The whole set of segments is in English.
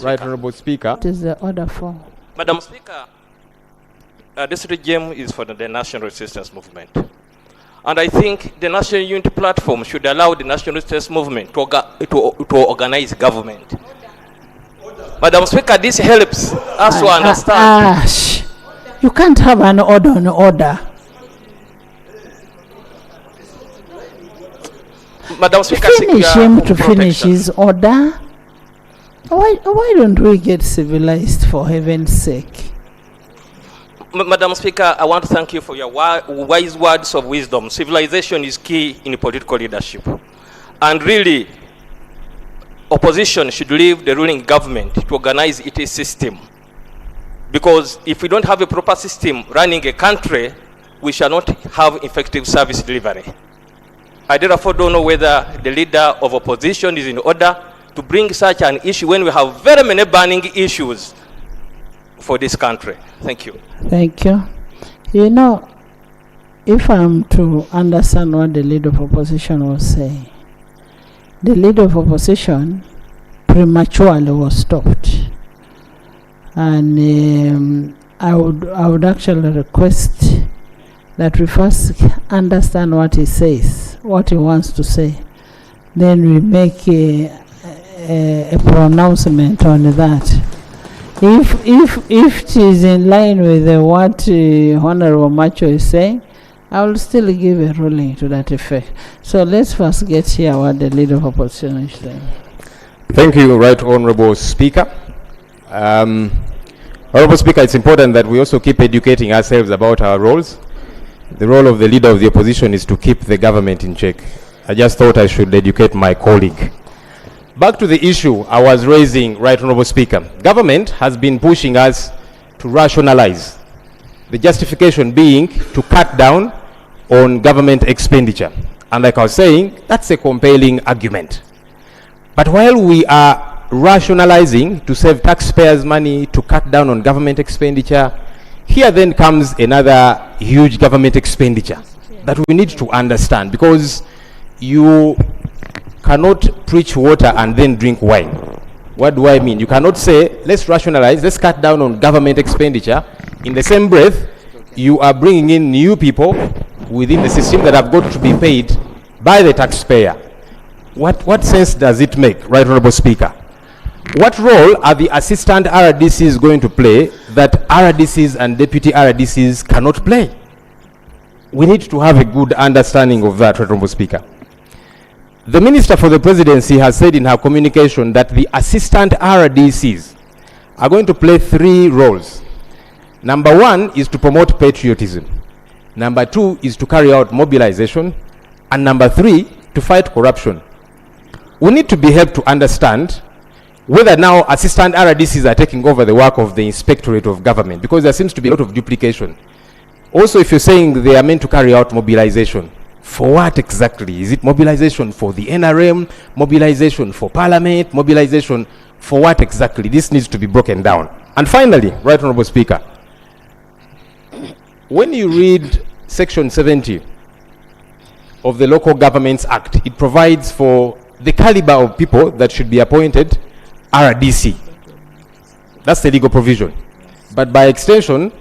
Right Honorable Speaker. What is the order for? Madam Speaker, this regime is for the National Resistance Movement. And I think the National Unity Platform should allow the National Resistance Movement to organize government. Madam Speaker, this helps us to understand. You can't have an order on order. Madam Speaker, finish him to finish his order. Why don't we get civilized, for heaven's sake? Madam Speaker, I want to thank you for your wise words of wisdom. Civilization is key in political leadership. And really, opposition should leave the ruling government to organize its system. Because if we don't have a proper system running a country, we shall not have effective service delivery. I therefore don't know whether the leader of opposition is in order to bring such an issue when we have very many burning issues for this country. Thank you. Thank you. You know, if I'm to understand what the leader of opposition was saying, the leader of opposition prematurely was stopped. And I would actually request that we first understand what he says, what he wants to say. Then we make a pronouncement on that. If it is in line with what Honorable Macho is saying, I will still give a ruling to that effect. So let's first get here what the leader of opposition is saying. Thank you, Right Honorable Speaker. Honorable Speaker, it's important that we also keep educating ourselves about our roles. The role of the leader of the opposition is to keep the government in check. I just thought I should educate my colleague. Back to the issue I was raising, Right Honorable Speaker. Government has been pushing us to rationalize. The justification being to cut down on government expenditure. And like I was saying, that's a compelling argument. But while we are rationalizing to save taxpayers' money, to cut down on government expenditure, here then comes another huge government expenditure that we need to understand, because you cannot preach water and then drink wine. What do I mean? You cannot say, let's rationalize, let's cut down on government expenditure. In the same breath, you are bringing in new people within the system that have got to be paid by the taxpayer. What sense does it make, Right Honorable Speaker? What role are the assistant RDCs going to play that RDCs and deputy RDCs cannot play? We need to have a good understanding of that, Right Honorable Speaker. The Minister for the Presidency has said in her communication that the assistant RDCs are going to play 3 roles. Number 1 is to promote patriotism. Number 2 is to carry out mobilization. And number 3, to fight corruption. We need to be helped to understand whether now assistant RDCs are taking over the work of the Inspectorate of Government, because there seems to be a lot of duplication. Also, if you're saying they are meant to carry out mobilization, for what exactly? Is it mobilization for the NRM, mobilization for Parliament, mobilization for what exactly? This needs to be broken down. And finally, Right Honorable Speaker, when you read Section 70 of the Local Governments Act, it provides for the caliber of people that should be appointed RDC. That's the legal provision. But by extension,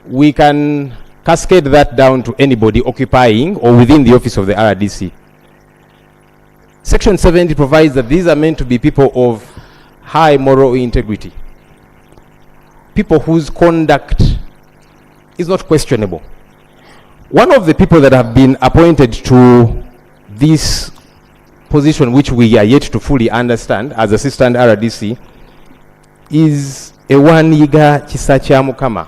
we can cascade that down to anybody occupying or within the office of the RDC. Section 70 provides that these are meant to be people of high moral integrity, people whose conduct is not questionable. One of the people that have been appointed to this position, which we are yet to fully understand as assistant RDC, is Ewaniga Chisacha Mukama.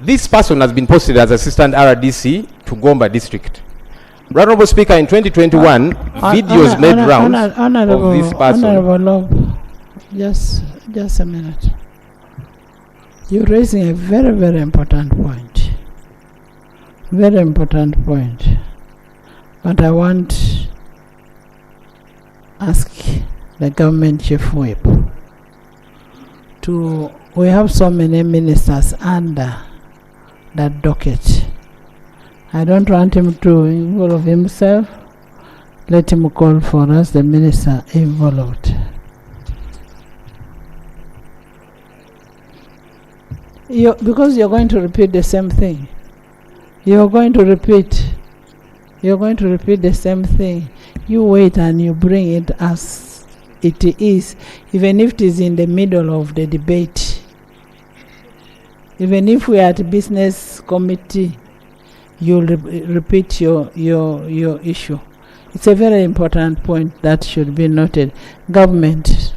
This person has been posted as assistant RDC to Gomba district. Honorable Speaker, in 2021, videos made rounds of this person. Honorable, just a minute. You're raising a very, very important point. Very important point. But I want to ask the government chief whip to, we have so many ministers under that docket. I don't want him to involve himself. Let him call for us, the minister involved. because you're going to repeat the same thing. You're going to repeat the same thing. You wait and you bring it as it is, even if it is in the middle of the debate. Even if we are at business committee, you'll repeat your issue. It's a very important point that should be noted. Government.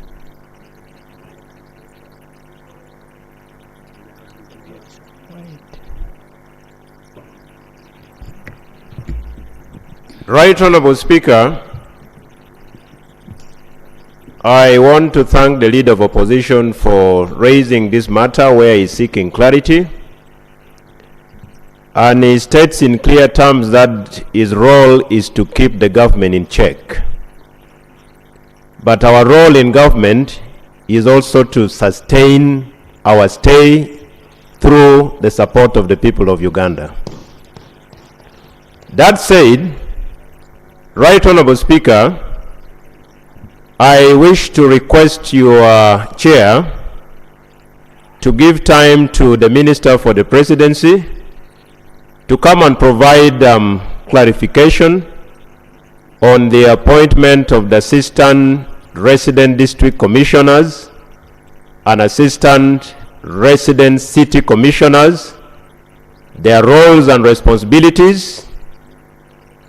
Right Honorable Speaker, I want to thank the Leader of Opposition for raising this matter where he is seeking clarity. And he states in clear terms that his role is to keep the government in check. But our role in government is also to sustain our stay through the support of the people of Uganda. That said, Right Honorable Speaker, I wish to request your chair to give time to the Minister for the Presidency to come and provide clarification on the appointment of the Assistant Resident District Commissioners and Assistant Resident City Commissioners, their roles and responsibilities,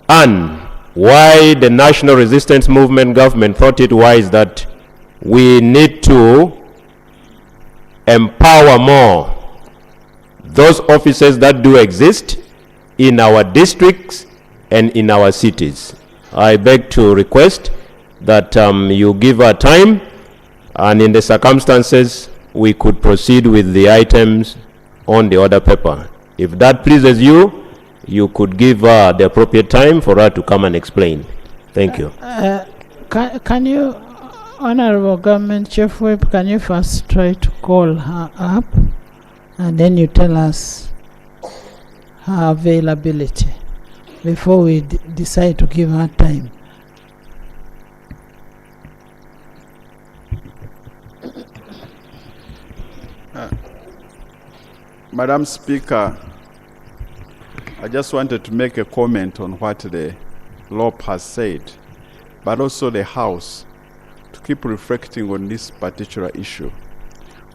and why the National Resistance Movement government thought it wise that we need to empower more those officers that do exist in our districts and in our cities. I beg to request that you give her time, and in the circumstances we could proceed with the items on the order paper. If that pleases you, you could give her the appropriate time for her to come and explain. Thank you. Can you, Honorable Government Chief Whip, can you first try to call her up and then you tell us her availability before we decide to give her time? Madam Speaker, I just wanted to make a comment on what the LOP has said, but also the House, to keep reflecting on this particular issue.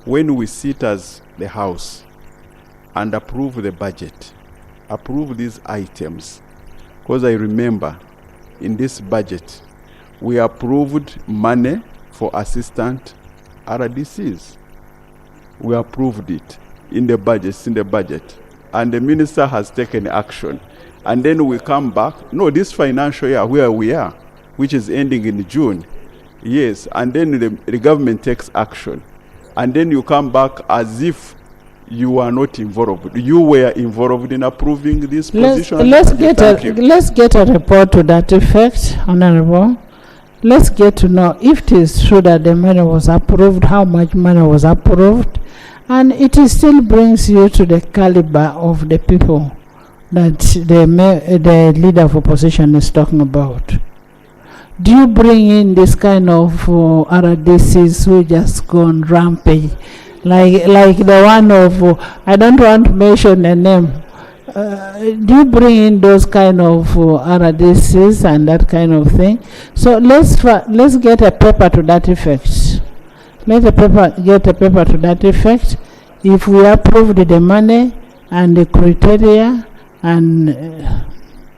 When we sit as the House and approve the budget, approve these items, because I remember in this budget, we approved money for assistant RDCs. We approved it in the budget. And the minister has taken action. And then we come back, no, this financial year where we are, which is ending in June, yes, and then the government takes action. And then you come back as if you are not involved. You were involved in approving this position. Let's get a report to that effect, Honorable. Let's get to know if it is true that the money was approved, how much money was approved, and it still brings you to the caliber of the people that the Leader of Opposition is talking about. Do you bring in this kind of RDCs who just go on rampage, like the one of, I don't want to mention the name, do you bring in those kind of RDCs and that kind of thing? So let's get a paper to that effect. Get a paper to that effect. If we approved the money and the criteria and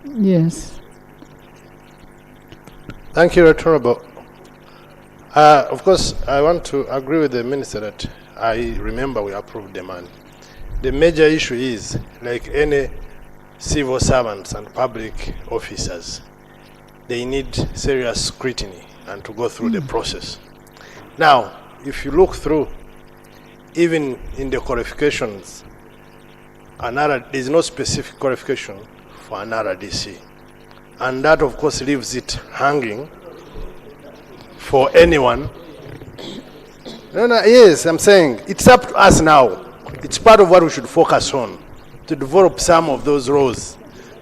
yes. Thank you, Honorable. Of course, I want to agree with the minister that I remember we approved the money. The major issue is, like any civil servants and public officers, they need serious scrutiny and to go through the process. Now, if you look through, even in the qualifications, there's no specific qualification for an RDC. And that, of course, leaves it hanging for anyone. Yes, I'm saying it's up to us now. It's part of what we should focus on, to develop some of those roles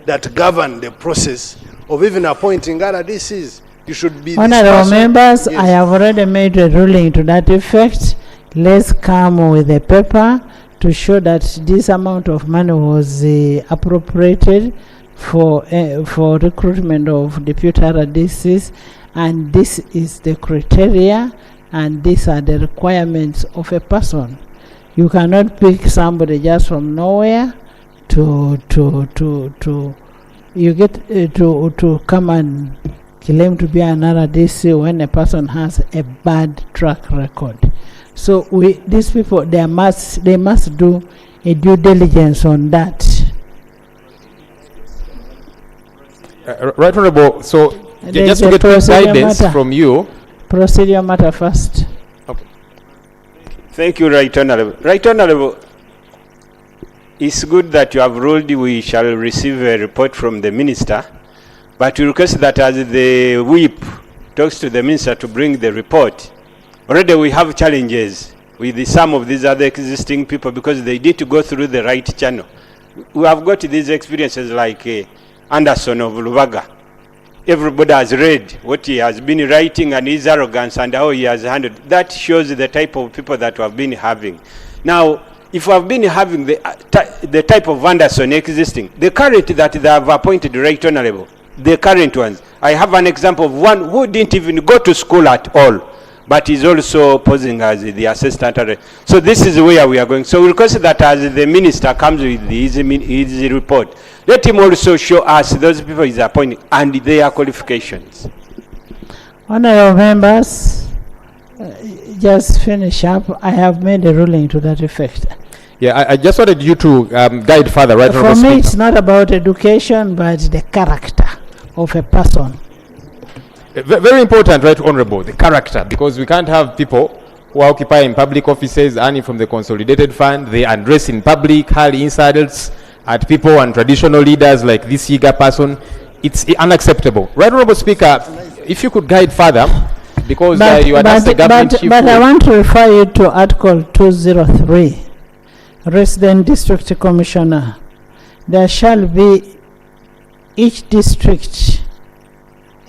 that govern the process of even appointing RDCs. You should be. Honorable members, yes. I have already made a ruling to that effect. Let's come with a paper to show that this amount of money was appropriated for recruitment of deputy RDCs, and this is the criteria and these are the requirements of a person. You cannot pick somebody just from nowhere to come and claim to be an RDC when a person has a bad track record. So these people, they must do a due diligence on that. Right, Honorable. So just to get guidance from you. Procedure matter first. Okay. Thank you, Right Honorable. Right Honorable, it's good that you have ruled we shall receive a report from the Minister, but we request that as the whip talks to the Minister to bring the report, already we have challenges with some of these other existing people because they need to go through the right channel. We have got these experiences like Anderson of Lubaga. Everybody has read what he has been writing and his arrogance and how he has handled. That shows the type of people that we have been having. Now, if we have been having the type of Anderson existing, the current that they have appointed, Right Honorable, the current ones, I have an example of one who didn't even go to school at all, but is also posing as the assistant. So this is where we are going. So we request that as the Minister comes with his report, let him also show us those people he's appointing and their qualifications. Honorable members, just finish up. I have made a ruling to that effect. Yeah, I just wanted you to guide further, right? For me, it's not about education, but the character of a person. Very important, right, Honorable, the character, because we can't have people who are occupying public offices, earning from the consolidated fund, they undress in public, hurl insults at people and traditional leaders like this eager person. It's unacceptable. Right, Honorable Speaker, if you could guide further, because you had asked the government chief. But I want to refer you to Article 203, Resident District Commissioner. There shall be each district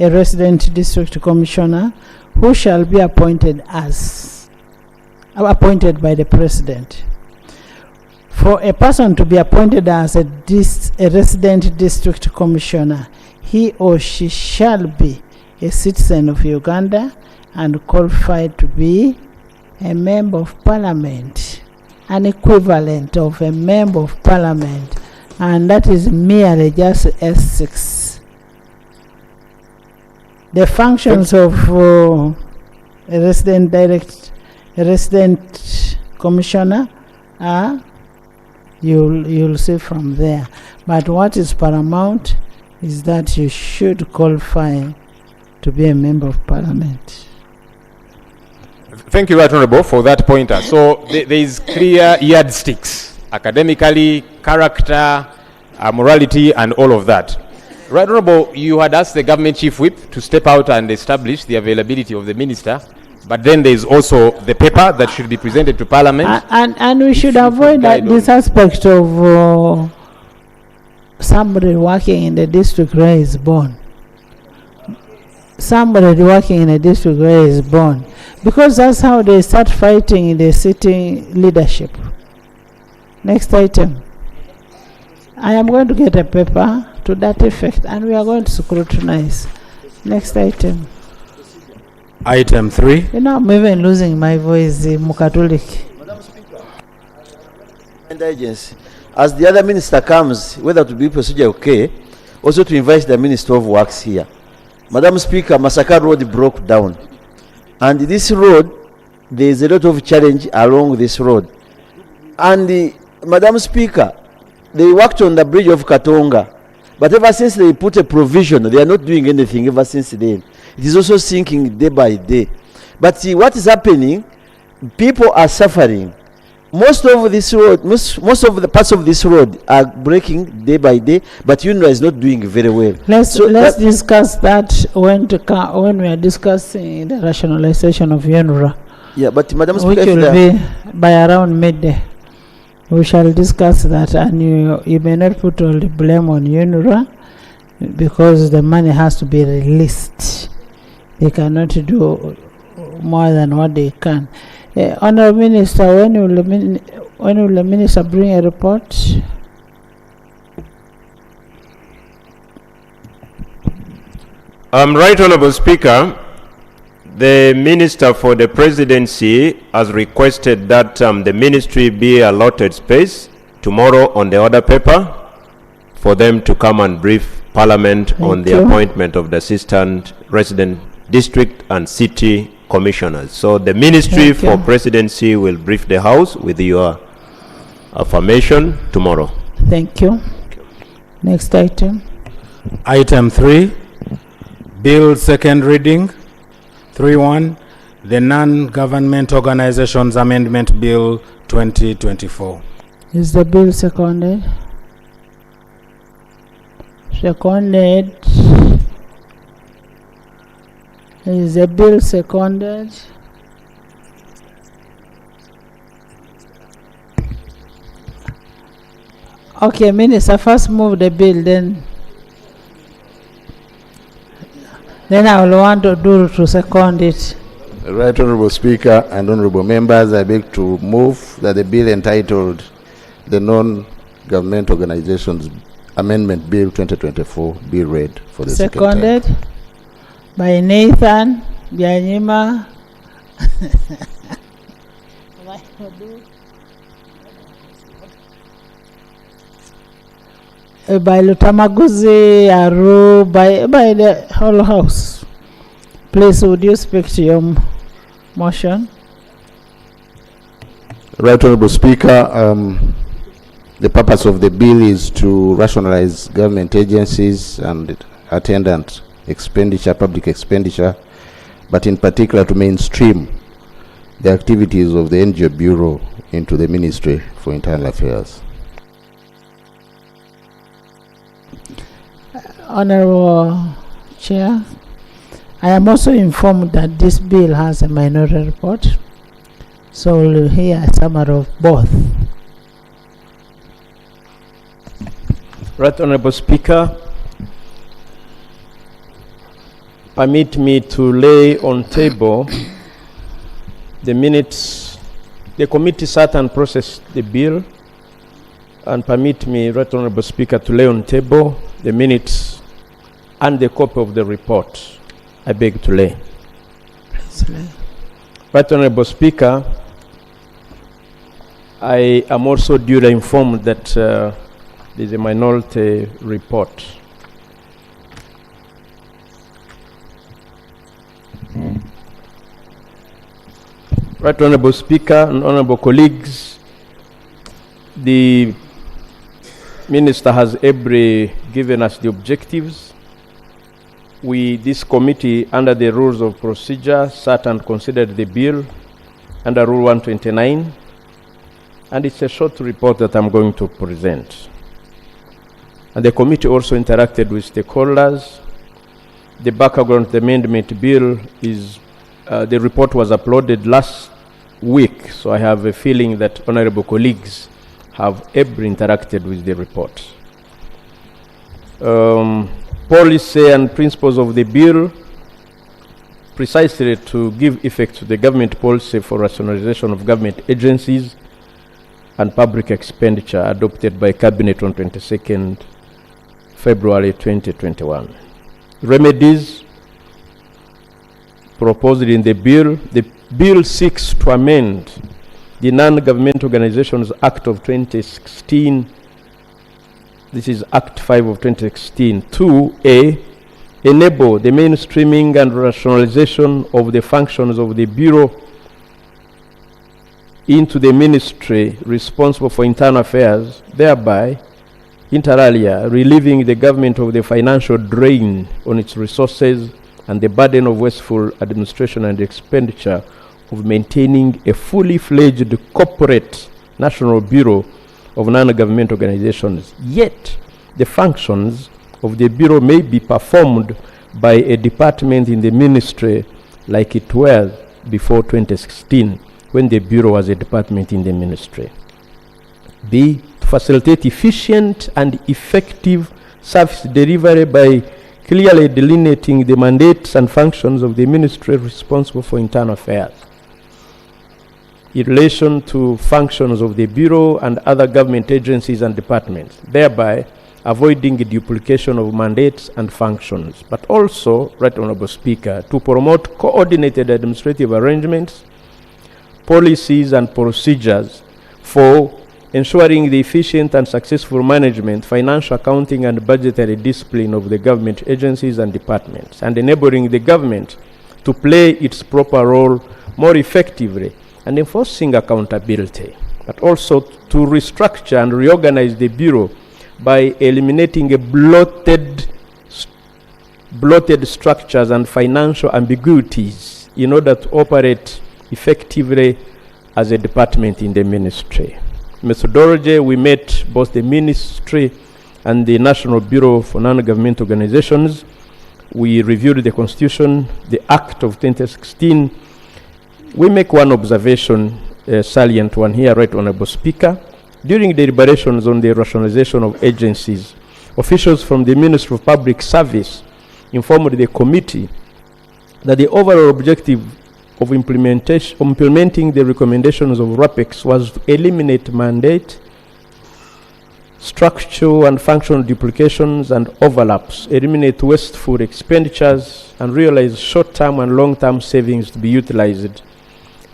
a resident district commissioner who shall be appointed by the president. For a person to be appointed as a resident district commissioner, he or she shall be a citizen of Uganda and qualified to be a member of parliament, an equivalent of a member of parliament, and that is merely just S6. The functions of a resident commissioner are, you'll see from there. But what is paramount is that you should qualify to be a member of parliament. Thank you, Right Honorable, for that pointer. So there is clear yardsticks, academically, character, morality, and all of that. Right Honorable, you had asked the government chief whip to step out and establish the availability of the minister, but then there is also the paper that should be presented to Parliament. And we should avoid this aspect of somebody working in the district where he is born. Somebody working in a district where he is born. Because that's how they start fighting in the sitting leadership. Next item. I am going to get a paper to that effect, and we are going to scrutinize. Next item. Item 3. You know, I'm even losing my voice, Mukatulik. Madam Speaker, and agency, as the other minister comes, whether to be procedure okay, also to invite the Minister of Works here. Madam Speaker, Masaka Road broke down, and this road, there is a lot of challenge along this road. And Madam Speaker, they worked on the bridge of Katonga, but ever since they put a provision, they are not doing anything ever since then. It is also sinking day by day. But see, what is happening, people are suffering. Most of this road, most of the parts of this road are breaking day by day, but UNRWA is not doing very well. Let's discuss that when we are discussing the rationalization of UNRWA. Yeah, but Madam Speaker, which will be by around midday. We shall discuss that, and you may not put all the blame on UNRWA because the money has to be released. They cannot do more than what they can. Honourable Minister, When will the minister bring a report? Right Honorable Speaker, the Minister for the Presidency has requested that the ministry be allotted space tomorrow on the order paper for them to come and brief Parliament on the appointment of the Assistant Resident District and City Commissioners. So the Ministry for Presidency will brief the House with your affirmation tomorrow. Thank you. Next item. Item 3, Bill second reading, 3.1, the Non-Government Organizations Amendment Bill 2024. Is the bill seconded? Seconded. Is the bill seconded? Okay, Minister, first move the bill, then I will want to second it. Right Honorable Speaker and Honorable Members, I beg to move that the bill entitled the Non-Government Organizations Amendment Bill 2024 be read for the second time. Seconded by Nathan Byanyima. By Lutamaguzi, Aru, by the whole House. Please, would you speak to your motion? Right Honorable Speaker, the purpose of the bill is to rationalize government agencies and attendant expenditure, public expenditure, but in particular to mainstream the activities of the NGO Bureau into the Ministry for Internal Affairs. Honorable Chair, I am also informed that this bill has a minority report, so we'll hear a summary of both. Right Honorable Speaker, permit me to lay on table the minutes. The committee sat and processed the bill, and permit me, Right Honorable Speaker, to lay on table the minutes and the copy of the report. I beg to lay. Right Honorable Speaker, I am also duly informed that there is a minority report. Right Honorable Speaker and honorable colleagues, the Minister has ably given us the objectives. This committee, under the rules of procedure, sat and considered the bill under Rule 129, and it's a short report that I'm going to present. And the committee also interacted with stakeholders. The background of the amendment bill is, the report was uploaded last week, so I have a feeling that honorable colleagues have ably interacted with the report. Policy and principles of the bill, precisely to give effect to the government policy for rationalization of government agencies and public expenditure adopted by Cabinet on 22nd February 2021. Remedies proposed in the bill seeks to amend the Non-Government Organizations Act of 2016. This is Act 5 of 2016 to enable the mainstreaming and rationalization of the functions of the Bureau into the ministry responsible for internal affairs, thereby, inter alia, relieving the government of the financial drain on its resources and the burden of wasteful administration and expenditure of maintaining a fully fledged corporate national bureau of non-government organizations. Yet, the functions of the bureau may be performed by a department in the ministry like it was before 2016, when the bureau was a department in the ministry. B, to facilitate efficient and effective service delivery by clearly delineating the mandates and functions of the ministry responsible for internal affairs. in relation to functions of the Bureau and other government agencies and departments, thereby avoiding duplication of mandates and functions, but also, Right Honorable Speaker, to promote coordinated administrative arrangements, policies and procedures for ensuring the efficient and successful management, financial accounting and budgetary discipline of the government agencies and departments, and enabling the government to play its proper role more effectively and enforcing accountability, but also to restructure and reorganize the Bureau by eliminating bloated structures and financial ambiguities in order to operate effectively as a department in the ministry. Methodology, we met both the ministry and the National Bureau for Non-Government Organizations. We reviewed the Constitution, the Act of 2016. We make one observation, salient one here, Right Honorable Speaker. During the deliberations on the rationalization of agencies, officials from the Ministry of Public Service informed the committee that the overall objective of implementing the recommendations of RAPEX was to eliminate mandate, structural and functional duplications and overlaps, eliminate wasteful expenditures, and realize short-term and long-term savings to be utilized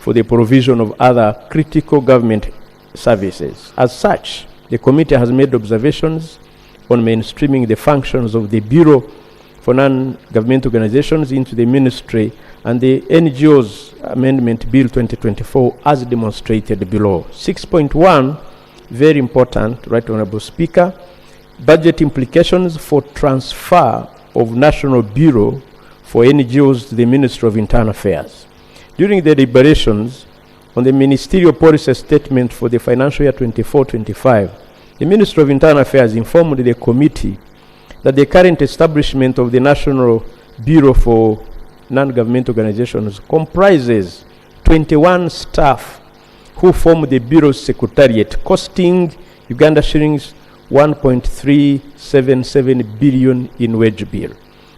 for the provision of other critical government services. As such, the committee has made observations on mainstreaming the functions of the Bureau for Non-Government Organizations into the ministry and the NGO's Amendment Bill 2024 as demonstrated below. 6.1, very important, Right Honorable Speaker, budget implications for transfer of National Bureau for NGOs to the Ministry of Internal Affairs. During the deliberations on the Ministerial Policy Statement for the financial year 24-25, the Ministry of Internal Affairs informed the committee that the current establishment of the National Bureau for Non-Government Organizations comprises 21 staff who form the Bureau's secretariat, costing Uganda shillings 1.377 billion in wage bill.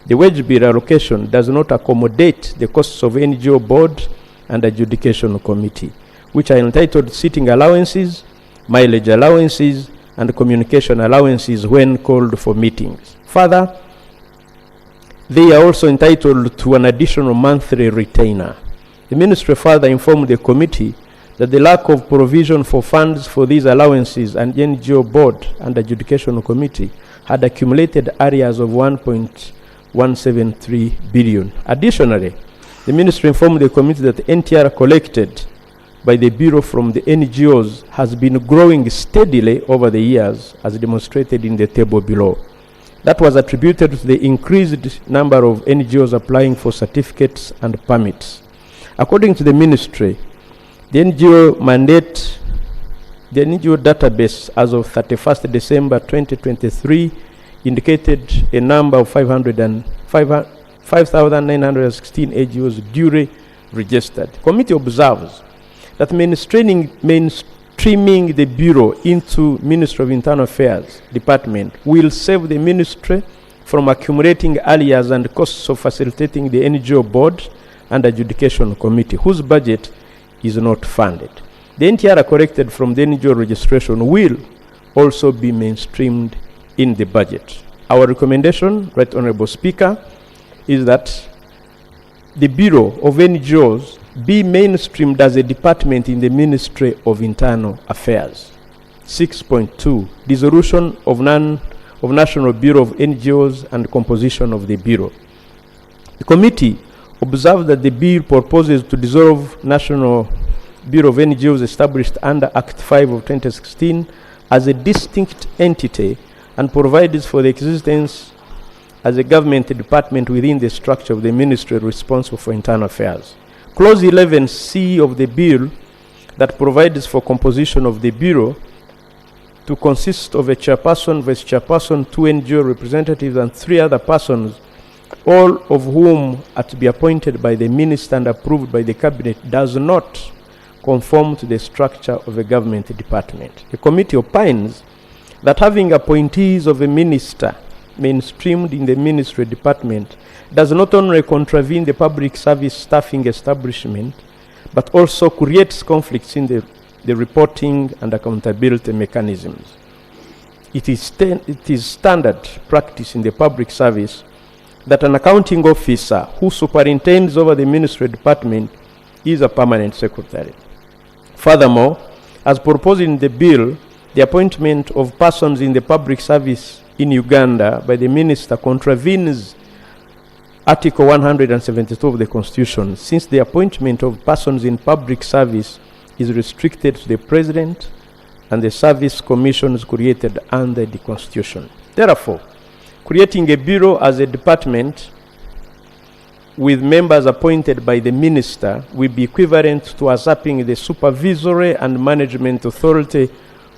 The wage bill allocation does not accommodate the costs of NGO board and adjudication committee, which are entitled sitting allowances, mileage allowances, and communication allowances when called for meetings. Further, they are also entitled to an additional monthly retainer. The ministry further informed the committee that the lack of provision for funds for these allowances and NGO board and adjudication committee had accumulated areas of 1.173 billion. Additionally, the ministry informed the committee that the NTR collected by the Bureau from the NGOs has been growing steadily over the years, as demonstrated in the table below. That was attributed to the increased number of NGOs applying for certificates and permits. According to the ministry, the NGO mandate, the NGO database as of 31st December 2023 indicated a number of 5,916 NGOs duly registered. The committee observes that mainstreaming the Bureau into Ministry of Internal Affairs Department will save the ministry from accumulating areas and costs of facilitating the NGO board and adjudication committee, whose budget is not funded. The NTR collected from the NGO registration will also be mainstreamed in the budget. Our recommendation, Right Honorable Speaker, is that the Bureau of NGOs be mainstreamed as a department in the Ministry of Internal Affairs. 6.2, dissolution of National Bureau of NGOs and composition of the Bureau. The committee observed that the bill proposes to dissolve National Bureau of NGOs established under Act 5 of 2016 as a distinct entity and provides for the existence as a government department within the structure of the ministry responsible for internal affairs. Clause 11C of the bill that provides for composition of the Bureau to consist of a chairperson, vice chairperson, 2 NGO representatives, and 3 other persons, all of whom are to be appointed by the minister and approved by the cabinet, does not conform to the structure of a government department. The committee opines that having appointees of a minister mainstreamed in the ministry department does not only contravene the public service staffing establishment, but also creates conflicts in the reporting and accountability mechanisms. It is standard practice in the public service that an accounting officer who superintends over the ministry department is a permanent secretary. Furthermore, as proposed in the bill, the appointment of persons in the public service in Uganda by the minister contravenes Article 172 of the Constitution, since the appointment of persons in public service is restricted to the President and the service commissions created under the Constitution. Therefore, creating a bureau as a department with members appointed by the minister will be equivalent to usurping the supervisory and management authority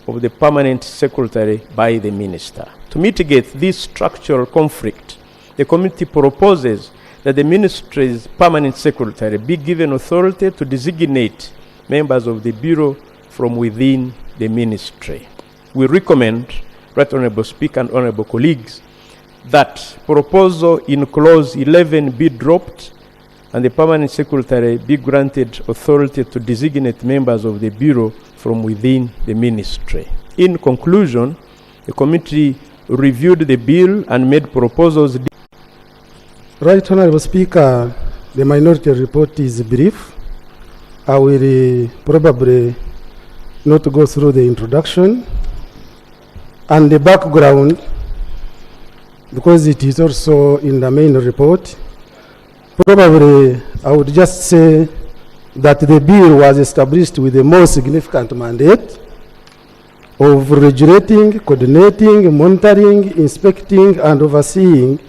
of the permanent secretary by the minister. To mitigate this structural conflict, the committee proposes that the ministry's permanent secretary be given authority to designate members of the bureau from within the ministry. We recommend, Right Honourable Speaker and Honourable colleagues, that proposal in clause 11 be dropped and the permanent secretary be granted authority to designate members of the bureau from within the ministry. In conclusion, the committee reviewed the bill and made proposals. Right Honourable Speaker, the minority report is brief. I will probably not go through the introduction and the background, because it is also in the main report. Probably I would just say that the bill was established with a more significant mandate of regulating, coordinating, monitoring, inspecting, and overseeing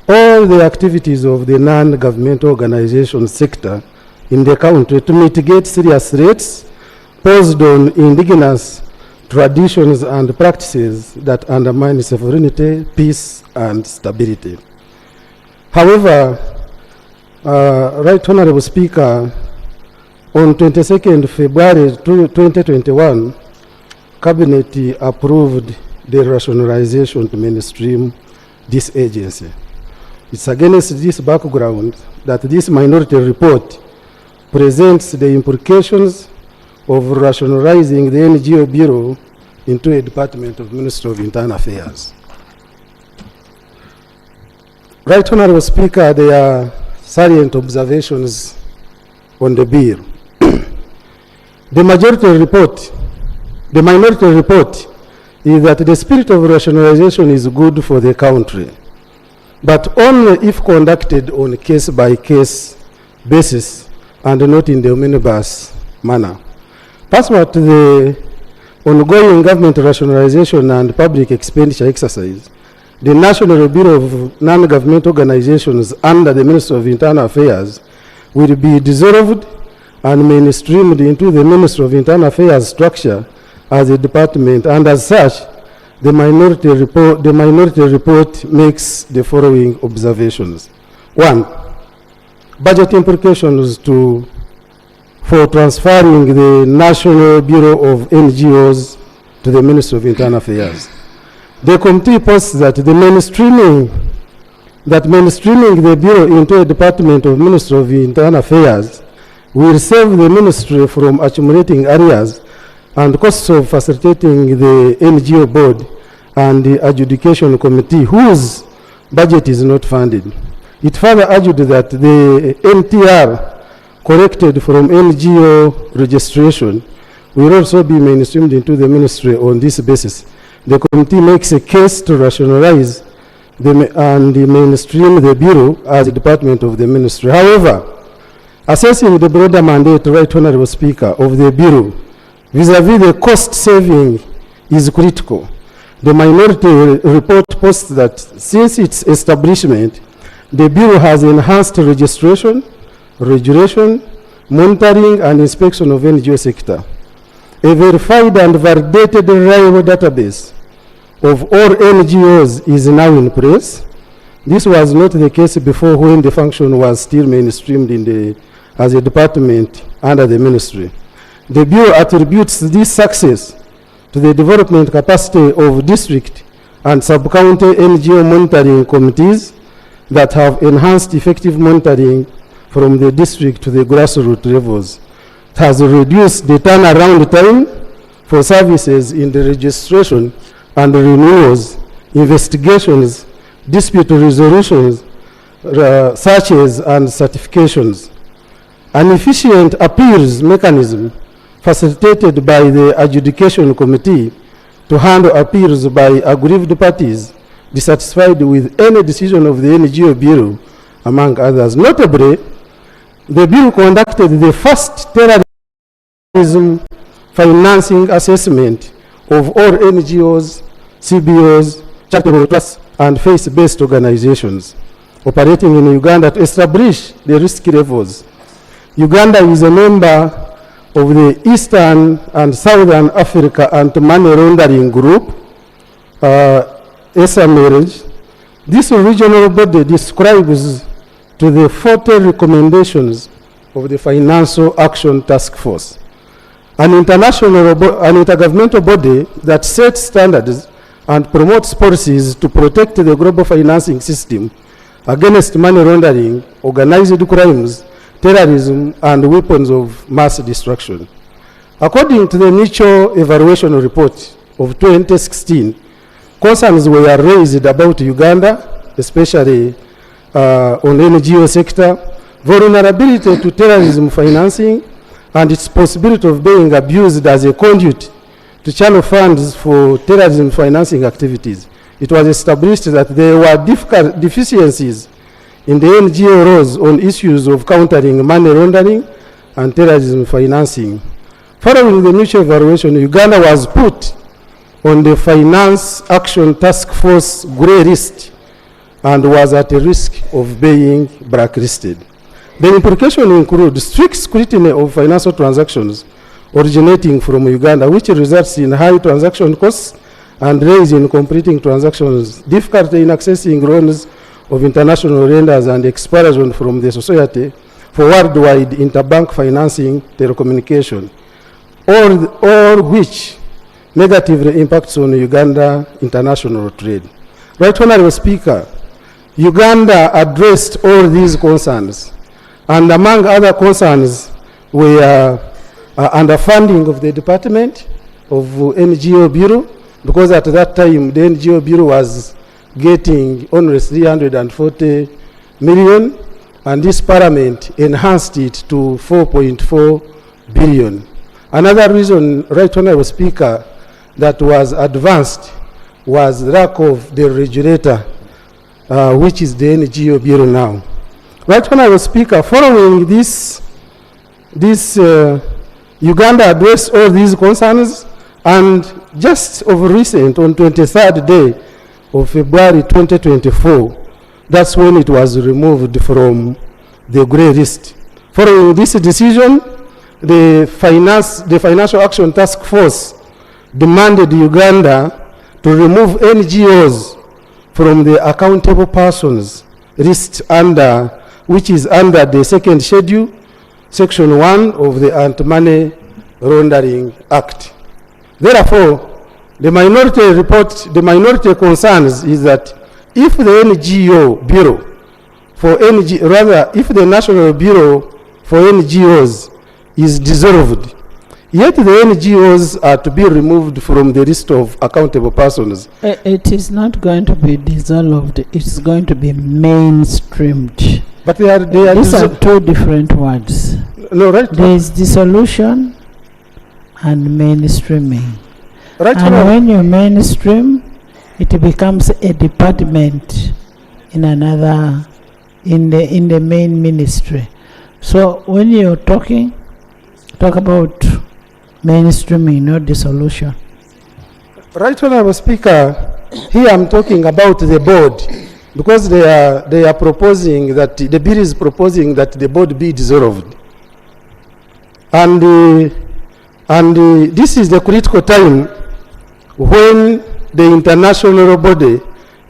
all the activities of the non-governmental organization sector in the country to mitigate serious threats posed on indigenous traditions and practices that undermine sovereignty, peace, and stability. However, Right Honourable Speaker, on 22nd February 2021, Cabinet approved the rationalization to mainstream this agency. It's against this background that this minority report presents the implications of rationalizing the NGO Bureau into a department of Ministry of Internal Affairs. Right Honourable Speaker, there are salient observations on the bill. The minority report is that the spirit of rationalization is good for the country, but only if conducted on a case-by-case basis and not in the omnibus manner. Pursuant to the ongoing government rationalization and public expenditure exercise, the National Bureau of Non-Government Organizations under the Ministry of Internal Affairs will be dissolved and mainstreamed into the Ministry of Internal Affairs structure as a department, and as such, the minority report makes the following observations. 1. Budget implications for transferring the National Bureau of NGOs to the Ministry of Internal Affairs. The committee posts that mainstreaming the Bureau into a department of Ministry of Internal Affairs will save the ministry from accumulating areas and costs of facilitating the NGO board and the adjudication committee whose budget is not funded. It further argued that the NTR collected from NGO registration will also be mainstreamed into the ministry on this basis. The committee makes a case to rationalize and mainstream the Bureau as a department of the ministry. However, assessing the broader mandate, Right Honourable Speaker, of the Bureau vis-à-vis the cost saving is critical. The minority report posts that since its establishment, the Bureau has enhanced registration, regulation, monitoring, and inspection of NGO sector. A verified and validated reliable database of all NGOs is now in place. This was not the case before, when the function was still mainstreamed as a department under the ministry. The Bureau attributes this success to the development capacity of district and sub-county NGO monitoring committees that have enhanced effective monitoring from the district to the grassroots levels. has reduced the turnaround time for services in the registration and renewals, investigations, dispute resolutions, searches, and certifications. An efficient appeals mechanism facilitated by the adjudication committee to handle appeals by aggrieved parties dissatisfied with any decision of the NGO Bill, among others. Notably, the bill conducted the first terrorism financing assessment of all NGOs, CBOs, charitable trusts, and faith-based organizations operating in Uganda to establish the risk levels. Uganda is a member of the Eastern and Southern Africa Anti-Money Laundering Group, ESAMERG. This regional body describes to the 40 recommendations of the Financial Action Task Force, an intergovernmental body that sets standards and promotes policies to protect the global financing system against money laundering, organized crimes, terrorism, and weapons of mass destruction. According to the Mutual Evaluation Report of 2016, concerns were raised about Uganda, especially on the NGO sector, vulnerability to terrorism financing, and its possibility of being abused as a conduit to channel funds for terrorism financing activities. It was established that there were deficiencies in the NGO laws on issues of countering money laundering and terrorism financing. Following the mutual evaluation, Uganda was put on the Finance Action Task Force grey list and was at a risk of being blacklisted. The implications include strict scrutiny of financial transactions originating from Uganda, which results in high transaction costs and delays in completing transactions, difficulty in accessing loans of international lenders, and exclusion from the Society for Worldwide Interbank Financing Telecommunication, all which negatively impacts on Uganda international trade. Right Honorable Speaker, Uganda addressed all these concerns, and among other concerns were underfunding of the Department of NGO Bill, because at that time the NGO Bill was getting only 340 million, and this Parliament enhanced it to 4.4 billion. Another reason, Right Honorable Speaker, that was advanced was lack of the regulator, which is the NGO Bill now. Right Honorable Speaker, following this Uganda addressed all these concerns, and just of recent, on 23rd day of February 2024, that's when it was removed from the grey list. Following this decision, the Financial Action Task Force demanded Uganda to remove NGOs from the accountable persons list which is under the second schedule, Section 1 of the Anti-Money Laundering Act. Therefore, the minority concerns is that if the NGO Bureau if the National Bureau for NGOs is dissolved, yet the NGOs are to be removed from the list of accountable persons. It is not going to be dissolved, it's going to be mainstreamed. But these are two different words. No, right? There is dissolution and mainstreaming. Right, and when you mainstream, it becomes a department in another, in the main ministry. So when you're talk about mainstreaming, not dissolution. Right, Honorable Speaker, here I'm talking about the board, because they are proposing that the bill is proposing that the board be dissolved, and this is the critical time when the international body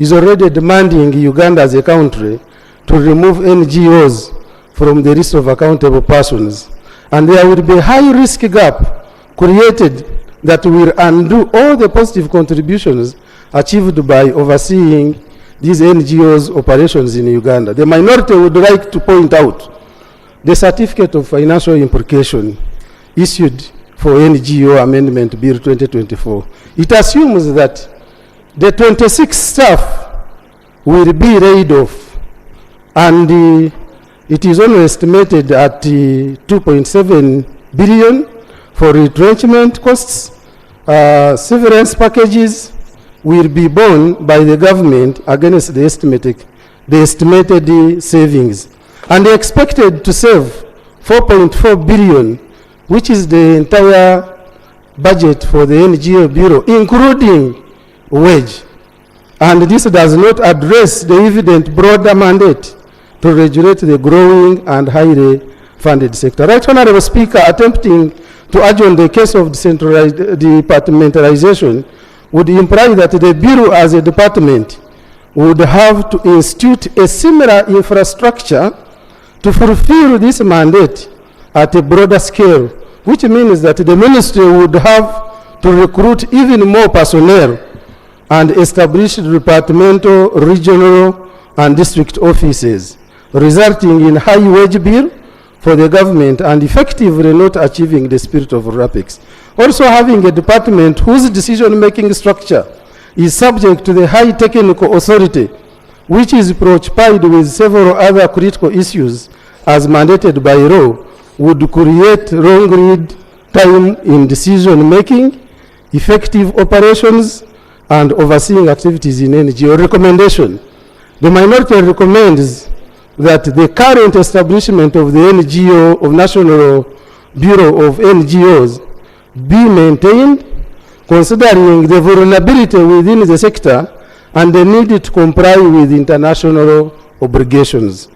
is already demanding Uganda as a country to remove NGOs from the list of accountable persons, and there will be a high risk gap created that will undo all the positive contributions achieved by overseeing these NGOs' operations in Uganda. The minority would like to point out the certificate of financial implication. issued for NGO Amendment Bill 2024. It assumes that the 26 staff will be laid off, and it is only estimated at 2.7 billion for retrenchment costs. Severance packages will be borne by the government against the estimated savings, and they expected to save 4.4 billion, which is the entire budget for the NGO Bureau, including wage. And this does not address the evident broader mandate to regulate the growing and highly funded sector. Right Honorable Speaker, attempting to adjourn the case of departmentalization would imply that the Bureau as a department would have to institute a similar infrastructure to fulfill this mandate at a broader scale, which means that the ministry would have to recruit even more personnel and establish departmental, regional, and district offices, resulting in high wage bill for the government and effectively not achieving the spirit of RAPEX. Also, having a department whose decision-making structure is subject to the high technical authority, which is preoccupied with several other critical issues as mandated by law, would create long lead time in decision-making, effective operations, and overseeing activities in NGO. Recommendation: the minority recommends that the current establishment of the NGO of National Bureau of NGOs be maintained, considering the vulnerability within the sector and the need to comply with international obligations.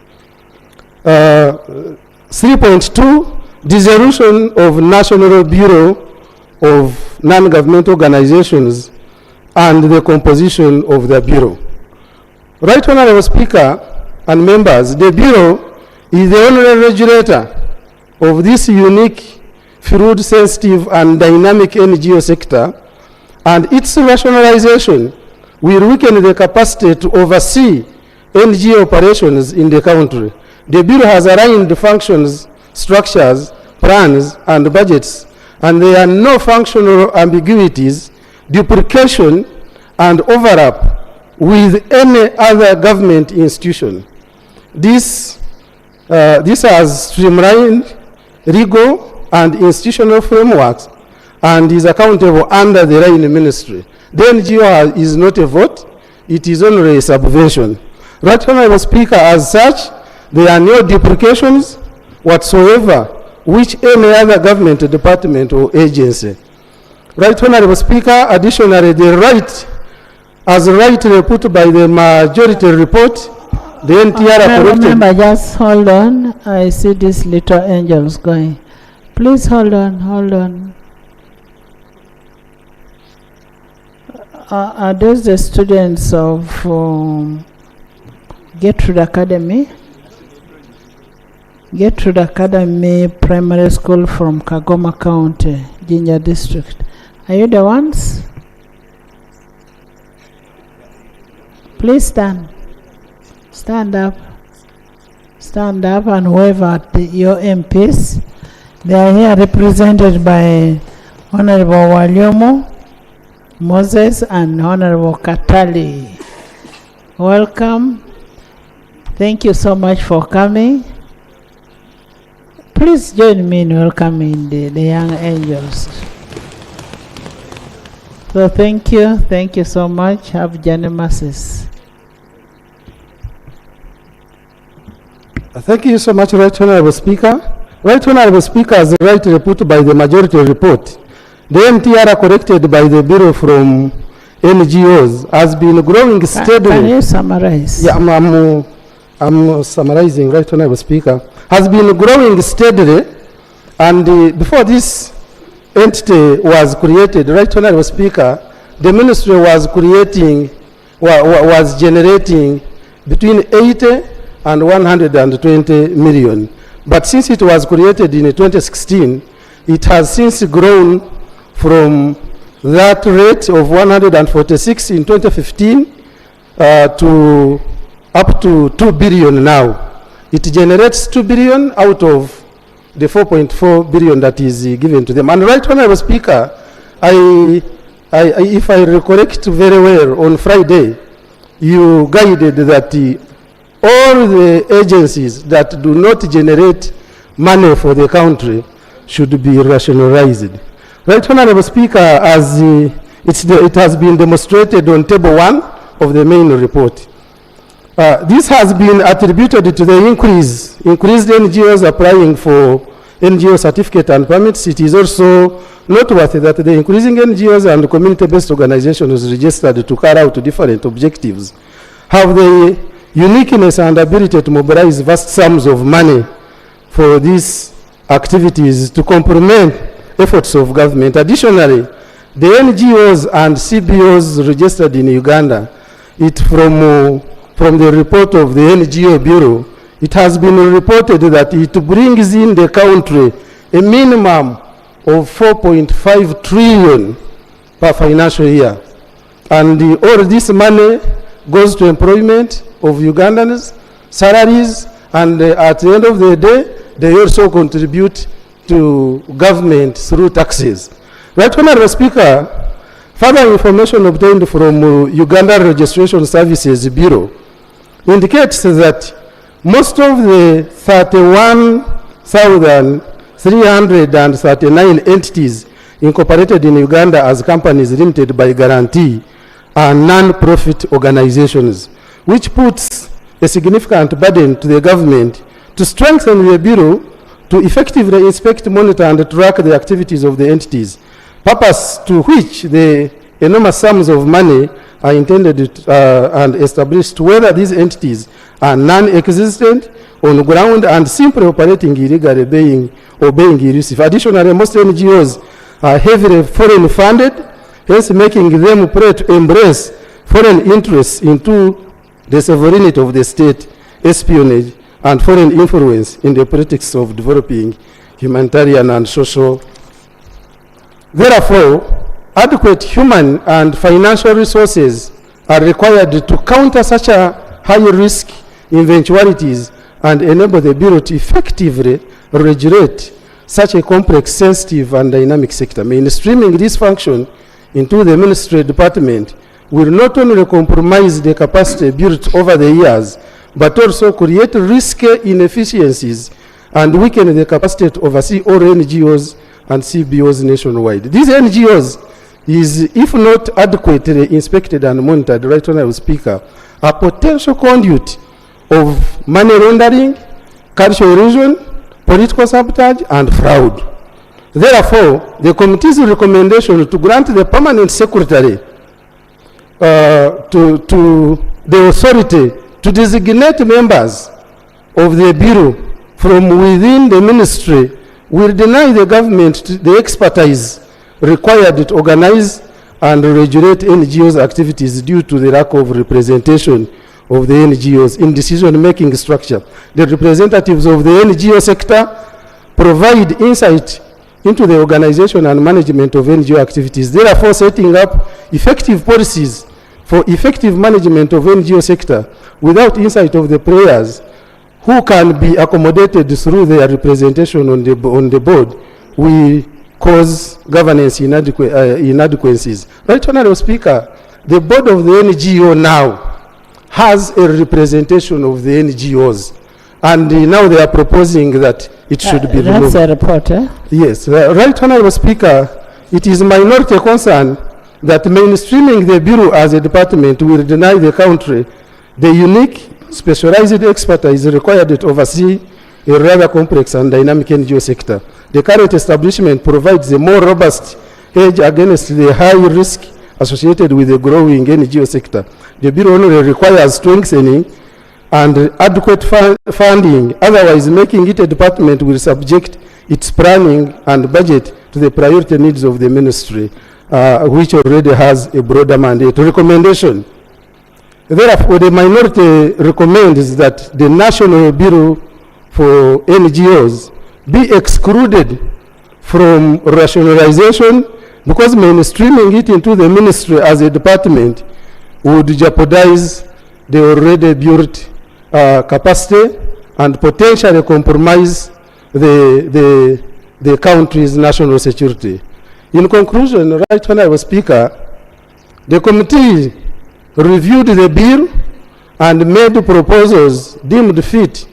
3.2, dissolution of National Bureau of Non-Governmental Organizations and the composition of the Bureau. Right Honorable Speaker and members, the Bureau is the only regulator of this unique, fluid-sensitive and dynamic NGO sector, and its rationalization will weaken the capacity to oversee NGO operations in the country. The Bureau has aligned functions, structures, plans, and budgets, and there are no functional ambiguities, duplication, and overlap with any other government institution. This has streamlined legal and institutional frameworks and is accountable under the line ministry. The NGO is not a vote, it is only a subvention. Right Honorable Speaker, as such, there are no duplications whatsoever which any other government department or agency. Right Honorable Speaker, additionally, the right, as rightly put by the majority report, the NTR Remember, just hold on. I see these little angels going. Please hold on, hold on. Are those the students of Gertrude Academy? Gertrude Academy Primary School from Kagoma County, Jinja District. Are you the ones? Please stand. Stand up. Stand up and wave at your MPs. They are here represented by Honorable Walyomo, Moses, and Honorable Katali. Welcome. Thank you so much for coming. Please join me in welcoming the young angels. So thank you so much. Have journey masses. Thank you so much, Right Honorable Speaker. Right Honorable Speaker, as rightly put by the majority report, the MTR collected by the Bureau from NGOs has been growing steadily. Can you summarize? Yeah, I'm summarizing, Right Honorable Speaker. Has been growing steadily, and before this entity was created, Right Honorable Speaker, the ministry was generating between 80 and 120 million. But since it was created in 2016, it has since grown from that rate of 146 in 2015 to up to 2 billion now. It generates 2 billion out of the 4.4 billion that is given to them. And Right Honorable Speaker, if I recollect very well, on Friday, you guided that all the agencies that do not generate money for the country should be rationalized. Right Honorable Speaker, as it has been demonstrated on table 1 of the main report, this has been attributed to the increased NGOs applying for NGO certificate and permits. It is also noteworthy that the increasing NGOs and community-based organizations registered to carry out different objectives have the uniqueness and ability to mobilize vast sums of money for these activities to complement efforts of government. Additionally, the NGOs and CBOs registered in Uganda, from the report of the NGO Bureau, it has been reported that it brings in the country a minimum of 4.5 trillion per financial year. And all this money goes to employment of Ugandans, salaries, and at the end of the day, they also contribute to government through taxes. Right Honorable Speaker, further information obtained from Uganda Registration Services Bureau indicates that most of the 31,339 entities incorporated in Uganda as companies limited by guarantee are non-profit organizations, which puts a significant burden to the government to strengthen the Bureau to effectively inspect, monitor, and track the activities of the entities, purpose to which the enormous sums of money are intended and established, whether these entities are non-existent, on ground, and simply operating illegally, obeying illicit. Additionally, most NGOs are heavily foreign funded, hence making them prey to embrace foreign interests into the sovereignty of the state, espionage, and foreign influence in the politics of developing humanitarian and social. Therefore, adequate human and financial resources are required to counter such a high-risk eventualities and enable the Bureau to effectively regulate such a complex, sensitive, and dynamic sector. Mainstreaming this function into the Ministry Department will not only compromise the capacity built over the years, but also create risky inefficiencies and weaken the capacity to oversee all NGOs and CBOs nationwide. These NGOs is, if not adequately inspected and monitored, Right Honorable Speaker, a potential conduit of money laundering, cultural erosion, political sabotage, and fraud. Therefore, the committee's recommendation to grant the permanent secretary to the authority to designate members of the Bureau from within the ministry will deny the government the expertise required to organize and regulate NGOs' activities due to the lack of representation of the NGOs in decision-making structure. The representatives of the NGO sector provide insight into the organization and management of NGO activities, therefore setting up effective policies for effective management of NGO sector without insight of the players who can be accommodated through their representation on the board will cause governance inadequacies. Right Honorable Speaker, the board of the NGO now has a representation of the NGOs, and now they are proposing that it should be removed. That's a report, eh? Yes. Right Honorable Speaker, it is minority concern that mainstreaming the Bureau as a department will deny the country the unique specialized expertise required to oversee a rather complex and dynamic NGO sector. The current establishment provides a more robust hedge against the high risk associated with the growing NGO sector. The Bureau only requires strengthening and adequate funding, otherwise making it a department will subject its planning and budget to the priority needs of the ministry, which already has a broader mandate. Recommendation. Therefore, the minority recommends that the National Bureau for NGOs be excluded from rationalization, because mainstreaming it into the ministry as a department would jeopardize the already built capacity and potentially compromise the country's national security. In conclusion, Right Honorable Speaker, the committee reviewed the bill and made proposals deemed fit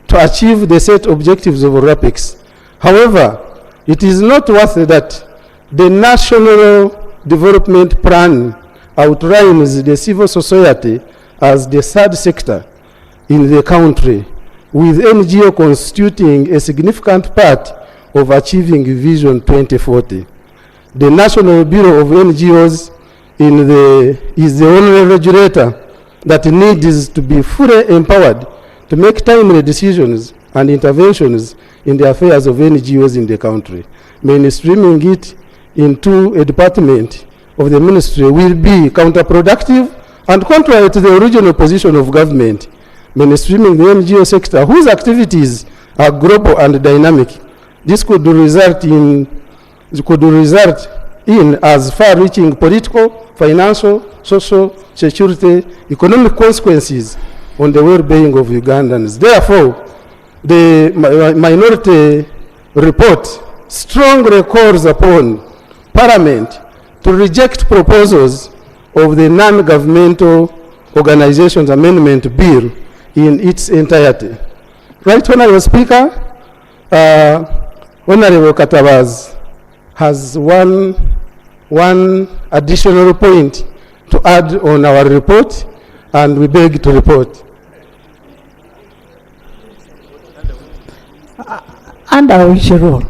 to achieve the set objectives of RAPEX. However, it is noteworthy that the National Development Plan outlines the civil society as the third sector in the country, with NGO constituting a significant part of achieving Vision 2040. The National Bureau of NGOs is the only regulator that needs to be fully empowered to make timely decisions and interventions in the affairs of NGOs in the country. Mainstreaming it into a department of the ministry will be counterproductive and contrary to the original position of government. Mainstreaming the NGO sector, whose activities are global and dynamic, this could result in as far-reaching political, financial, social, security, economic consequences on the well-being of Ugandans. Therefore, the minority report strongly calls upon Parliament to reject proposals of the Non-Governmental Organizations Amendment Bill in its entirety. Right Honorable Speaker, Honorable Katabaz has one additional point to add on our report, and we beg to report. Under which rule?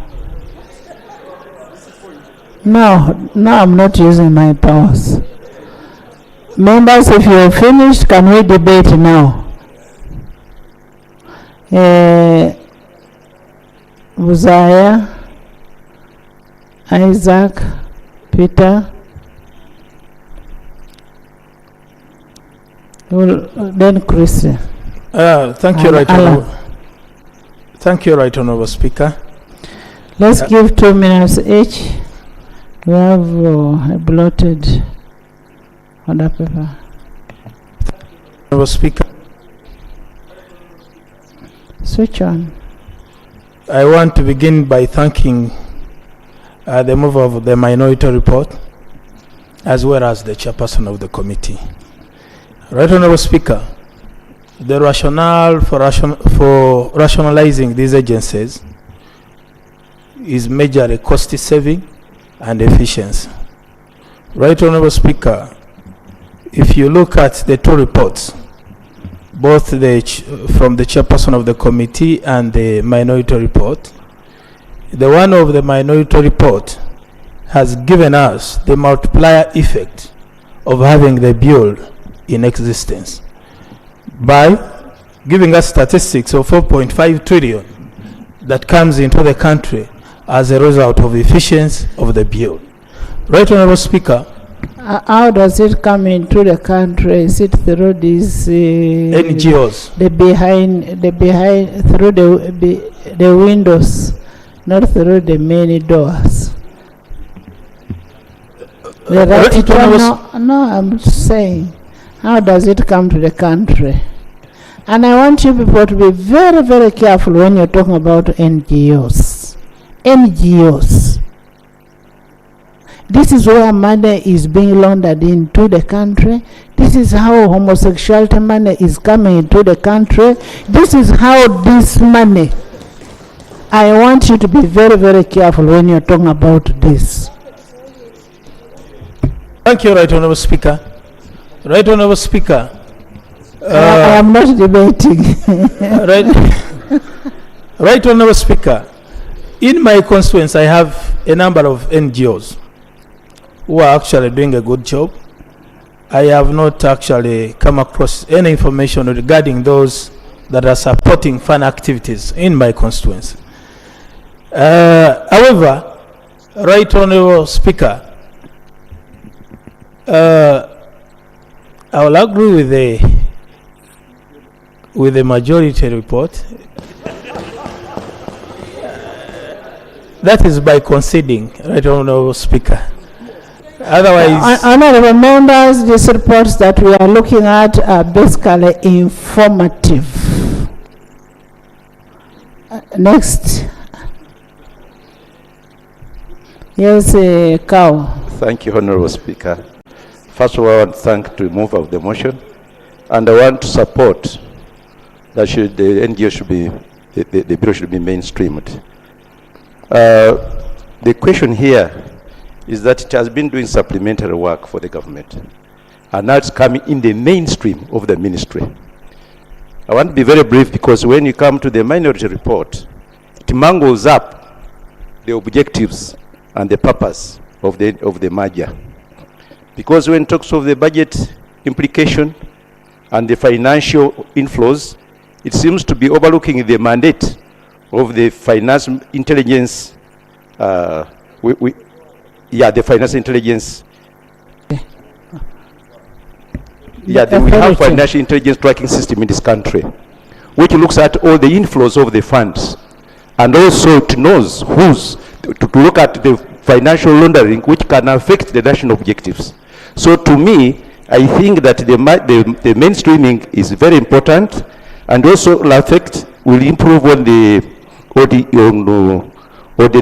No, I'm not using my powers. Members, if you are finished, can we debate now? Uzziah, Isaac, Peter, then Christian. Thank you, Right Honorable. Thank you, Right Honorable Speaker. Let's give 2 minutes each. We have a blotted order paper. Honorable Speaker. Switch on. I want to begin by thanking the mover of the minority report, as well as the chairperson of the committee. Right Honorable Speaker, the rationale for rationalizing these agencies is majorly cost saving and efficiency. Right Honorable Speaker, if you look at the two reports, both from the chairperson of the committee and the minority report, the one of the minority report has given us the multiplier effect of having the bill in existence by giving us statistics of 4.5 trillion that comes into the country as a result of efficiency of the bill. Right Honorable Speaker, how does it come into the country? Is it through these NGOs? Through the windows, not through the many doors. No, I'm saying, how does it come to the country? And I want you people to be very, very careful when you're talking about NGOs. NGOs. This is where money is being laundered into the country. This is how homosexuality money is coming into the country. This is how this money. I want you to be very, very careful when you're talking about this. Thank you, Right Honorable Speaker. Right Honorable Speaker. I am not debating. Right Honorable Speaker. In my constituency, I have a number of NGOs who are actually doing a good job. I have not actually come across any information regarding those that are supporting fun activities in my constituency. However, Right Honorable Speaker, I will agree with the majority report. That is by conceding, Right Honorable Speaker. Otherwise, honorable members, these reports that we are looking at are basically informative. Next, Yes, Cow. Thank you, Honorable Speaker. First of all, I want to thank the mover of the motion, and I want to support that the NGO should be, the bill should be mainstreamed. The question here is that it has been doing supplementary work for the government, and now it's coming in the mainstream of the ministry. I want to be very brief because when you come to the minority report, it mangles up the objectives and the purpose of the merger. Because when it talks of the budget implication and the financial inflows, it seems to be overlooking the mandate of the finance intelligence, the finance intelligence. We have financial intelligence tracking system in this country, which looks at all the inflows of the funds, and also to knows to look at the financial laundering, which can affect the national objectives. So to me, I think that the mainstreaming is very important, and also will improve on the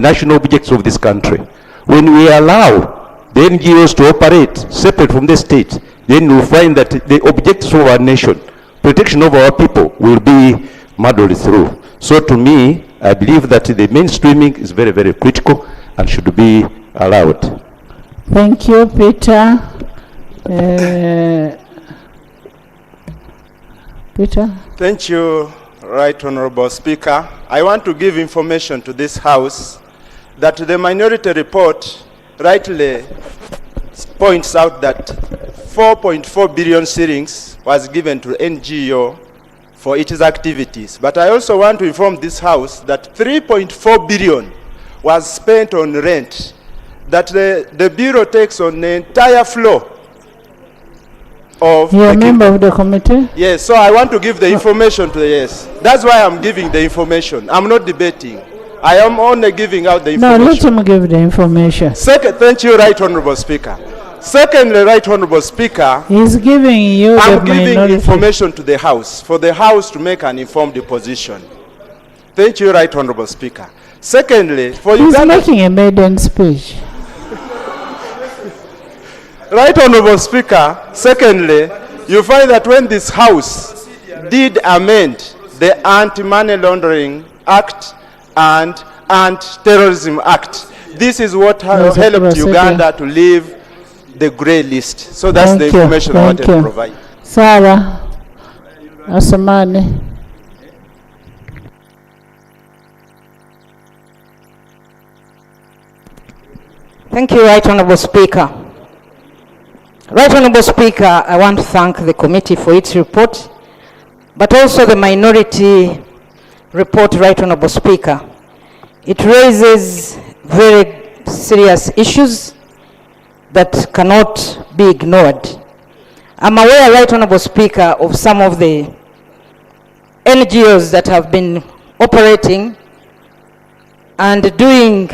national objectives of this country. When we allow the NGOs to operate separate from the state, then we'll find that the objectives of our nation, protection of our people, will be muddled through. So to me, I believe that the mainstreaming is very, very critical and should be allowed. Thank you, Peter. Peter? Thank you, Right Honorable Speaker. I want to give information to this House that the minority report rightly points out that 4.4 billion shillings was given to NGO for its activities. But I also want to inform this House that 3.4 billion was spent on rent, that the Bureau takes on the entire floor of... You're a member of the committee? Yes, so I want to give the information to the yes. That's why I'm giving the information. I'm not debating. I am only giving out the information. No, let him give the information. Second, thank you, Right Honorable Speaker. Secondly, Right Honorable Speaker, he's giving you I'm giving information to the House, for the House to make an informed position. Thank you, Right Honorable Speaker. Secondly, for he's Uganda, making a maiden speech. Right Honorable Speaker, secondly, you find that when this House did amend the Anti-Money Laundering Act and Anti-Terrorism Act, this is what helped Uganda to leave the grey list. So that's the information I wanted to provide. Sarah Asamani. Thank you, Right Honorable Speaker. Right Honorable Speaker, I want to thank the committee for its report, but also the minority report, Right Honorable Speaker. It raises very serious issues that cannot be ignored. I'm aware, Right Honorable Speaker, of some of the NGOs that have been operating and doing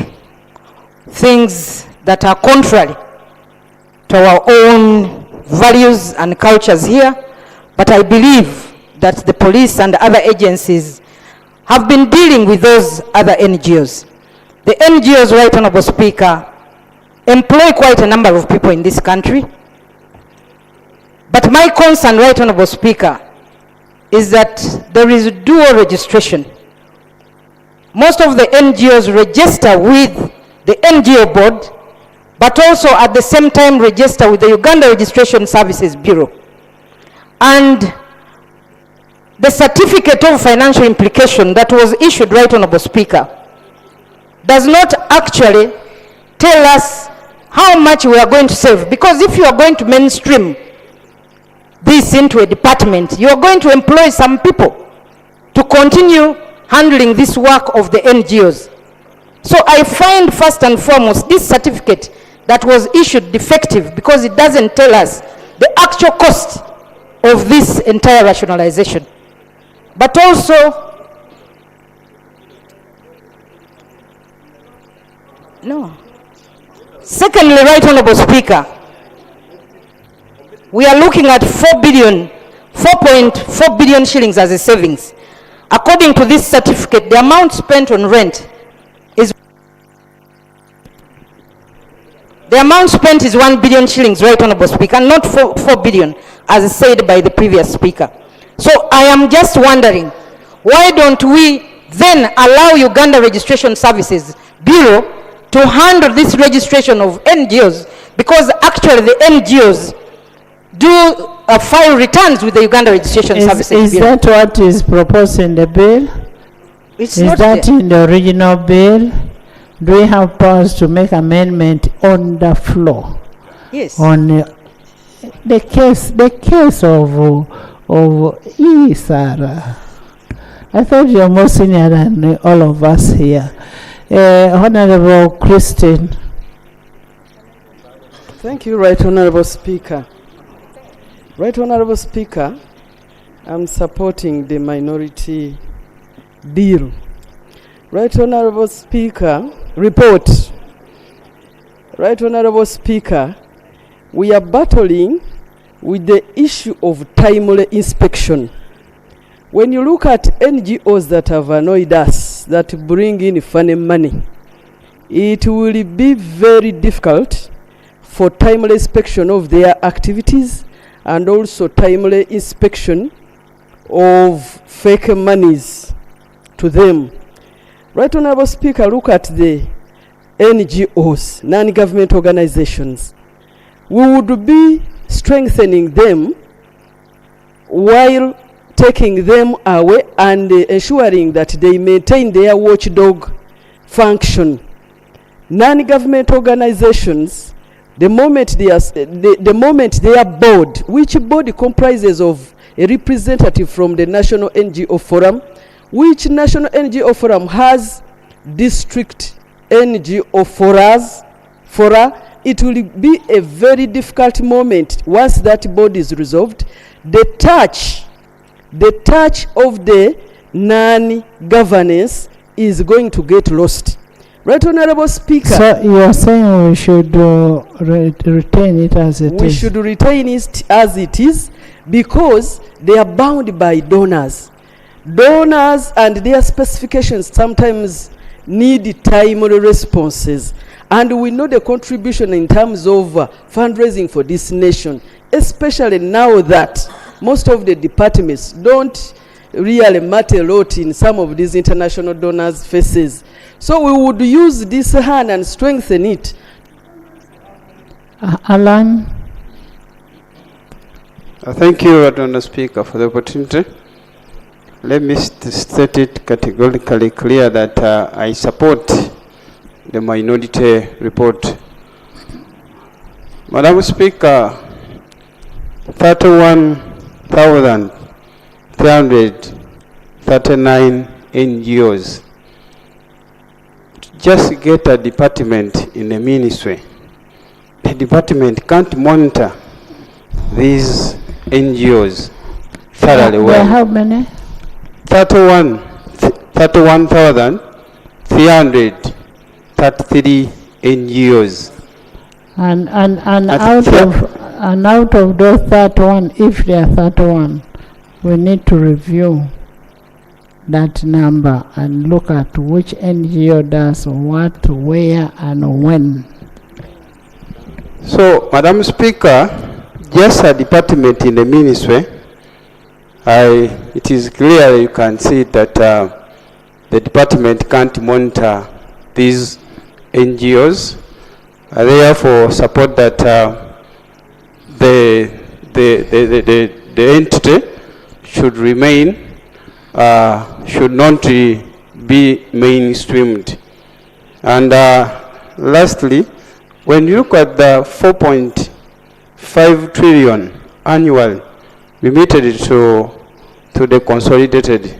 things that are contrary to our own values and cultures here, but I believe that the police and other agencies have been dealing with those other NGOs. The NGOs, Right Honorable Speaker, employ quite a number of people in this country, but my concern, Right Honorable Speaker, is that there is dual registration. Most of the NGOs register with the NGO board, but also at the same time register with the Uganda Registration Services Bureau. And the certificate of financial implication that was issued, Right Honorable Speaker, does not actually tell us how much we are going to save. Because if you are going to mainstream this into a department, you are going to employ some people to continue handling this work of the NGOs. So I find first and foremost this certificate that was issued defective because it doesn't tell us the actual cost of this entire rationalization. But also, no. Secondly, Right Honorable Speaker, we are looking at 4.4 billion shillings as a savings. According to this certificate, the amount spent on rent is The amount spent is 1 billion shillings, Right Honourable Speaker, not 4 billion, as said by the previous speaker. So I am just wondering, why don't we then allow Uganda Registration Services Bureau to handle this registration of NGOs, because actually the NGOs do file returns with the Uganda Registration Services Is Bureau. that what is proposed in the bill? It's is not that there. in the original bill? Do we have powers to make amendment on the floor? Yes. On the case of Sarah. I thought you're more senior than all of us here. Honorable Christine. Thank you, Right Honorable Speaker. Right Honorable Speaker, I'm supporting the minority bill. Right Honorable Speaker, report. Right Honorable Speaker, we are battling with the issue of timely inspection. When you look at NGOs that have annoyed us, that bring in funny money, it will be very difficult for timely inspection of their activities and also timely inspection of fake monies to them. Right Honorable Speaker, look at the NGOs, non-government organizations. We would be strengthening them while taking them away and ensuring that they maintain their watchdog function. Non-government organizations, the moment they are board, which board comprises of a representative from the National NGO Forum, which National NGO Forum has district NGO fora, it will be a very difficult moment once that board is resolved. The touch of the non-governance is going to get lost. Right Honorable Speaker. So you are saying we should retain it as it is? We should retain it as it is because they are bound by donors. Donors and their specifications sometimes need timely responses. And we know the contribution in terms of fundraising for this nation, especially now that most of the departments don't really matter a lot in some of these international donors' faces. So we would use this hand and strengthen it. Alan. Thank you, Honourable Speaker, for the opportunity. Let me state it categorically clear that I support the minority report. Madam Speaker, 31,339 NGOs. Just get a department in the ministry. The department can't monitor these NGOs thoroughly well. How many? 31,333 NGOs. And out of those 31, if there are 31, we need to review that number and look at which NGO does what, where, and when. So, Madam Speaker, just a department in the ministry, it is clear you can see that the department can't monitor these NGOs. I therefore support that the entity should remain, should not be mainstreamed. And lastly, when you look at the 4.5 trillion annual remitted to the consolidated,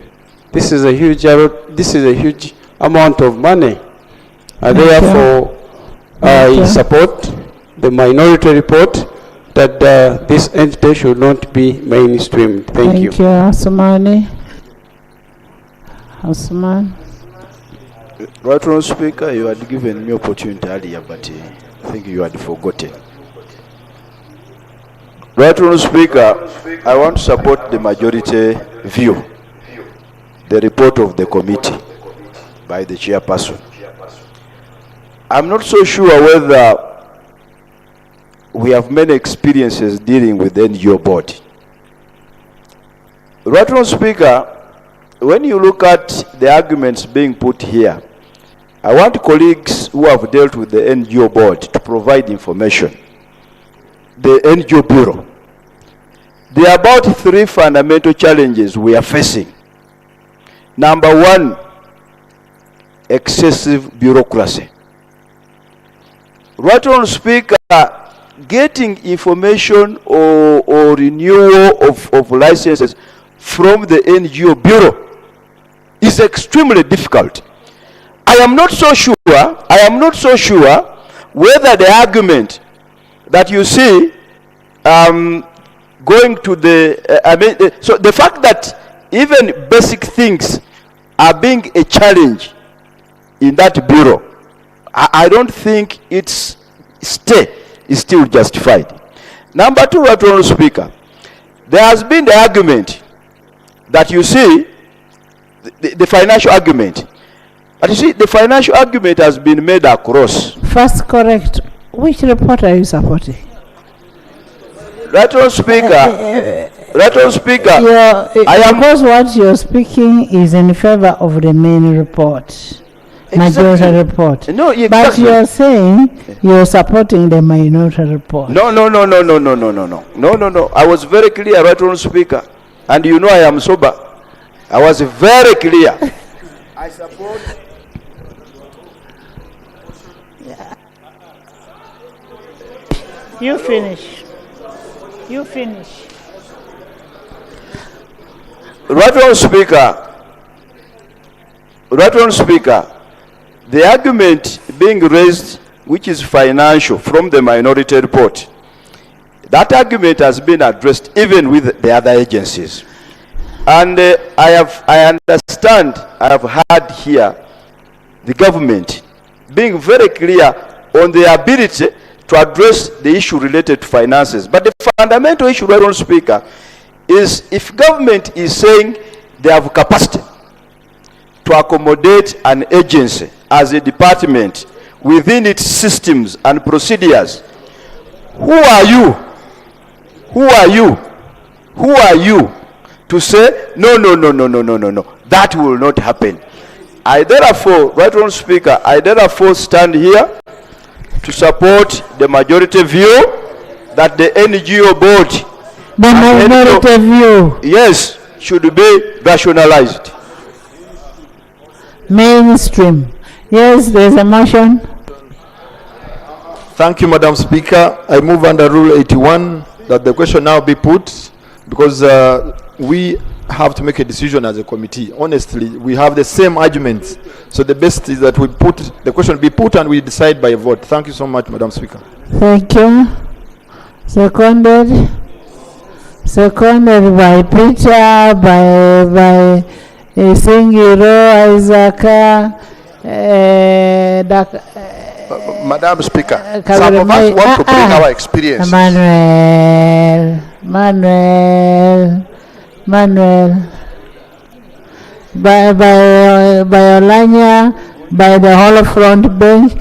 this is a huge amount of money. Therefore, I support the minority report that this entity should not be mainstreamed. Thank you. Thank you, Asmani. Asman. Right Honourable Speaker, you had given me opportunity earlier, but I think you had forgotten. Right Honourable Speaker, I want to support the majority view, the report of the committee by the chairperson. I'm not so sure whether we have many experiences dealing with the NGO board. Right Honourable Speaker, when you look at the arguments being put here, I want colleagues who have dealt with the NGO board to provide information. The NGO Bureau. There are about 3 fundamental challenges we are facing. Number 1, excessive bureaucracy. Right Honourable Speaker, getting information or renewal of licenses from the NGO Bureau is extremely difficult. I am not so sure whether the argument that you see going to the, so the fact that even basic things are being a challenge in that bureau, I don't think its stay is still justified. Number 2, Right Honourable Speaker, there has been the argument that you see, the financial argument. But you see, the financial argument has been made across. First, correct. Which report are you supporting? Right Honourable Speaker, Right Honourable Speaker, because what you're speaking is in favor of the main report. Majority report. No, exactly. But you're saying you're supporting the minority report. No. I was very clear, Right Honourable Speaker. And you know I am sober. I was very clear. I support. You finish. You finish. Right Honourable Speaker, the argument being raised, which is financial, from the minority report, that argument has been addressed even with the other agencies. And I understand, I have heard here the government being very clear on the ability to address the issue related to finances. But the fundamental issue, Right Honourable Speaker, is if government is saying they have capacity to accommodate an agency as a department within its systems and procedures, who are you? Who are you? Who are you to say, no, that will not happen? I therefore, Right Honourable Speaker, I therefore stand here to support the majority view that the NGO board, the minority view, yes, should be rationalized. Mainstream. Yes, there's a motion. Thank you, Madam Speaker. I move under Rule 81 that the question now be put, because we have to make a decision as a committee. Honestly, we have the same arguments. So the best is that we put the question be put and we decide by a vote. Thank you so much, Madam Speaker. Thank you. Seconded by Peter, by Singiro, Isaac, Madam Speaker, some of us want to bring our experience. Manuel, by Olanya, by the whole front bench,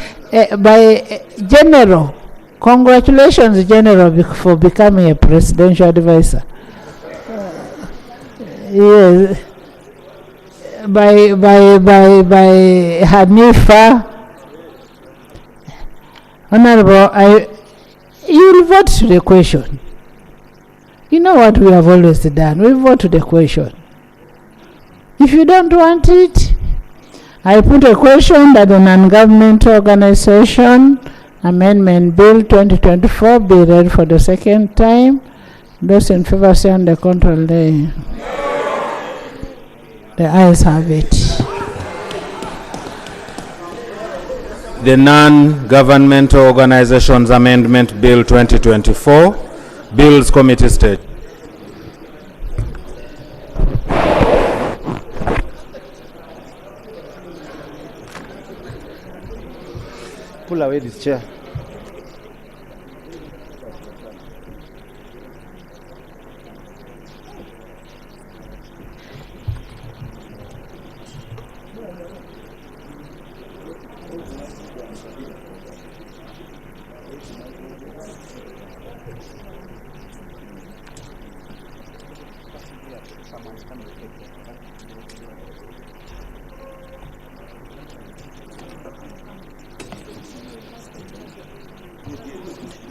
by General. Congratulations, General, for becoming a presidential advisor. Yes. By Hanifa. Honorable, you will vote to the question. You know what we have always done. We vote to the question. If you don't want it, I put a question that the non-governmental organization Amendment Bill 2024 be read for the second time. Those in favor say on the control day. The ayes have it. The Non-Governmental Organizations Amendment Bill 2024. Bills Committee State. Pull away this chair.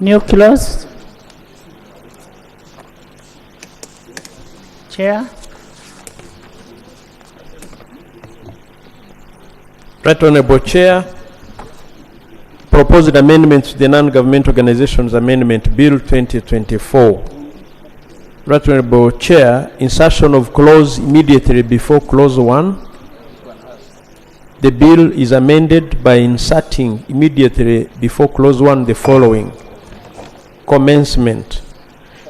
New clause. Chair. Right Honorable Chair, proposed amendments to the Non-Government Organizations Amendment Bill 2024. Right Honorable Chair, insertion of clause immediately before clause 1. The bill is amended by inserting immediately before clause 1 the following. Commencement.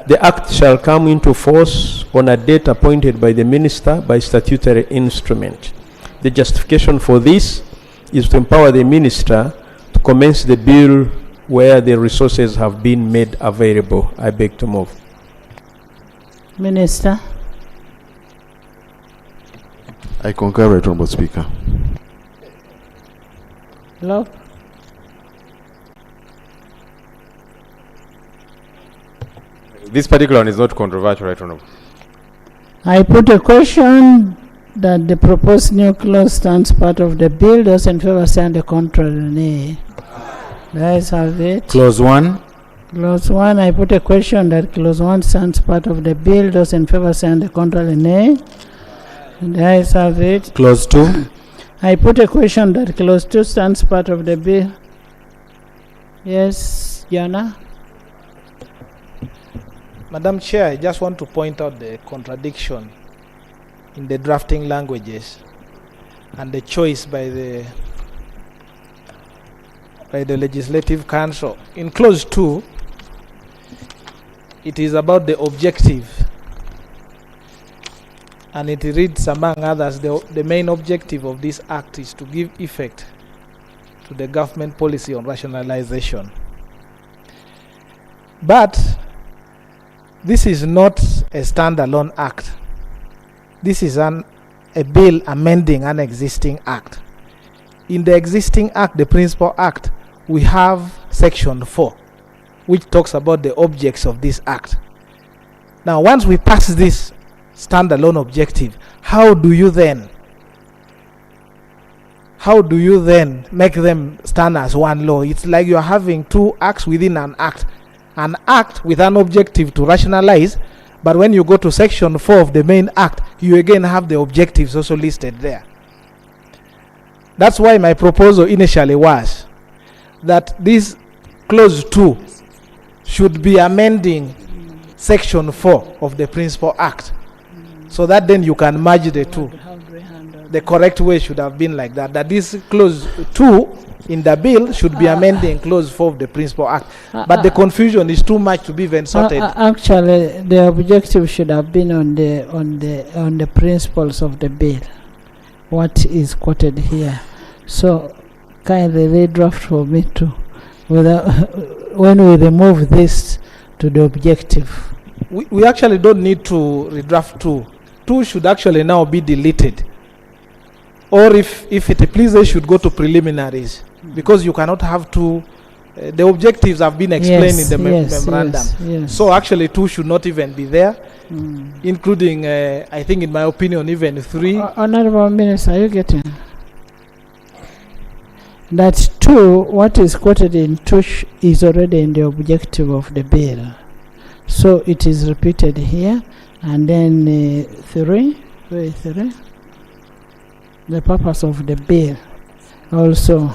The act shall come into force on a date appointed by the minister by statutory instrument. The justification for this is to empower the minister to commence the bill where the resources have been made available. I beg to move. Minister. I concur, Right Honorable Speaker. Hello. This particular one is not controversial, Right Honorable. I put a question that the proposed new clause stands part of the bill. Those in favor say on the contrary, nay. The ayes have it. Clause 1. Clause 1, I put a question that clause 1 stands part of the bill. Those in favor say on the contrary, nay. The ayes have it. Clause 2. I put a question that clause 2 stands part of the bill. Yes, Jana? Madam Chair, I just want to point out the contradiction in the drafting languages and the choice by the Legislative Council. In clause 2, it is about the objective, and it reads among others, the main objective of this act is to give effect to the government policy on rationalization. But this is not a standalone act. This is a bill amending an existing act. In the existing act, the principal act, we have section 4, which talks about the objects of this act. Now, once we pass this standalone objective, how do you then make them stand as one law? It's like you're having two acts within an act. An act with an objective to rationalize, but when you go to section 4 of the main act, you again have the objectives also listed there. That's why my proposal initially was that this clause 2 should be amending section 4 of the principal act, so that then you can merge the two. The correct way should have been like that, that this clause 2 in the bill should be amending clause 4 of the principal act. But the confusion is too much to be even sorted. Actually, the objective should have been on the principles of the bill, what is quoted here. So kindly redraft for me too, when we remove this to the objective. We actually don't need to redraft 2. 2 should actually now be deleted. Or if it pleases, should go to preliminaries, because you cannot have 2. The objectives have been explained in the memorandum. Yes. So actually 2 should not even be there, including, I think in my opinion, even 3. Honorable Minister, are you getting? That 2, what is quoted in 2 is already in the objective of the bill. So it is repeated here. And then 3, where is 3? The purpose of the bill also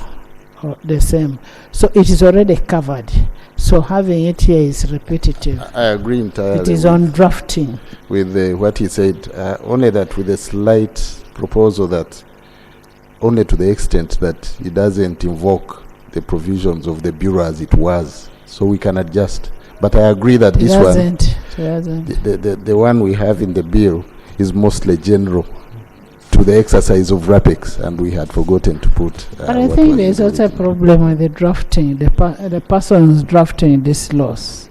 the same. So it is already covered. So having it here is repetitive. I agree entirely. It is on drafting. With what he said, only that with a slight proposal that only to the extent that it doesn't invoke the provisions of the Bureau as it was. So we can adjust. But I agree that this one, the one we have in the bill is mostly general to the exercise of RAPEX, and we had forgotten to put. But I think there is also a problem with the drafting, the persons drafting these laws.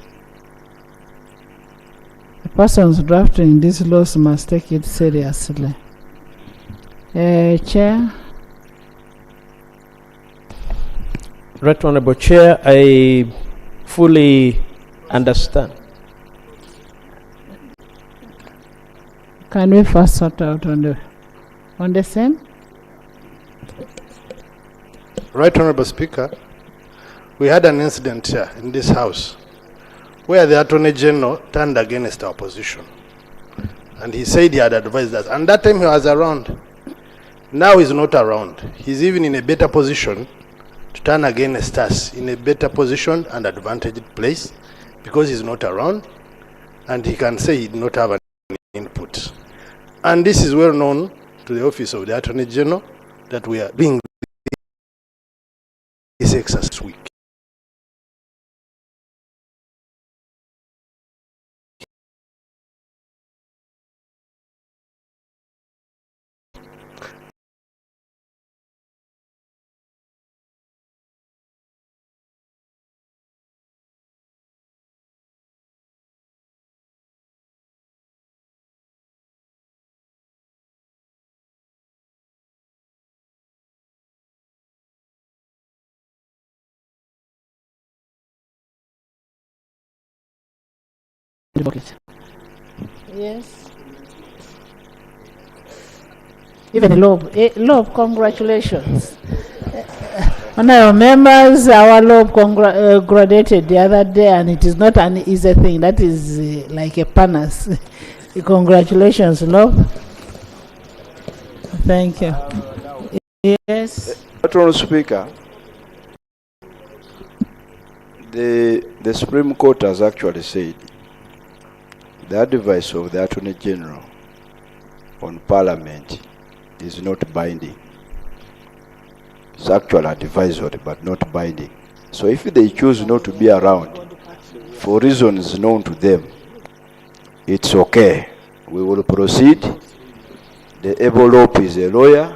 The persons drafting these laws must take it seriously. Chair? Right Honorable Chair, I fully understand. Can we first sort out on the same? Right Honorable Speaker, we had an incident here in this house where the Attorney General turned against our position. And he said he had advised us. And that time he was around. Now he's not around. He's even in a better position to turn against us, in a better position and advantaged place, because he's not around and he can say he did not have an input. And this is well known to the Office of the Attorney General that we are being this exercise week. Yes. Even Loeb, congratulations. Honorable members, our Loeb graduated the other day, and it is not an easy thing. That is like a panas. Congratulations, Loeb. Thank you. Yes. Honorable Speaker, the Supreme Court has actually said the advice of the Attorney General on Parliament is not binding. It's actually advisory but not binding. So if they choose not to be around for reasons known to them, it's okay. We will proceed. The envelope is a lawyer.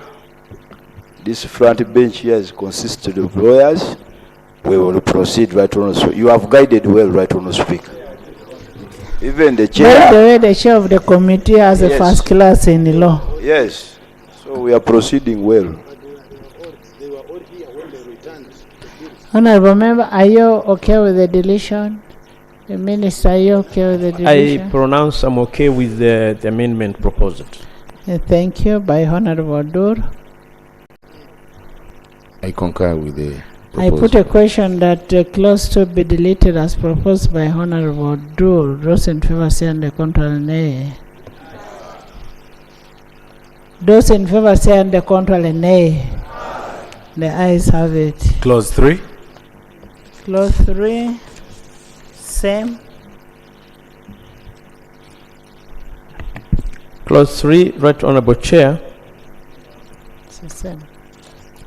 This front bench here is consisted of lawyers. We will proceed, right on. So you have guided well, right on, Speaker. Even the chair. By the way, the chair of the committee has a first class in law. Yes. So we are proceeding well. Honorable member, are you okay with the deletion? The minister, are you okay with the deletion? I pronounce I'm okay with the amendment proposed. Thank you. By Honorable Dur. I concur with the I put a question that clause 2 be deleted as proposed by Honorable Dur. Those in favor say and the contrary nay. Those in favor say and the contrary nay. The ayes have it. Clause 3. Clause 3, same. Clause 3, Right Honorable Chair. It's the same.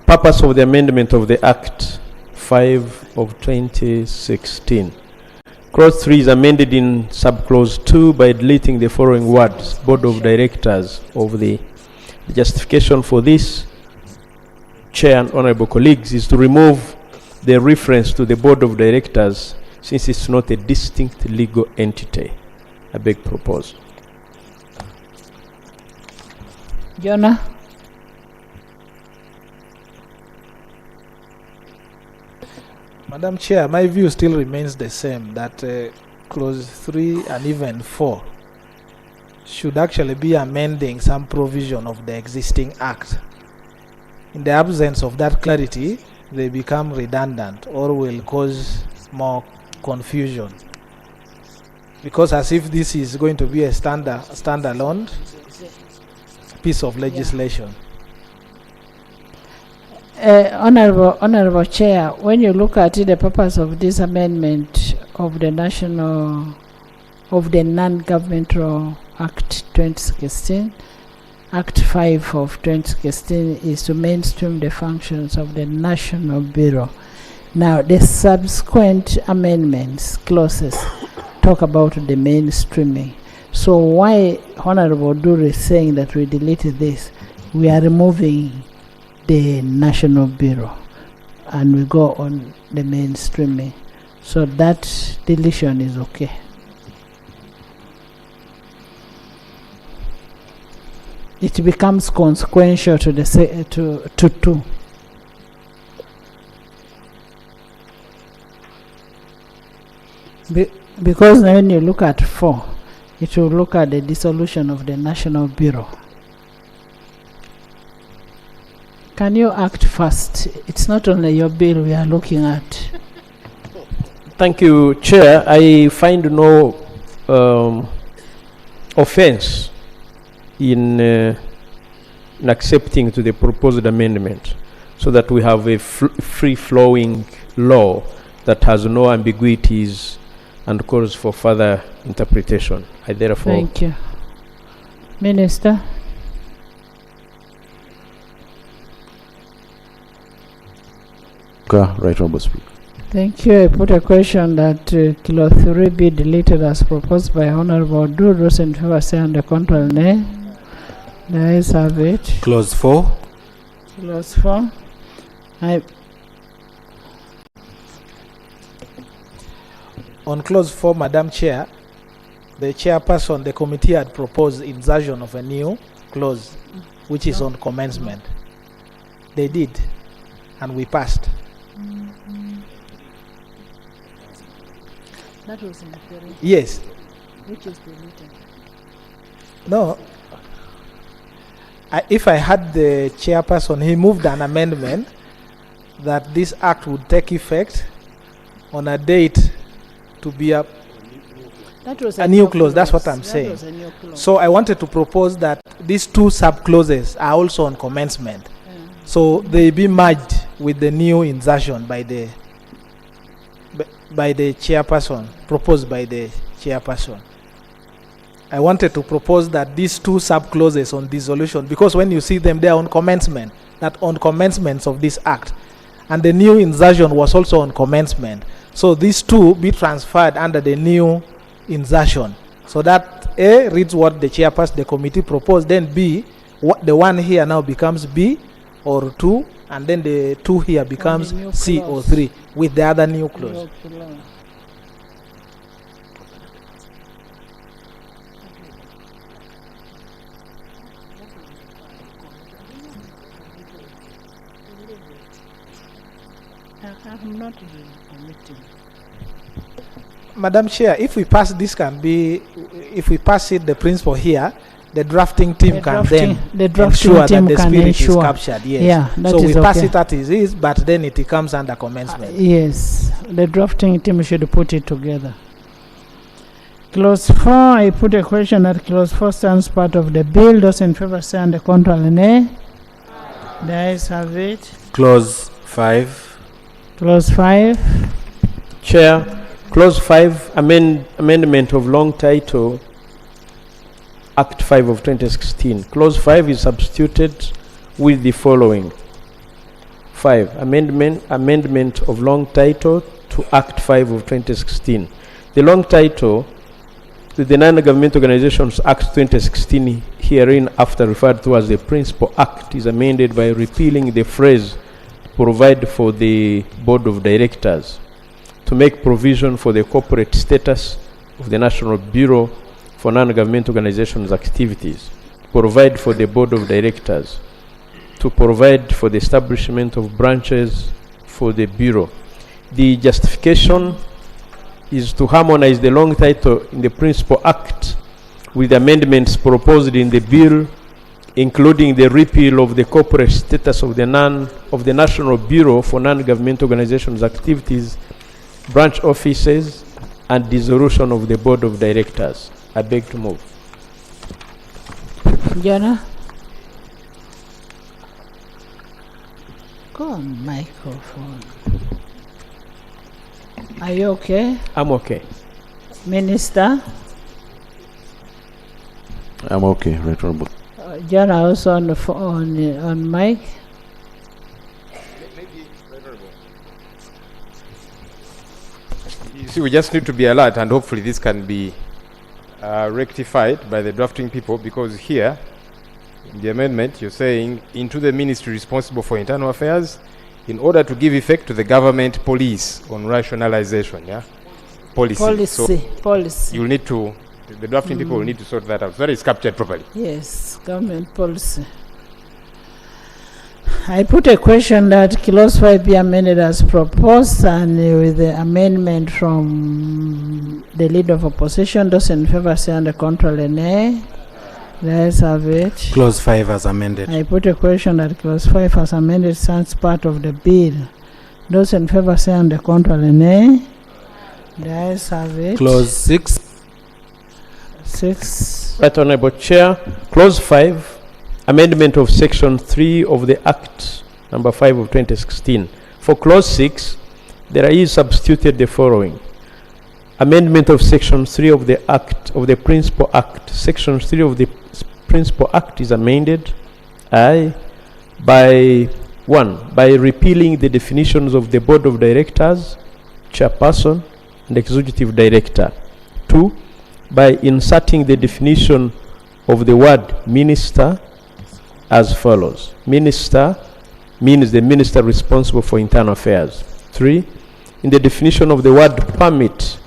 Purpose of the amendment of the Act 5 of 2016. Clause 3 is amended in subclause 2 by deleting the following words, Board of Directors of the justification for this, Chair and Honorable colleagues, is to remove the reference to the Board of Directors since it's not a distinct legal entity. I beg propose. Jonah? Madam Chair, my view still remains the same, that clause 3 and even 4 should actually be amending some provision of the existing act. In the absence of that clarity, they become redundant or will cause more confusion. Because as if this is going to be a standalone piece of legislation. Honorable Chair, when you look at it, the purpose of this amendment of the Non-Governmental Act 2016, Act 5 of 2016, is to mainstream the functions of the National Bureau. Now, the subsequent amendments, clauses, talk about the mainstreaming. So why Honorable Dur is saying that we deleted this? We are removing the National Bureau and we go on the mainstreaming. So that deletion is okay. It becomes consequential to the to 2. Because when you look at 4, it will look at the dissolution of the National Bureau. Can you act fast? It's not only your bill we are looking at. Thank you, Chair. I find no offense in accepting to the proposed amendment, so that we have a free-flowing law that has no ambiguities and calls for further interpretation. I therefore... Thank you. Minister? Right, Honorable Speaker. Thank you. I put a question that Clause 3 be deleted as proposed by Honorable Du. Those in favor say on the contrary, nay. The ayes have it. Clause 4. Clause 4. On clause 4, Madam Chair, the chairperson, the committee had proposed insertion of a new clause, which is on commencement. They did, and we passed. That was in the theory. Yes. Which is deleted. No. If I had the chairperson, he moved an amendment that this act would take effect on a date to be a new clause. That's what I'm saying. So I wanted to propose that these two sub-clauses are also on commencement. So they be merged with the new insertion by the chairperson, proposed by the chairperson. I wanted to propose that these two sub-clauses on dissolution, because when you see them, they are on commencement, that on commencement of this act. And the new insertion was also on commencement. So these two be transferred under the new insertion. So that A reads what the chairperson, the committee proposed, then B, what the one here now becomes B or 2, and then the 2 here becomes C or 3 with the other new clause. I'm not committing. Madam Chair, if we pass this, if we pass it, the principle here, the drafting team can then ensure that the spirit is captured. Yes. Yeah, so we pass it as it is, but then it comes under commencement. Yes, the drafting team should put it together. Clause 4, I put a question that clause 4 stands part of the bill. Those in favor say on the contrary, nay. The ayes have it. Clause 5. Clause 5. Chair, Clause 5, amendment of long title, Act 5 of 2016. Clause 5 is substituted with the following. 5. Amendment of long title to Act 5 of 2016. The long title to the Non-Government Organizations Act 2016, herein after referred to as the Principal Act, is amended by repealing the phrase "provide for the Board of Directors" to make provision for the corporate status of the National Bureau for Non-Government Organizations activities, provide for the Board of Directors, to provide for the establishment of branches for the Bureau. The justification is to harmonize the long title in the Principal Act with amendments proposed in the bill, including the repeal of the corporate status of the National Bureau for Non-Government Organizations activities, branch offices, and dissolution of the Board of Directors. I beg to move. Jonah? Go on microphone. Are you okay? I'm okay. Minister? I'm okay, Right Honorable. Jonah also on the phone, on mic. You see, we just need to be alert, and hopefully this can be rectified by the drafting people, because here in the amendment you're saying into the ministry responsible for internal affairs in order to give effect to the government policy on rationalization. Yeah, policy. So policy. You'll need to, the drafting people will need to sort that out so that it's captured properly. Yes, government policy. I put a question that clause 5 be amended as proposed, and with the amendment from the leader of opposition. Those in favor say under contrary nay. The ayes have it. Clause 5 as amended. I put a question that clause 5 as amended stands part of the bill. Those in favor say under contrary nay. The ayes have it. Clause 6. 6. Right Honorable Chair, Clause 5, amendment of Section 3 of the Act number 5 of 2016. For Clause 6, there is substituted the following. Amendment of Section 3 of the Act of the Principal Act. Section 3 of the Principal Act is amended by 1. By repealing the definitions of the Board of Directors, Chairperson, and Executive Director. 2. By inserting the definition of the word minister as follows. Minister means the minister responsible for internal affairs. 3. In the definition of the word permit,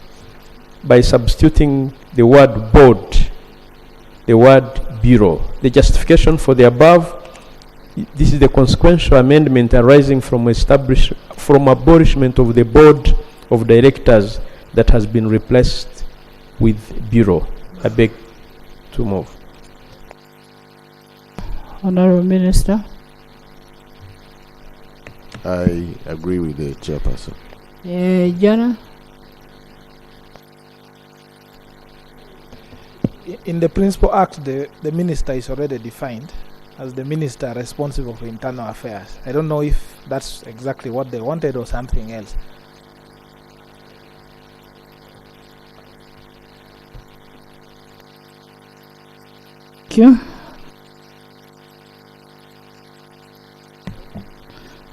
by substituting the word board, the word bureau. The justification for the above, this is the consequential amendment arising from abolishment of the Board of Directors that has been replaced with bureau. I beg to move. Honorable Minister. I agree with the chairperson. Jana? In the Principal Act, the minister is already defined as the minister responsible for internal affairs. I don't know if that's exactly what they wanted or something else. Thank you.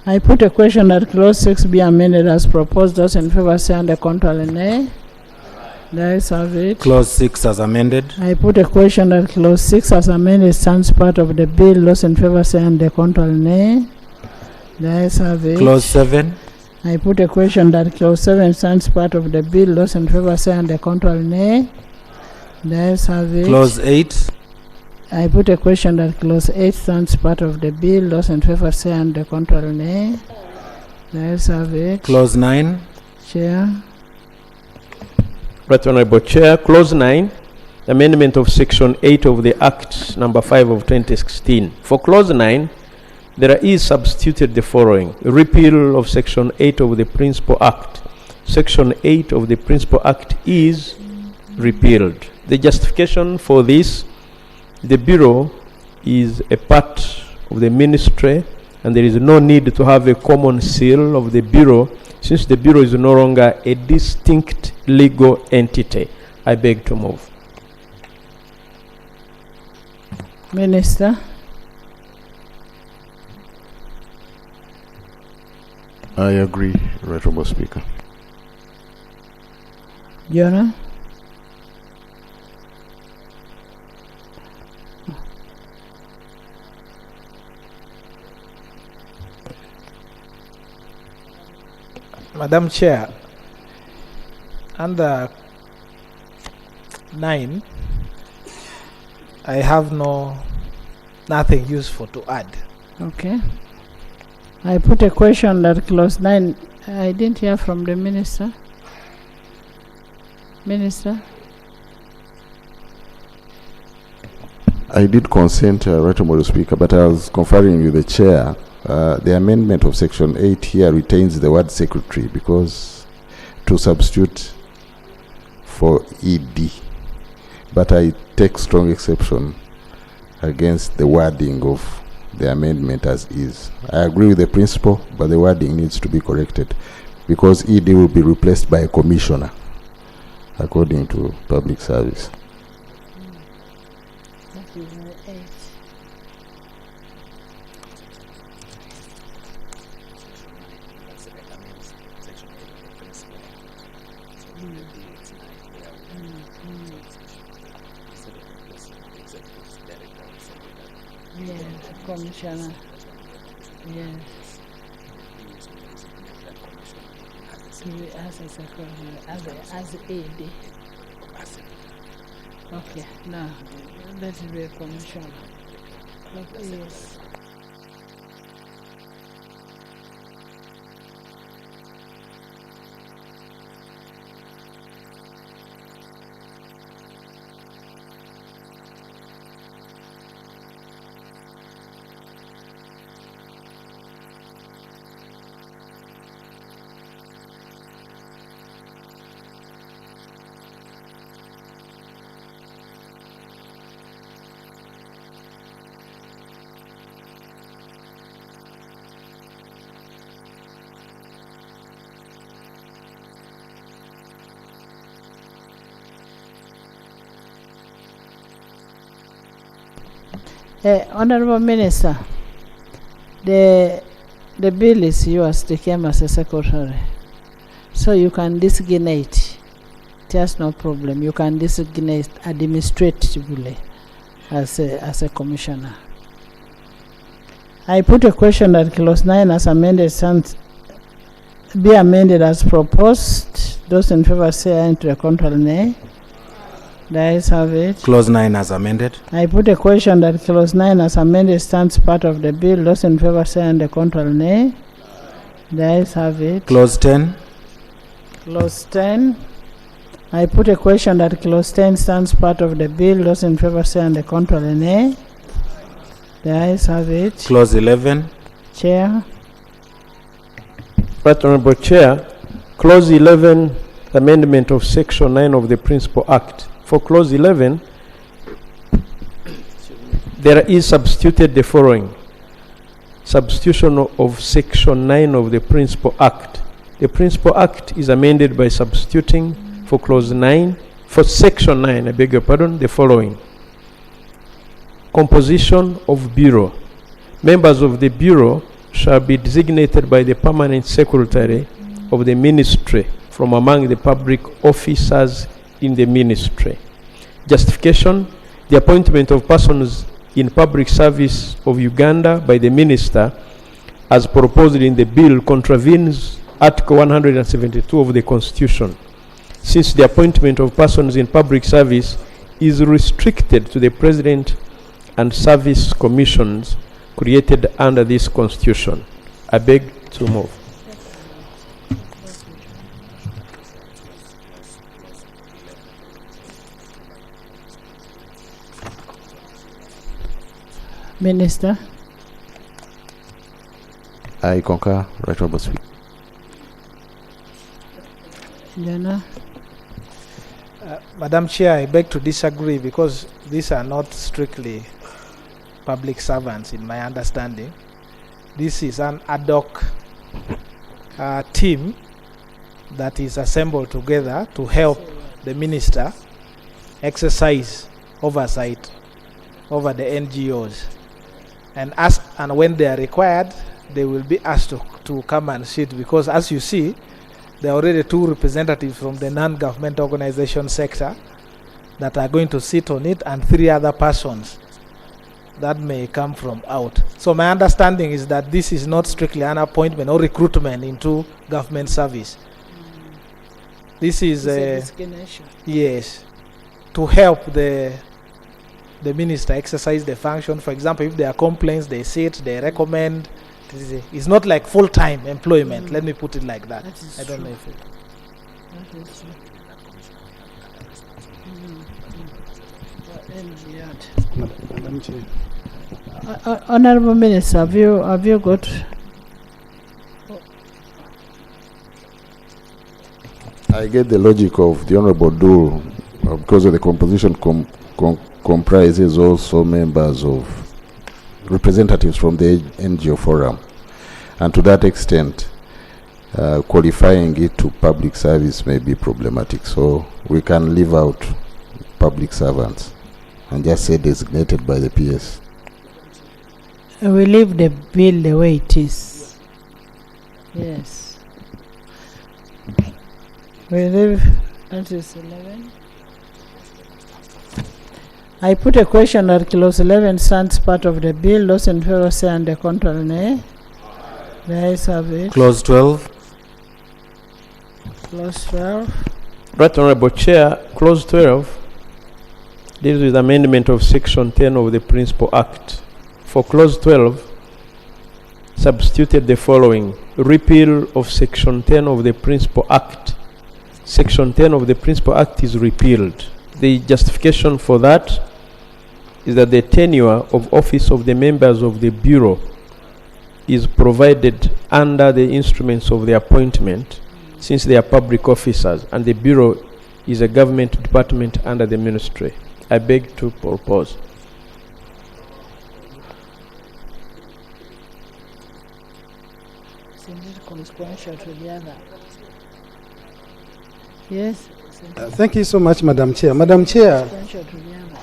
I put a question that clause 6 be amended as proposed. Those in favor say under contrary nay. The ayes have it. Clause 6 as amended. I put a question that clause 6 as amended stands part of the bill. Those in favor say under contrary nay. The ayes have it. Clause 7. I put a question that clause 7 stands part of the bill. Those in favor say under contrary nay. The ayes have it. Clause 8. I put a question that clause 8 stands part of the bill. Those in favor say under contrary nay. The ayes have it. Clause 9. Chair. Right Honorable Chair, Clause 9, amendment of Section 8 of the Act number 5 of 2016. For Clause 9, there is substituted the following. Repeal of Section 8 of the Principal Act. Section 8 of the Principal Act is repealed. The justification for this, the Bureau is a part of the ministry, and there is no need to have a common seal of the Bureau, since the Bureau is no longer a distinct legal entity. I beg to move. Minister. I agree, Right Honourable Speaker. Jonah. Madam Chair, under 9, I have nothing useful to add. Okay. I put a question that clause 9. I didn't hear from the minister. Minister. I did consent, Right Honourable Speaker, but I was conferring with the chair. The amendment of Section 8 here retains the word secretary because to substitute for ED. But I take strong exception against the wording of the amendment as is. I agree with the principle, but the wording needs to be corrected because ED will be replaced by a commissioner according to public service. Commissioner. Yes. As a secretary, as AD. Okay, now let it be a commissioner. Yes. Honorable Minister, the bill is yours to come as a secretary. So you can designate. There's no problem. You can designate administratively as a commissioner. I put a question that clause 9 as amended stands be amended as proposed. Those in favor say aye, to the contrary nay. The ayes have it. Clause 9 as amended. I put a question that clause 9 as amended stands part of the bill. Those in favor say aye, and the contrary nay. The ayes have it. Clause 10. Clause 10. I put a question that clause 10 stands part of the bill. Those in favor say aye, and the contrary nay. The ayes have it. Clause 11. Chair. Right Honorable Chair, Clause 11, amendment of Section 9 of the Principal Act. For Clause 11, there is substituted the following. Substitution of Section 9 of the Principal Act. The Principal Act is amended by substituting for Clause 9, for Section 9, I beg your pardon, the following. Composition of Bureau. Members of the Bureau shall be designated by the Permanent Secretary of the Ministry from among the public officers in the Ministry. Justification: the appointment of persons in public service of Uganda by the Minister, as proposed in the bill, contravenes Article 172 of the Constitution, since the appointment of persons in public service is restricted to the President and service commissions created under this Constitution. I beg to move. Minister. I concur, Right Honorable Speaker. Jana. Madam Chair, I beg to disagree because these are not strictly public servants in my understanding. This is an ad hoc team that is assembled together to help the minister exercise oversight over the NGOs. And when they are required, they will be asked to come and sit, because as you see, there are already 2 representatives from the non-government organization sector that are going to sit on it, and 3 other persons that may come from out. So my understanding is that this is not strictly an appointment or recruitment into government service. This is yes, to help the minister exercise the function. For example, if there are complaints, they sit, they recommend. It's not like full-time employment. Let me put it like that. I don't know if it. That is true. Madam Chair. Honorable Minister, have you got? I get the logic of the Honorable Dul, because of the composition comprises also members of representatives from the NGO forum, and to that extent, qualifying it to public service may be problematic. So we can leave out public servants and just say designated by the PS. We leave the bill the way it is. Yes. We leave. That is 11. I put a question that clause 11 stands part of the bill. Those in favor say and the contrary nay. The ayes have it. Clause 12. Clause 12. Right Honorable Chair, Clause 12 deals with amendment of Section 10 of the Principal Act. For Clause 12, substituted the following: repeal of Section 10 of the Principal Act. Section 10 of the Principal Act is repealed. The justification for that is that the tenure of office of the members of the Bureau is provided under the instruments of the appointment, since they are public officers, and the Bureau is a government department under the ministry. I beg to propose. Consequential to the other. Yes. Thank you so much, Madam Chair. Madam Chair, Consequential to the other.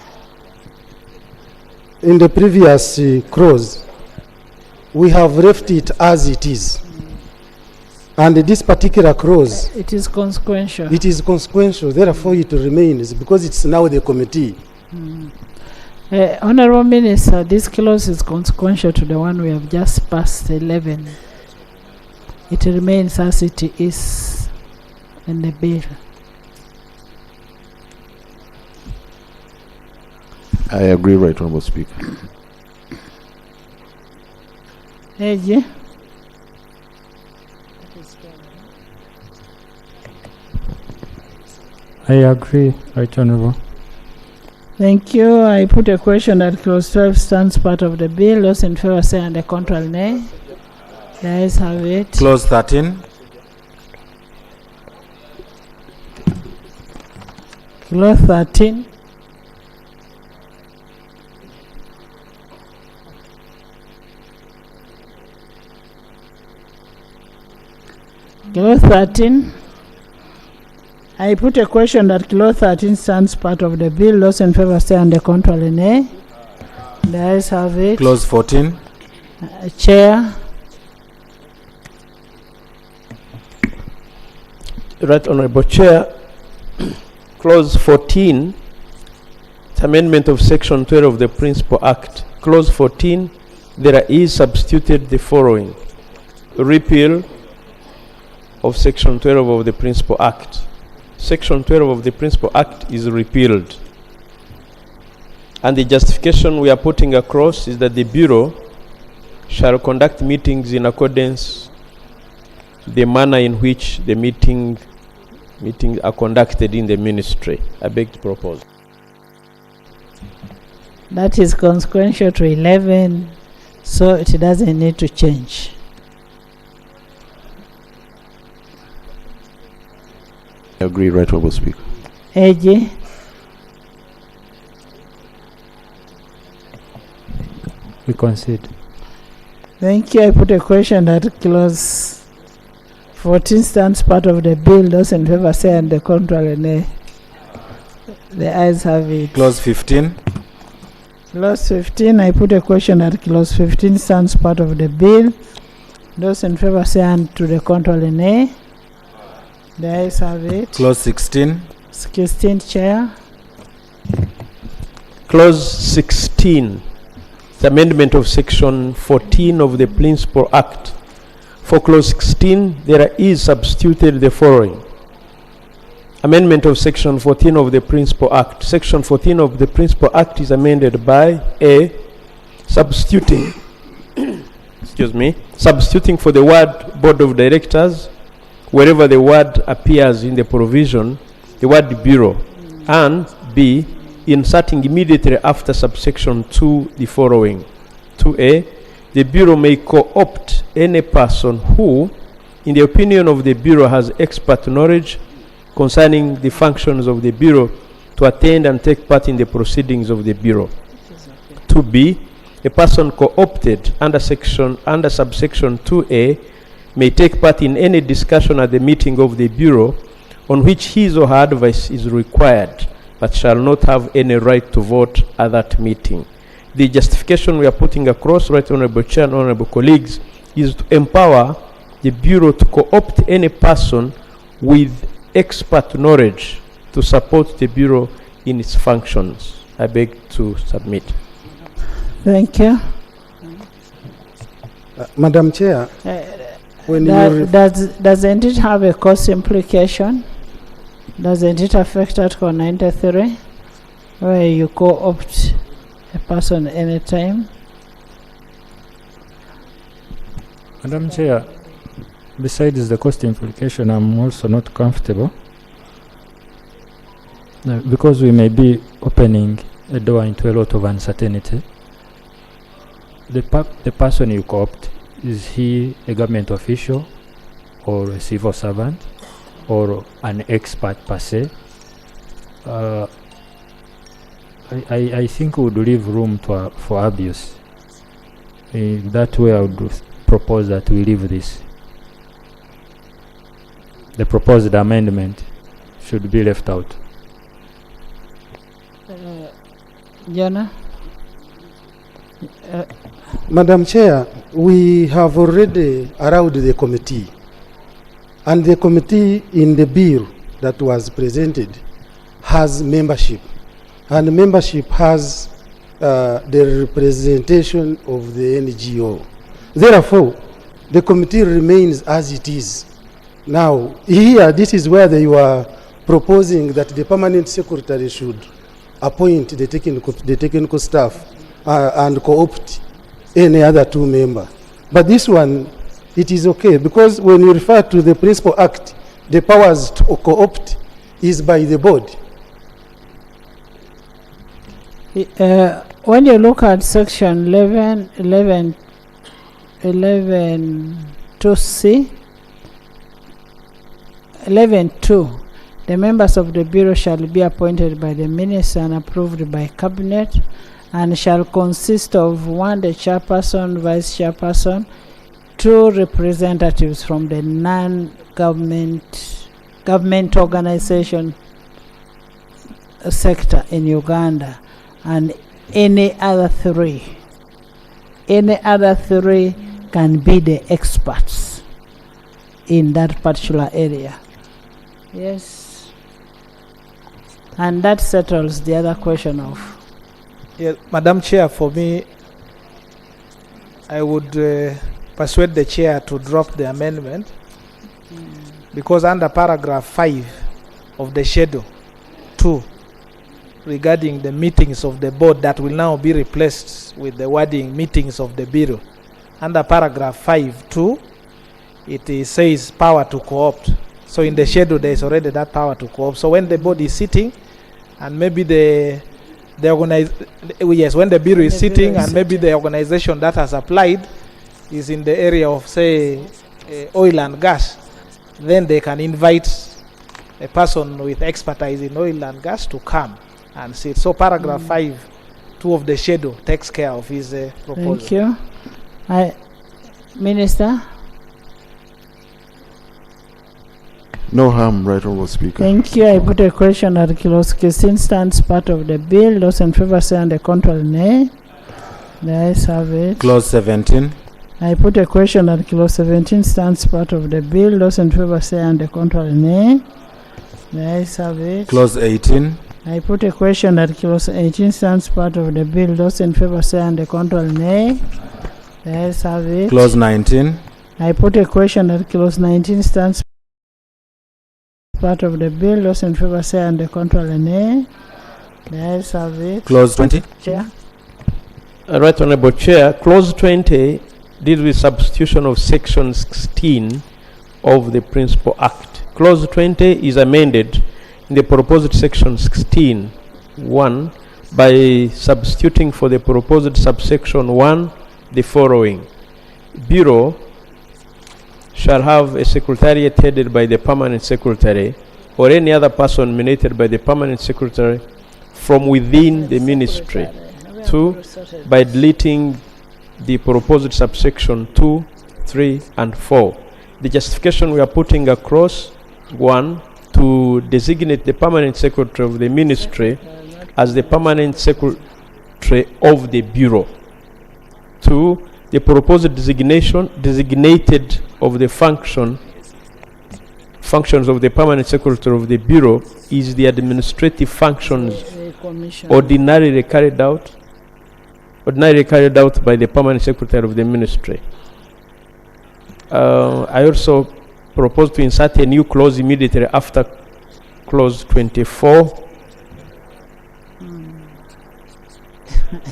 in the previous clause, we have left it as it is. And this particular clause, It is consequential. it is consequential, therefore it remains because it's now the committee. Honorable Minister, this clause is consequential to the one we have just passed, 11. It remains as it is in the bill. I agree, Right Honourable Speaker. AG? I agree, Right Honourable. Thank you. I put a question that clause 12 stands part of the bill. Those in favor say and the contrary nay. The ayes have it. Clause 13. Clause 13. Clause 13. I put a question that clause 13 stands part of the bill. Those in favor say and the contrary nay. The ayes have it. Clause 14. Chair. Right Honorable Chair, Clause 14, it's amendment of Section 12 of the Principal Act. Clause 14, there is substituted the following: repeal of Section 12 of the Principal Act. Section 12 of the Principal Act is repealed. And the justification we are putting across is that the Bureau shall conduct meetings in accordance with the manner in which the meetings are conducted in the ministry. I beg to propose. That is consequential to 11, so it doesn't need to change. I agree, Right Honourable Speaker. AG? We concede. Thank you. I put a question that clause 14 stands part of the bill. Those in favor say and the contrary nay. The ayes have it. Clause 15. Clause 15. I put a question that clause 15 stands part of the bill. Those in favor say and to the contrary nay. The ayes have it. Clause 16. 16, Chair. Clause 16, the amendment of Section 14 of the Principal Act. For Clause 16, there is substituted the following: amendment of Section 14 of the Principal Act. Section 14 of the Principal Act is amended by A, substituting substituting for the word Board of Directors, wherever the word appears in the provision, the word Bureau, and B, inserting immediately after subsection 2 the following: 2A, the Bureau may co-opt any person who, in the opinion of the Bureau, has expert knowledge concerning the functions of the Bureau to attend and take part in the proceedings of the Bureau. 2B, a person co-opted under subsection 2A may take part in any discussion at the meeting of the Bureau on which his or her advice is required, but shall not have any right to vote at that meeting. The justification we are putting across, Right Honourable Chair and Honourable colleagues, is to empower the Bureau to co-opt any person with expert knowledge to support the Bureau in its functions. I beg to submit. Thank you. Madam Chair, when doesn't it have a cost implication? Doesn't it affect Article 93, where you co-opt a person anytime? Madam Chair, besides the cost implication, I'm also not comfortable because we may be opening a door into a lot of uncertainty. The person you co-opt, is he a government official or a civil servant or an expert per se? I think we would leave room for abuse. In that way, I would propose that we leave this. The proposed amendment should be left out. Jana? Madam Chair, we have already allowed the committee, and the committee in the bill that was presented has membership, and membership has the representation of the NGO. Therefore, the committee remains as it is. Now, here, this is where they were proposing that the permanent secretary should appoint the technical staff and co-opt any other 2 members. But this one, it is okay, because when you refer to the Principal Act, the powers to co-opt is by the board. When you look at section 11 2C, 11.2, the members of the Bureau shall be appointed by the Minister and approved by Cabinet, and shall consist of 1, the chairperson, vice chairperson, 2 representatives from the non-government organization sector in Uganda, and any other 3. Any other 3 can be the experts in that particular area. Yes. And that settles the other question of. Yes, Madam Chair, for me, I would persuade the chair to drop the amendment, because under paragraph 5 of the schedule 2, regarding the meetings of the board, that will now be replaced with the wording meetings of the Bureau. Under paragraph 5.2, it says power to co-opt. So in the schedule, there is already that power to co-opt. So when the board is sitting, and maybe when the Bureau is sitting, and maybe the organization that has applied is in the area of, say, oil and gas, then they can invite a person with expertise in oil and gas to come and sit. So paragraph 5.2 of the schedule takes care of his proposal. Thank you. Minister? No harm, Right Honourable Speaker. Thank you. I put a question that Clause 16 stands part of the bill. Those in favor say and the contrary nay. The ayes have it. Clause 17. I put a question that Clause 17 stands part of the bill. Those in favor say and the contrary nay. The ayes have it. Clause 18. I put a question that Clause 18 stands part of the bill. Those in favor say and the contrary nay. The ayes have it. Clause 19. I put a question that Clause 19 stands part of the bill. Those in favor say and the contrary nay. The ayes have it. Clause 20. Chair. Right Honourable Chair, Clause 20 deals with substitution of Section 16 of the Principal Act. Clause 20 is amended in the proposed Section 16(1) by substituting for the proposed subsection 1 the following: Bureau shall have a secretariat headed by the permanent secretary or any other person nominated by the permanent secretary from within the ministry. 2, by deleting the proposed subsection 2, 3, and 4. The justification we are putting across: 1, to designate the permanent secretary of the ministry as the permanent secretary of the Bureau. 2, the proposed designated of the functions of the permanent secretary of the Bureau is the administrative functions ordinarily carried out by the permanent secretary of the ministry. I also propose to insert a new clause immediately after clause 24.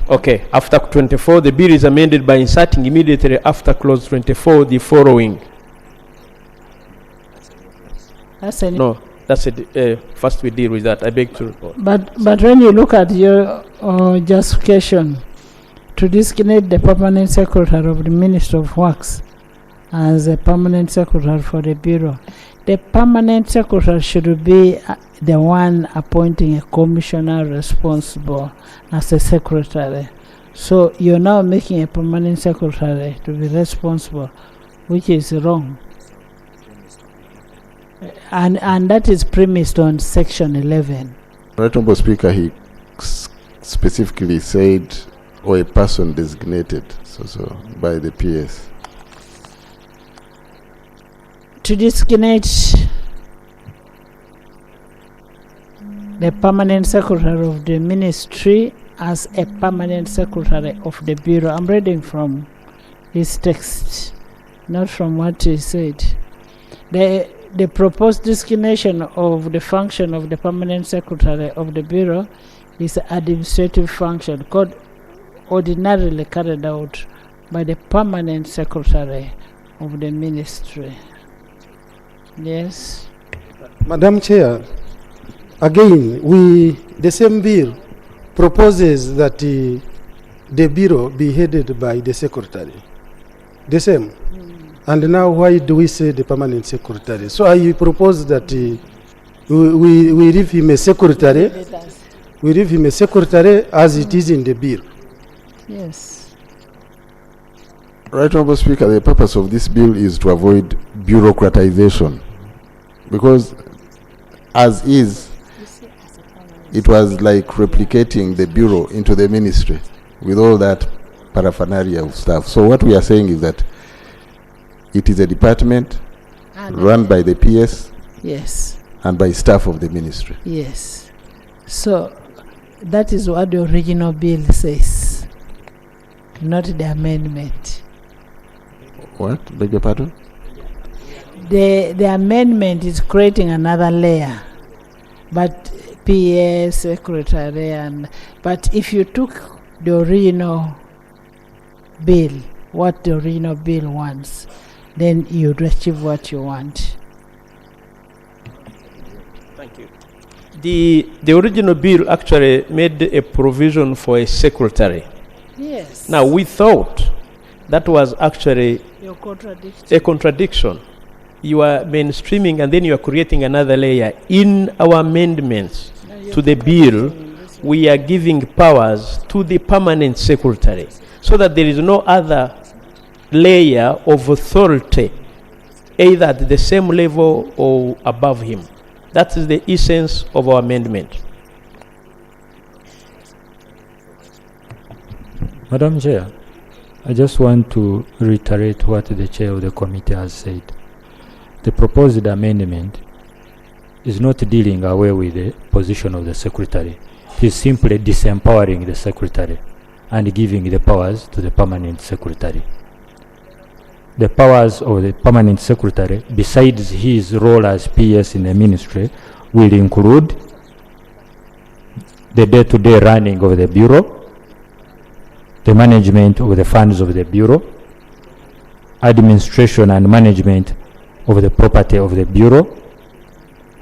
Okay, after 24, the bill is amended by inserting immediately after clause 24 the following. That's a No, that's it. First we deal with that. I beg to report. But when you look at your justification to designate the permanent secretary of the Ministry of Works as a permanent secretary for the Bureau, the permanent secretary should be the one appointing a commissioner responsible as a secretary. So you're now making a permanent secretary to be responsible, which is wrong. And that is premised on Section 11. Right Honourable Speaker, he specifically said or a person designated so by the PS. To designate the permanent secretary of the ministry as a permanent secretary of the bureau. I'm reading from his text, not from what he said. The proposed designation of the function of the permanent secretary of the bureau is an administrative function ordinarily carried out by the permanent secretary of the ministry. Yes. Madam Chair, again, the same bill proposes that the bureau be headed by the secretary. The same. And now why do we say the permanent secretary? So I propose that we leave him a secretary. We leave him a secretary as it is in the bill. Yes. Right, Honourable Speaker, the purpose of this bill is to avoid bureaucratization, because as is, it was like replicating the bureau into the ministry with all that paraphernalia of stuff. So what we are saying is that it is a department run by the PS, yes, and by staff of the ministry. Yes. So that is what the original bill says, not the amendment. What? Beg your pardon? The amendment is creating another layer, but PS, secretary, but if you took the original bill, what the original bill wants, then you'd achieve what you want. Thank you. The original bill actually made a provision for a secretary. Yes. Now we thought that was actually a contradiction. You are mainstreaming and then you are creating another layer. In our amendments to the bill, we are giving powers to the permanent secretary so that there is no other layer of authority, either at the same level or above him. That is the essence of our amendment. Madam Chair, I just want to reiterate what the chair of the committee has said. The proposed amendment is not dealing away with the position of the secretary. It is simply disempowering the secretary and giving the powers to the permanent secretary. The powers of the permanent secretary, besides his role as PS in the ministry, will include the day-to-day running of the bureau, the management of the funds of the bureau, administration and management of the property of the bureau,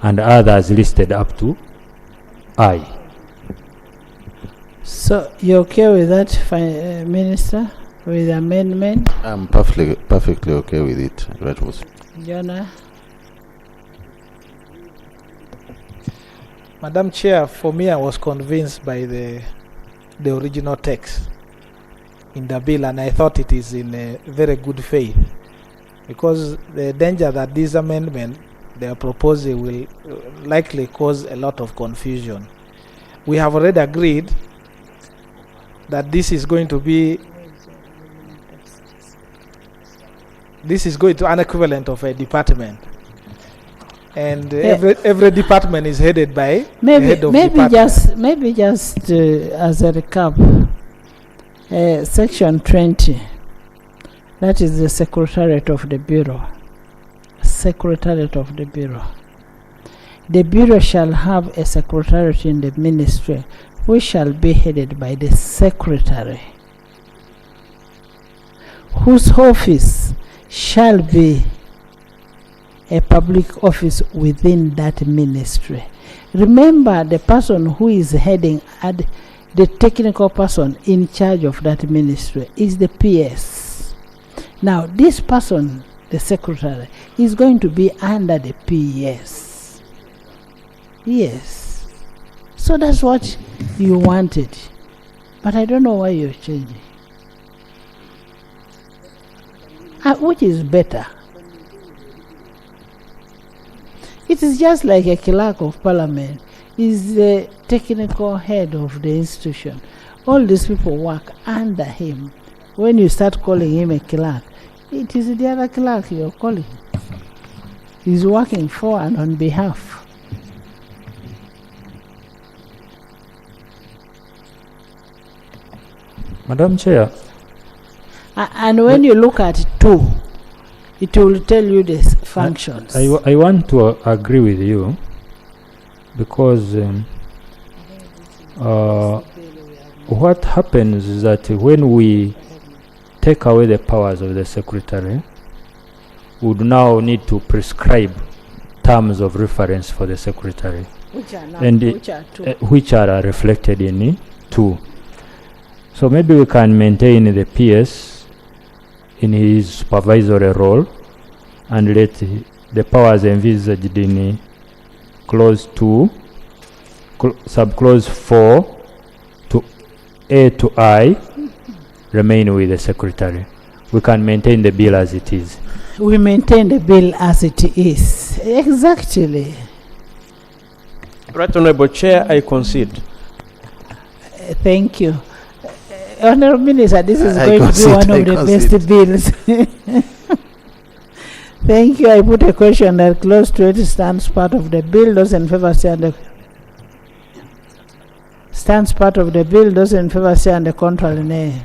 and others listed up to I. So you're okay with that, Minister, with the amendment? I'm perfectly okay with it. Right, Jonah? Madam Chair, for me, I was convinced by the original text in the bill, and I thought it is in a very good faith, because the danger that this amendment they are proposing will likely cause a lot of confusion. We have already agreed that this is going to be an equivalent of a department, and every department is headed by a head of department. Maybe just as a recap, section 20, that is the secretariat of the bureau. Secretariat of the bureau. The bureau shall have a secretariat in the ministry, which shall be headed by the secretary, whose office shall be a public office within that ministry. Remember, the person who is heading at the technical person in charge of that ministry is the PS. Now, this person, the secretary, is going to be under the PS. Yes. So that's what you wanted. But I don't know why you're changing. Which is better? It is just like a clerk of parliament is the technical head of the institution, All these people work under him. When you start calling him a clerk, it is the other clerk you're calling. He's working for and on behalf. Madam Chair. And when you look at 2, it will tell you the functions. I want to agree with you because what happens is that when we take away the powers of the secretary, we would now need to prescribe terms of reference for the secretary, which are reflected in 2. So maybe we can maintain the PS in his supervisory role and let the powers envisaged in clause 2, subclause 4 to A to I remain with the secretary. We can maintain the bill as it is. We maintain the bill as it is. Exactly. Right Honorable Chair, I concede. Thank you. Honorable Minister, this is going to be one of the best bills. Thank you. I put a question that clause 20 stands part of the bill. Those in favor say and stands part of the bill. Those in favor say and the contrary nay.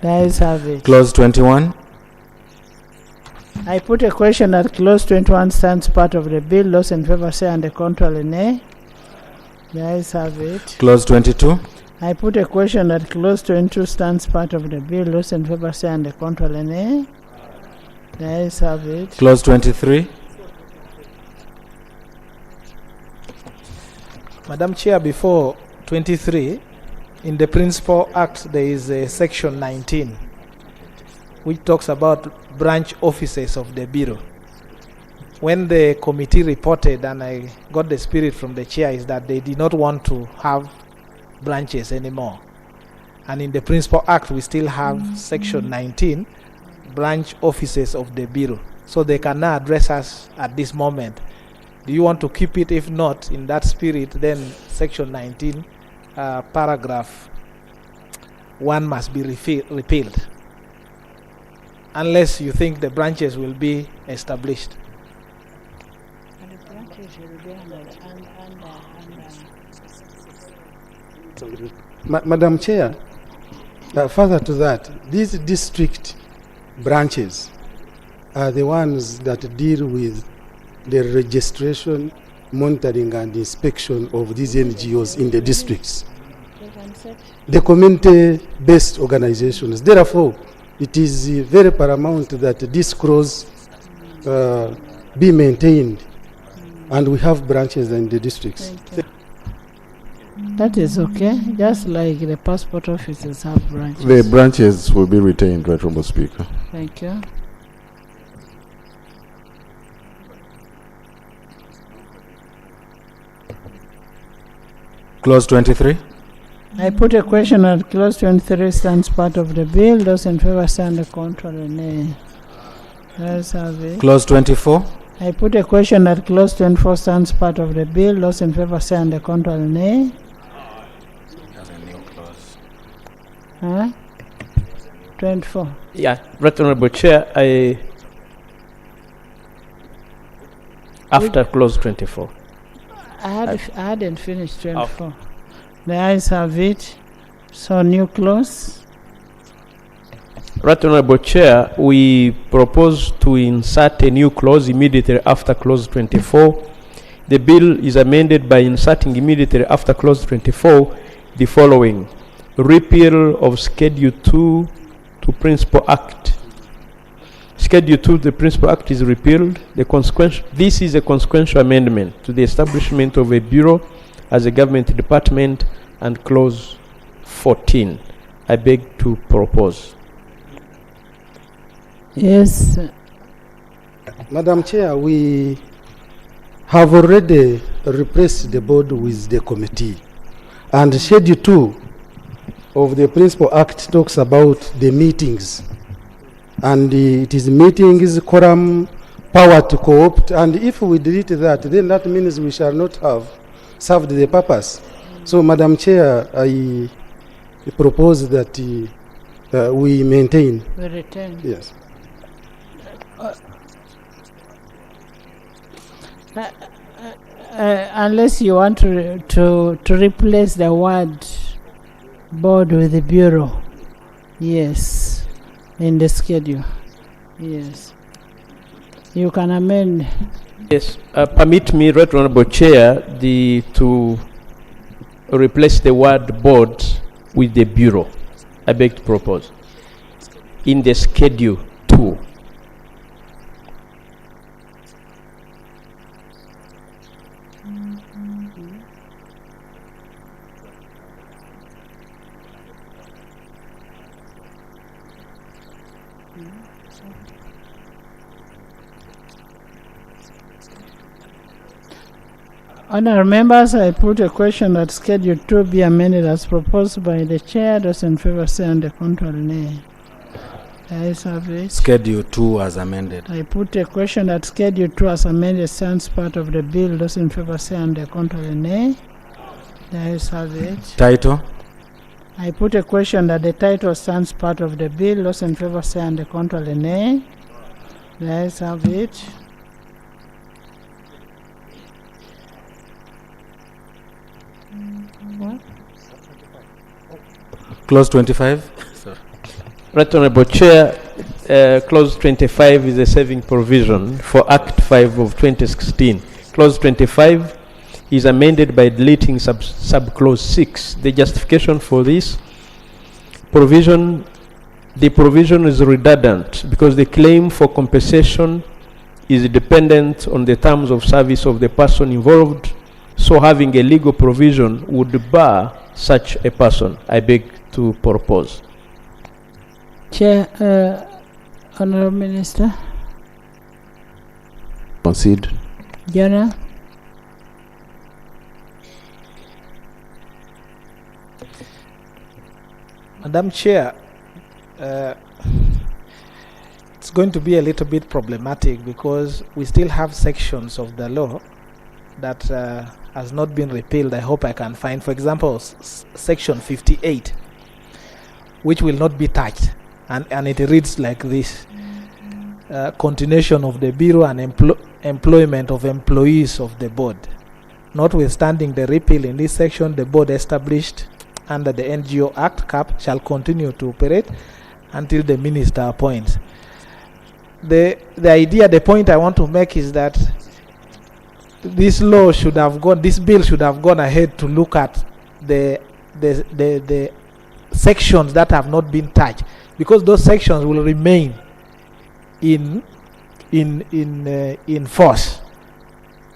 The ayes have it. Clause 21. I put a question that clause 21 stands part of the bill. Those in favor say and the contrary nay. The ayes have it. Clause 22. I put a question that clause 22 stands part of the bill. Those in favor say and the contrary nay. The ayes have it. Clause 23. Madam Chair, before 23, in the Principal Act, there is a section 19, which talks about branch offices of the Bureau. When the committee reported, and I got the spirit from the chair, is that they did not want to have branches anymore. And in the Principal Act, we still have section 19, branch offices of the Bureau. So they can now address us at this moment. Do you want to keep it? If not, in that spirit, then section 19, paragraph 1 must be repealed. Unless you think the branches will be established. Madam Chair, further to that, these district branches are the ones that deal with the registration, monitoring and inspection of these NGOs in the districts. The community-based organizations. Therefore, it is very paramount that this clause be maintained and we have branches in the districts. That is okay, just like the passport offices have branches. The branches will be retained, Right Honourable Speaker. Thank you. Clause 23. I put a question that clause 23 stands part of the bill. Those in favor stand the contrary nay. Let's have it. Clause 24. I put a question that clause 24 stands part of the bill. Those in favor stand the contrary nay. Huh? 24. Yeah, Right Honorable Chair, after clause 24. I hadn't finished 24. The ayes have it. So new clause. Right Honorable Chair, we propose to insert a new clause immediately after clause 24. The bill is amended by inserting immediately after clause 24 the following: repeal of Schedule 2 to Principal Act. Schedule 2 to the Principal Act is repealed. This is a consequential amendment to the establishment of a bureau as a government department and clause 14. I beg to propose. Yes. Madam Chair, we have already replaced the board with the committee. And Schedule 2 of the Principal Act talks about the meetings. And it is meetings, quorum, power to co-opt. And if we delete that, then that means we shall not have served the purpose. So, Madam Chair, I propose that we maintain. We retain. Yes. Unless you want to replace the word board with the bureau. Yes. In the schedule. Yes. You can amend. Yes. Permit me, Right Honorable Chair, to replace the word board with the bureau. I beg to propose. In the schedule 2. Honourable members, I put a question that Schedule 2 be amended as proposed by the chair. Those in favour say and the contrary nay. The ayes have it. Schedule 2 as amended. I put a question that Schedule 2 as amended stands part of the bill. Those in favour say and the contrary nay. The ayes have it. Title. I put a question that the title stands part of the bill. Those in favour say and the contrary nay. The ayes have it. What? Clause 25. Sorry. Right Honorable Chair, Clause 25 is a saving provision for Act 5 of 2016. Clause 25 is amended by deleting subclause 6. The justification for this provision, the provision is redundant because the claim for compensation is dependent on the terms of service of the person involved. So having a legal provision would bar such a person. I beg to propose. Chair, Honourable Minister. Concede. General. Madam Chair, it's going to be a little bit problematic because we still have sections of the law that has not been repealed. I hope I can find, for example, section 58, which will not be touched, and it reads like this: continuation of the bureau and employment of employees of the board. Notwithstanding the repeal in this section, the board established under the NGO Act (CAP) shall continue to operate until the minister appoints. The idea, the point I want to make is that this law should have gone, this bill should have gone ahead to look at the sections that have not been touched, because those sections will remain in force,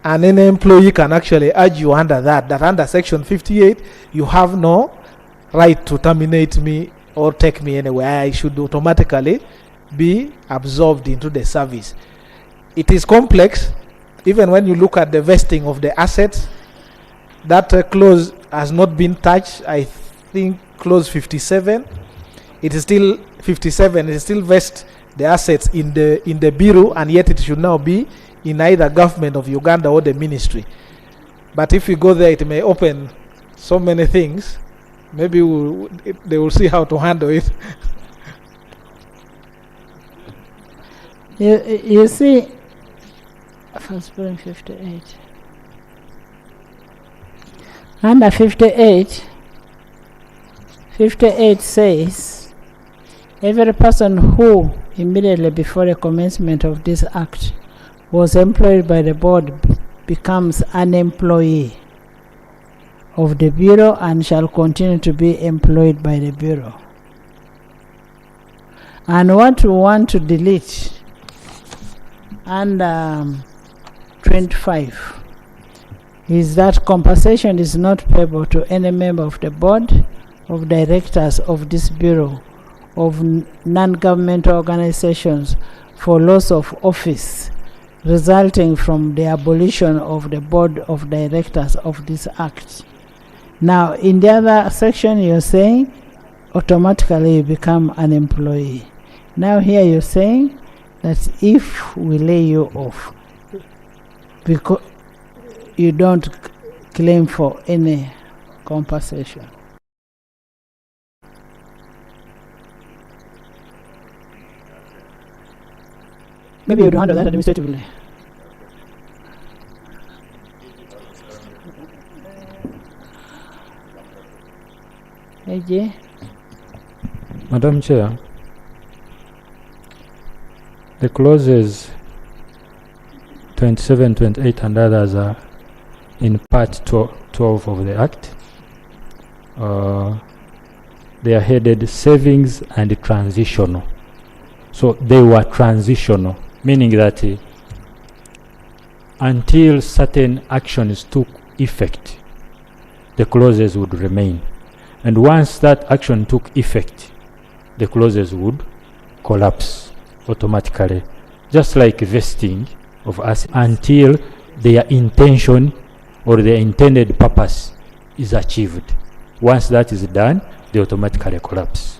and any employee can actually urge you under that under section 58 you have no right to terminate me or take me anywhere. I should automatically be absorbed into the service. It is complex. Even when you look at the vesting of the assets, that clause has not been touched. I think clause 57, it is still 57. It still vests the assets in the bureau, and yet it should now be in either government of Uganda or the ministry. But if you go there, it may open so many things. Maybe they will see how to handle it. You see, first spelling 58. Under 58 says, every person who immediately before the commencement of this act was employed by the board becomes an employee of the bureau and shall continue to be employed by the bureau. And what we want to delete under 25 is that compensation is not payable to any member of the board of directors of this bureau of non-governmental organizations for loss of office resulting from the abolition of the board of directors of this act. Now, in the other section, you're saying automatically you become an employee. Now here you're saying that if we lay you off because you don't claim for any compensation. Maybe you would handle that administratively. AJ? Madam Chair, the clauses 27, 28 and others are in part 12 of the Act. They are headed savings and transitional. So they were transitional, meaning that until certain actions took effect, the clauses would remain. And once that action took effect, the clauses would collapse automatically, just like vesting of us until their intention or their intended purpose is achieved. Once that is done, they automatically collapse.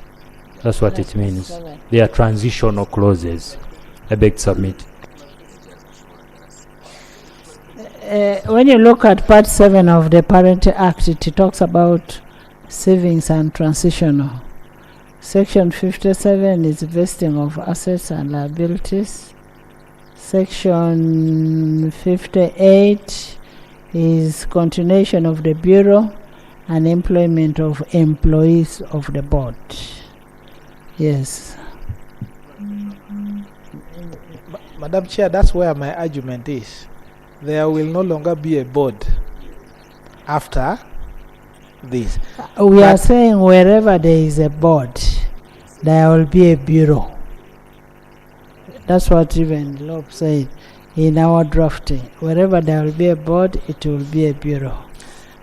That's what it means. They are transitional clauses. I beg to submit. When you look at Part 7 of the Parent Act, it talks about savings and transitional. Section 57 is vesting of assets and liabilities. Section 58 is continuation of the Bureau and employment of employees of the board. Yes. Madam Chair, that's where my argument is. There will no longer be a board after this. We are saying wherever there is a board, there will be a bureau. That's what even Loeb said in our drafting. Wherever there will be a board, it will be a bureau.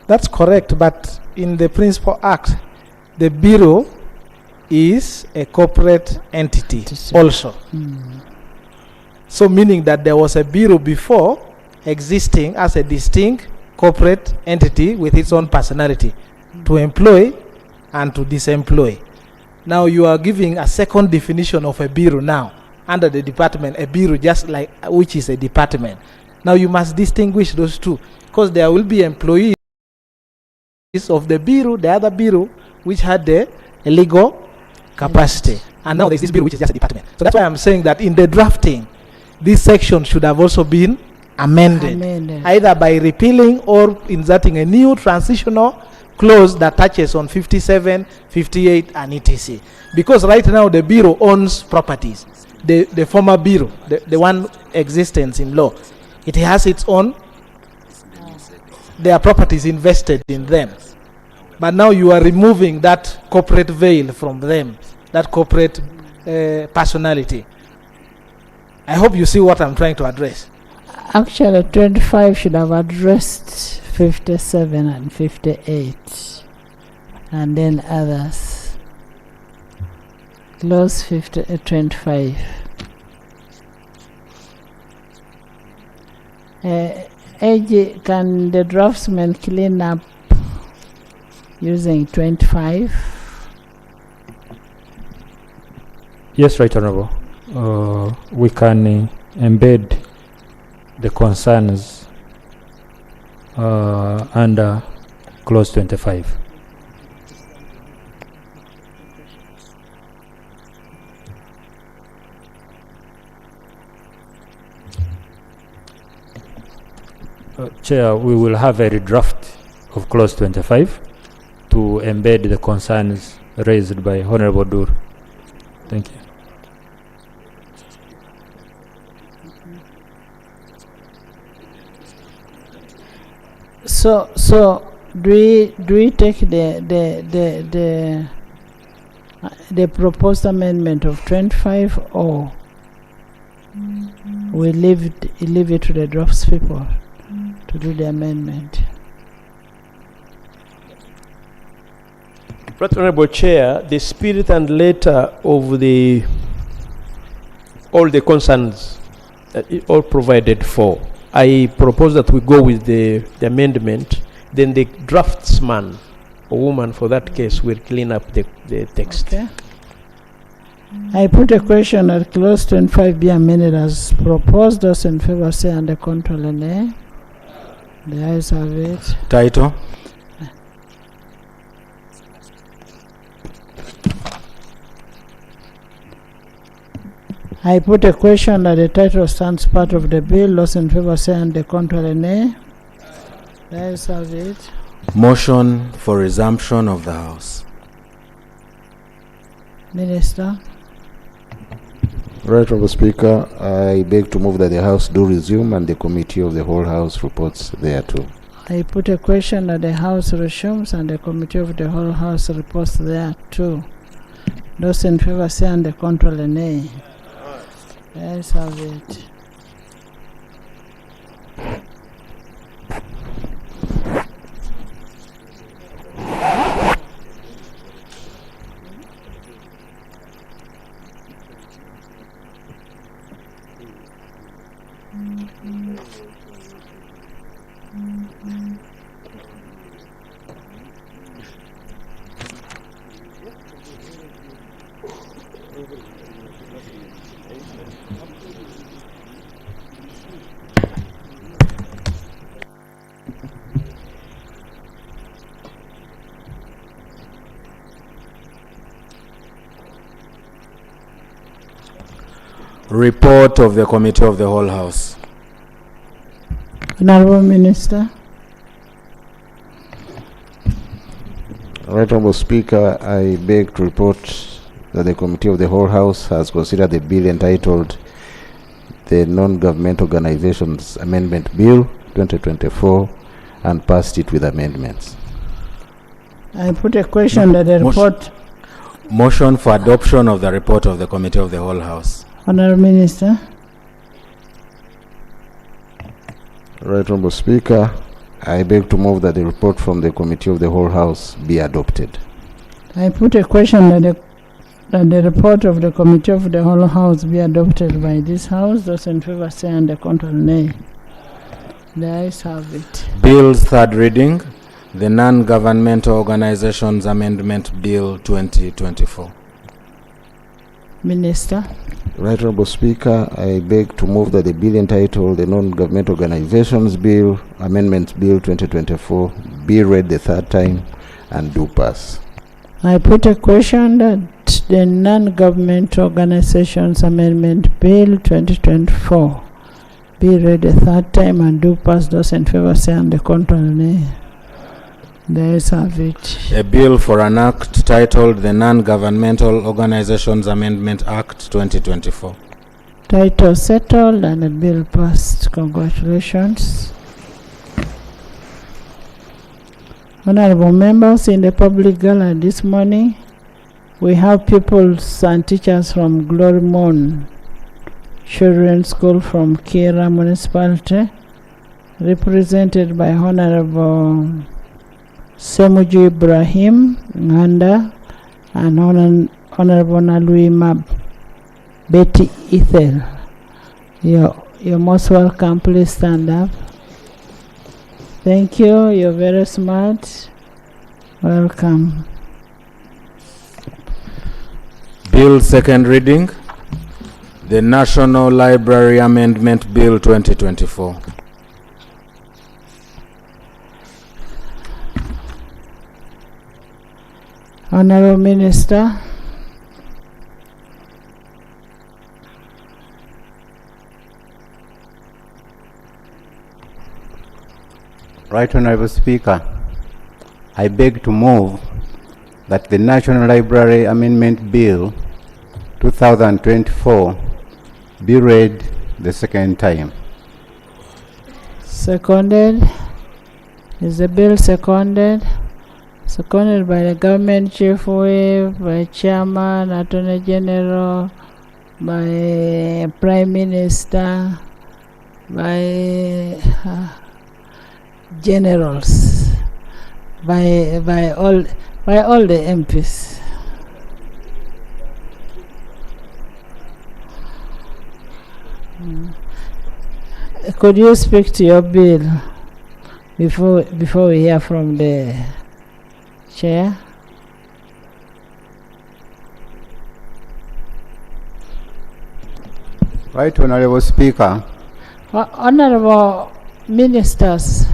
That's correct, but in the Principal Act, the bureau is a corporate entity also. So meaning that there was a bureau before existing as a distinct corporate entity with its own personality to employ and to disemploy. Now you are giving a second definition of a bureau now under the department, a bureau just like which is a department. Now you must distinguish those two because there will be employees of the bureau, the other bureau which had the legal capacity, and now there's this bureau which is just a department. So that's why I'm saying that in the drafting, this section should have also been amended. Either by repealing or inserting a new transitional clause that touches on 57, 58 and etc. Because right now the bureau owns properties. The former bureau, the one existence in law, it has its own, there are properties invested in them. But now you are removing that corporate veil from them, that corporate personality. I hope you see what I'm trying to address. Actually, 25 should have addressed 57 and 58, and then others. Clause 25. AG, can the draftsman clean up using 25? Yes, Right Honorable. We can embed the concerns under clause 25. Chair, we will have a redraft of clause 25 to embed the concerns raised by Honorable Dur. Thank you. So do we take the proposed amendment of 25, or we leave it to the drafts people to do the amendment? Right Honorable Chair, the spirit and letter of all the concerns all provided for, I propose that we go with the amendment, then the draftsman or woman for that case will clean up the text. Okay. I put a question that clause 25 be amended as proposed. Those in favor say under control and nay. The ayes have it. Title. I put a question that the title stands part of the bill. Those in favor say and the contrary nay. The ayes have it. Motion for resumption of the House. Minister. Right, Honorable Speaker, I beg to move that the House do resume and the Committee of the whole House reports thereto. I put a question that the House resumes and the Committee of the whole House reports thereto. Those in favor say and the contrary nay. The ayes have it. Report of the Committee of the whole House. Honorable Minister. Right, Honorable Speaker, I beg to report that the Committee of the whole House has considered the bill entitled the Non-Government Organizations Amendment Bill 2024 and passed it with amendments. I put a question that the report. Motion for adoption of the report of the Committee of the whole House. Honorable Minister. Right, Honorable Speaker, I beg to move that the report from the Committee of the whole House be adopted. I put a question that the report of the Committee of the whole House be adopted by this House. Those in favor say and the contrary nay. The ayes have it. Bill's third reading, the Non-Governmental Organizations Amendment Bill 2024. Minister. Right, Honorable Speaker, I beg to move that the bill entitled the Non-Government Organizations Bill, Amendments Bill 2024 be read the third time and do pass. I put a question that the Non-Government Organizations Amendment Bill 2024 be read the third time and do pass. Those in favor say and the contrary nay. The ayes have it. A bill for an act titled the Non-Governmental Organizations Amendment Act 2024. Title settled and the bill passed. Congratulations. Honorable members, in the public gala this morning, we have pupils and teachers from Glory Moon Children's School from Kira Municipality, represented by Honorable Semuju Ibrahim Nganda and Honorable Nalui Mab Betty Ethel. You're most welcome. Please stand up. Thank you. You're very smart. Welcome. Bill second reading, the National Library Amendment Bill 2024. Honorable Minister. Right Honorable Speaker, I beg to move that the National Library Amendment Bill 2024 be read the second time. Seconded. Is the bill seconded? Seconded by the Government Chief Whip, by Chairman, Attorney General, by Prime Minister, by generals, by all the MPs. Could you speak to your bill before we hear from the Chair? Right Honorable Speaker. Honorable Ministers,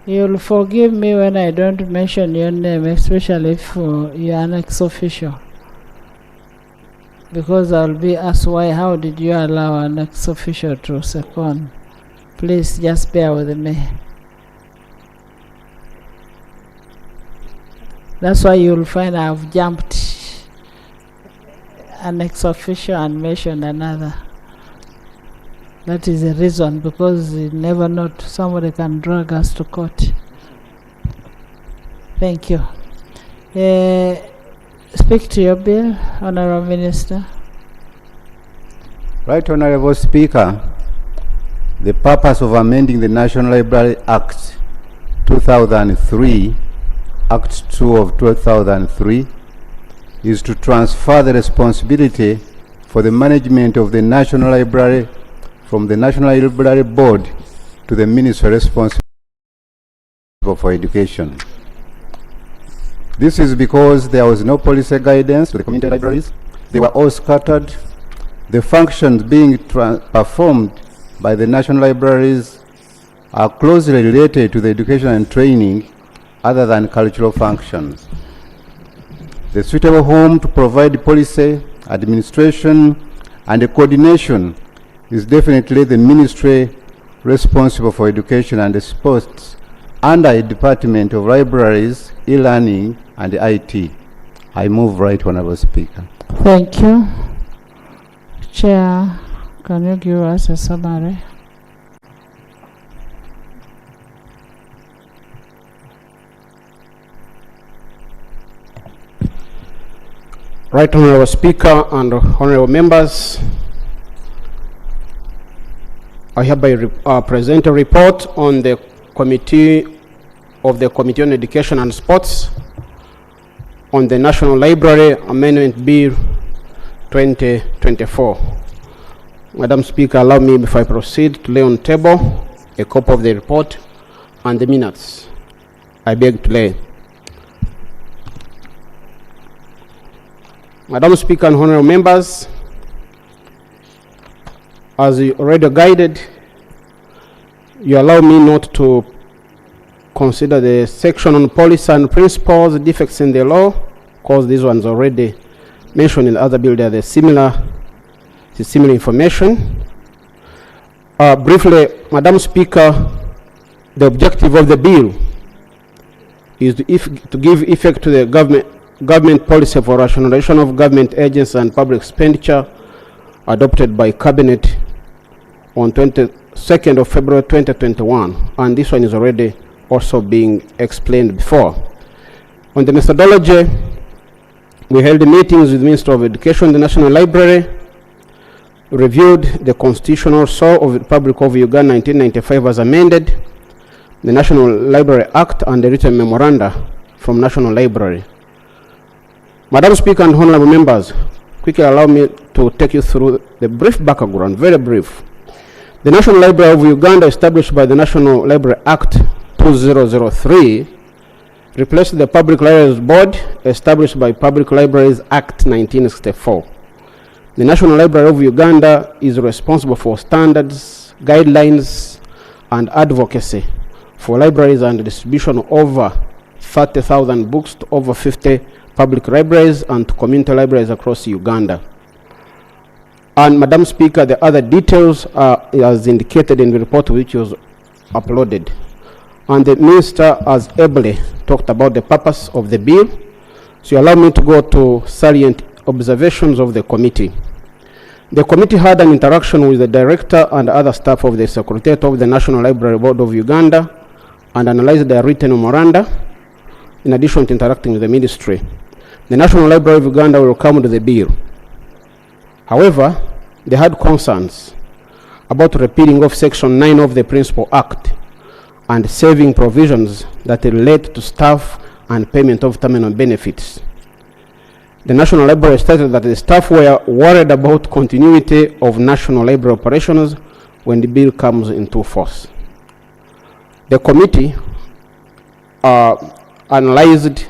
you'll forgive me when I don't mention your name, especially if you're an ex-official. because I'll be asked why, how did you allow an ex-official to second? Please just bear with me. That's why you'll find I've jumped an ex-official and mentioned another. That is the reason, because you never know, somebody can drag us to court. Thank you. Speak to your bill, Honorable Minister. Right Honorable Speaker, the purpose of amending the National Library Act 2003, Act 2 of 2003, is to transfer the responsibility for the management of the National Library from the National Library Board to the Ministry responsible for education. This is because there was no policy guidance to the community libraries. They were all scattered. The functions being performed by the national libraries are closely related to the education and training other than cultural functions. The suitable home to provide policy, administration, and coordination is definitely the ministry responsible for education and sports under a Department of Libraries, E-Learning, and IT. I move Right Honorable Speaker. Thank you. Chair, can you give us a summary? Right Honorable Speaker and honorable members, I hereby present a report on the Committee on Education and Sports on the National Library Amendment Bill 2024. Madam Speaker, allow me, before I proceed, to lay on the table a copy of the report and the minutes. I beg to lay. Madam Speaker and honorable members, as you already guided, you allow me not to consider the section on policy and principles, defects in the law, because these ones already mentioned in the other bill. They are the similar information. Briefly, Madam Speaker, the objective of the bill is to give effect to the government policy for rationalization of government agencies and public expenditure adopted by Cabinet on 22nd of February 2021, and this one is already also being explained before. On the methodology, we held meetings with the Minister of Education, the National Library, reviewed the Constitutional Law of the Republic of Uganda 1995 as amended, the National Library Act, and the written memoranda from National Library. Madam Speaker and honorable members, quickly allow me to take you through the brief background, very brief. The National Library of Uganda, established by the National Library Act 2003, replaced the Public Libraries Board, established by Public Libraries Act 1964. The National Library of Uganda is responsible for standards, guidelines, and advocacy for libraries and distribution of over 30,000 books to over 50 public libraries and to community libraries across Uganda. And Madam Speaker, the other details are as indicated in the report which was uploaded. And the Minister has ably talked about the purpose of the bill. So you allow me to go to salient observations of the committee. The committee had an interaction with the Director and other staff of the Secretariat of the National Library Board of Uganda and analyzed their written memoranda in addition to interacting with the Ministry. The National Library of Uganda welcomed the bill. However, they had concerns about repealing of Section 9 of the Principal Act and saving provisions that relate to staff and payment of terminal benefits. The National Library stated that the staff were worried about continuity of National Library operations when the bill comes into force. The committee analyzed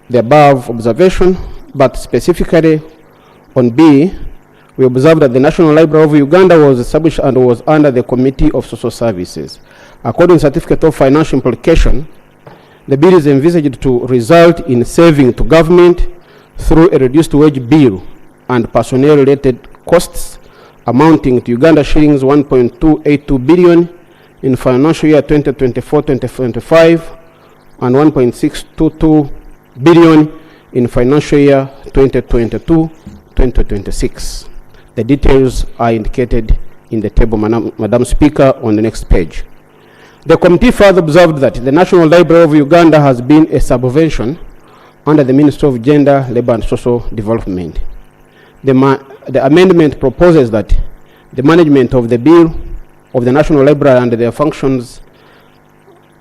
the above observation, but specifically on B, we observed that the National Library of Uganda was established and was under the Committee of Social Services. According to Certificate of Financial Implication, the bill is envisaged to result in saving to government through a reduced wage bill and personnel-related costs amounting to Uganda shillings 1.282 billion in financial year 2024-2025 and 1.622 billion in financial year 2022-2026. The details are indicated in the table, Madam Speaker, on the next page. The committee further observed that the National Library of Uganda has been a subvention under the Ministry of Gender, Labour and Social Development. The amendment proposes that the management of the bill of the National Library and their functions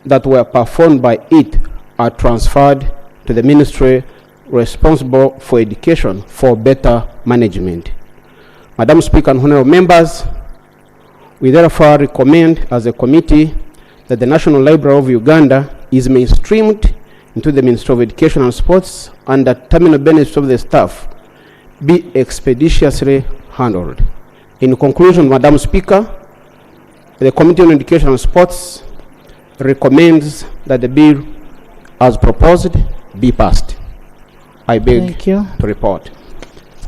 that were performed by it are transferred to the ministry responsible for education for better management. Madam Speaker and honorable members, we therefore recommend as a committee that the National Library of Uganda is mainstreamed into the Ministry of Education and Sports and that terminal benefits of the staff be expeditiously handled. In conclusion, Madam Speaker, the Committee on Education and Sports recommends that the bill as proposed be passed. I beg to report.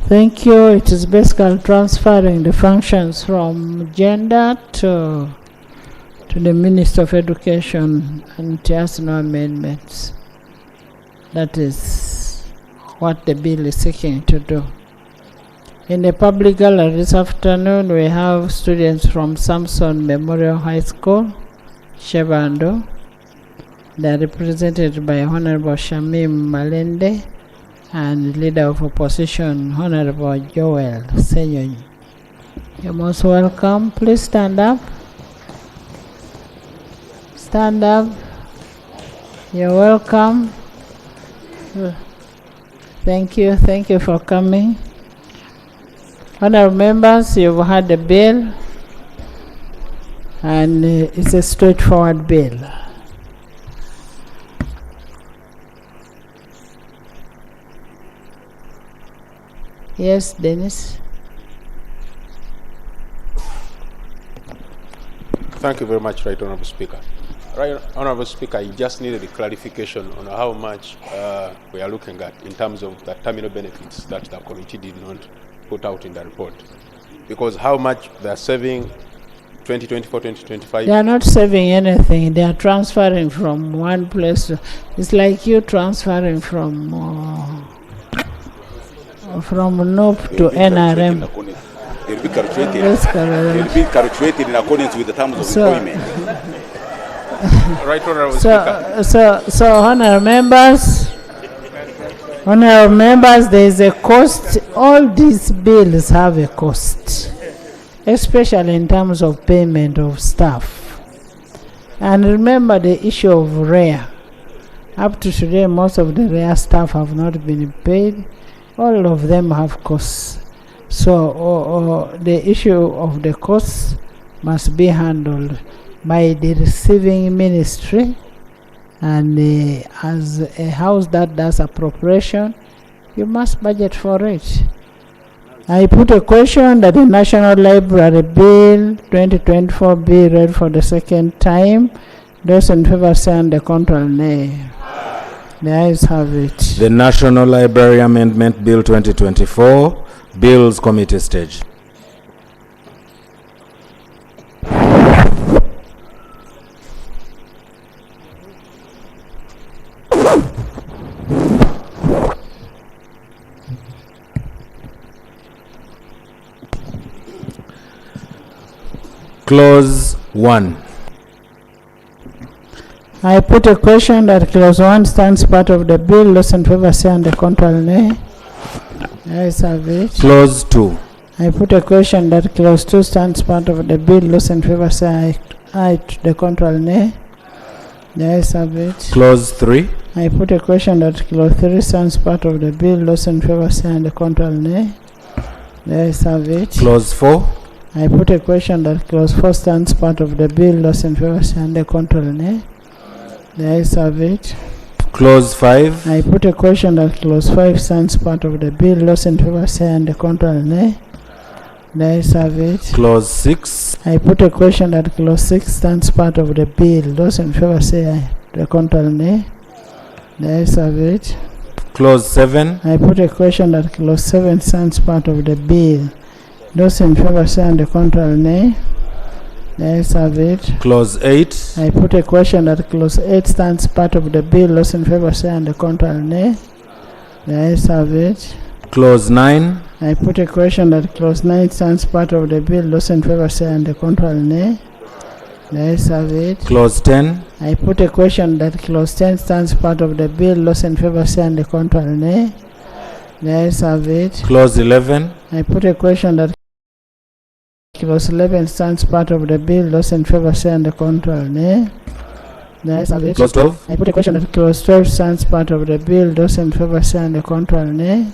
Thank you. It is basically transferring the functions from gender to the Minister of Education, and it has no amendments. That is what the bill is seeking to do. In the public gallery this afternoon, we have students from Samson Memorial High School, Shebando. They are represented by Honorable Shamim Malende and Leader of Opposition, Honorable Joel Senyonyi. You're most welcome. Please stand up. Stand up. You're welcome. Thank you. Thank you for coming. Honorable members, you've had the bill, and it's a straightforward bill. Yes, Dennis. Thank you very much, Right Honourable Speaker. Right Honourable Speaker, you just needed a clarification on how much we are looking at in terms of the terminal benefits that the committee did not put out in the report. Because how much they are saving 2024-2025? They are not saving anything. They are transferring from one place. It's like you transferring from NOP to NRM. They'll be calculated in accordance with the terms of employment. Right, Honourable Speaker. So honourable members, there is a cost. All these bills have a cost, especially in terms of payment of staff. And remember the issue of REA. Up to today, most of the REA staff have not been paid. All of them have costs. So the issue of the costs must be handled by the receiving ministry, and as a house that does appropriation, you must budget for it. I put a question that the National Library Bill 2024 be read for the second time. Those in favor say and the contrary nay. The ayes have it. The National Library Amendment Bill 2024, Bills Committee stage. Clause 1. I put a question that clause 1 stands part of the bill. Those in favor say and the contrary nay. Ayes have it. Clause 2. I put a question that clause 2 stands part of the bill. Those in favor say aye to the contrary nay. The ayes have it. Clause 3. I put a question that clause 3 stands part of the bill. Those in favor say and the contrary nay. The ayes have it. Clause 4. I put a question that clause 4 stands part of the bill. Those in favor say and the contrary nay. The ayes have it. Clause 5. I put a question that clause 5 stands part of the bill. Those in favor say and the contrary nay. The ayes have it. Clause 6. I put a question that clause 6 stands part of the bill. Those in favor say aye. The contrary nay. The ayes have it. Clause 7. I put a question that clause 7 stands part of the bill. Those in favor say on the contrary, nay. The ayes have it. Clause 8. I put a question that clause 8 stands part of the bill. Those in favor say on the contrary, nay. The ayes have it. Clause 9. I put a question that clause 9 stands part of the bill. Those in favor say on the contrary, nay. The ayes have it. Clause 10. I put a question that clause 10 stands part of the bill. Those in favor say on the contrary, nay. The ayes have it. Clause 11. I put a question that clause 11 stands part of the bill. Those in favor say on the contrary, nay. The ayes have it. Clause 12. I put a question that clause 12 stands part of the bill. Those in favor say on the contrary, nay.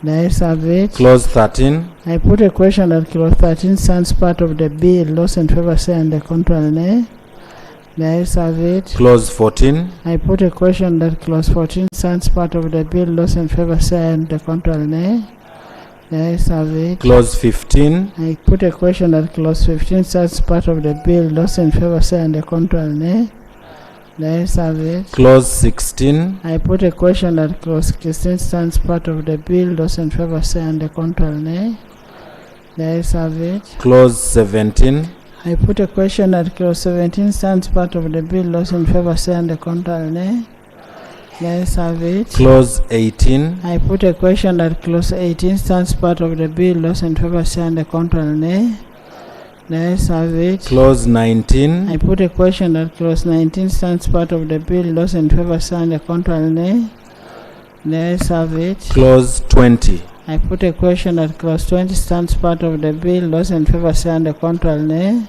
The ayes have it. Clause 13. I put a question that clause 13 stands part of the bill. Those in favor say on the contrary, nay. The ayes have it. Clause 14. I put a question that clause 14 stands part of the bill. Those in favor say on the contrary, nay. The ayes have it. Clause 15. I put a question that clause 15 stands part of the bill. Those in favor say on the contrary, nay. The ayes have it. Clause 16. I put a question that clause 16 stands part of the bill. Those in favor say on the contrary, nay. The ayes have it. Clause 17. I put a question that clause 17 stands part of the bill. Those in favor say on the contrary, nay. The ayes have it. Clause 18. I put a question that clause 18 stands part of the bill. Those in favor say on the contrary, nay. The ayes have it. Clause 19. I put a question that clause 19 stands part of the bill. Those in favor say on the contrary, nay. The ayes have it. Clause 20. I put a question that clause 20 stands part of the bill. Those in favor say on the contrary, nay.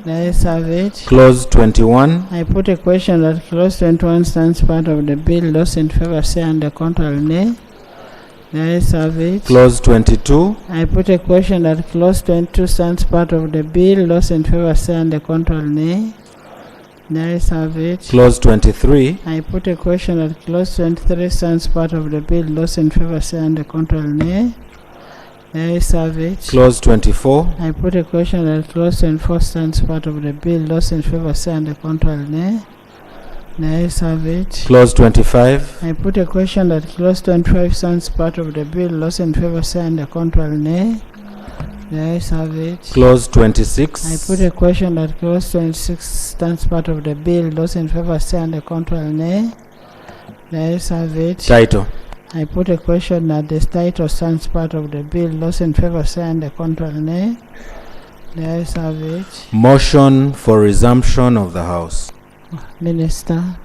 The ayes have it. Clause 21. I put a question that clause 21 stands part of the bill. Those in favor say on the contrary, nay. The ayes have it. Clause 22. I put a question that clause 22 stands part of the bill. Those in favor say on the contrary, nay. The ayes have it. Clause 23. I put a question that clause 23 stands part of the bill. Those in favor say on the contrary, nay. The ayes have it. Clause 24. I put a question that clause 24 stands part of the bill. Those in favor say on the contrary, nay. The ayes have it. Clause 25. I put a question that clause 25 stands part of the bill. Those in favor say on the contrary, nay. The ayes have it. Clause 26. I put a question that clause 26 stands part of the bill. Those in favor say on the contrary, nay. The ayes have it. Title. I put a question that the title stands part of the bill. Those in favor say on the contrary, nay. The ayes have it. Motion for resumption of the House. Minister.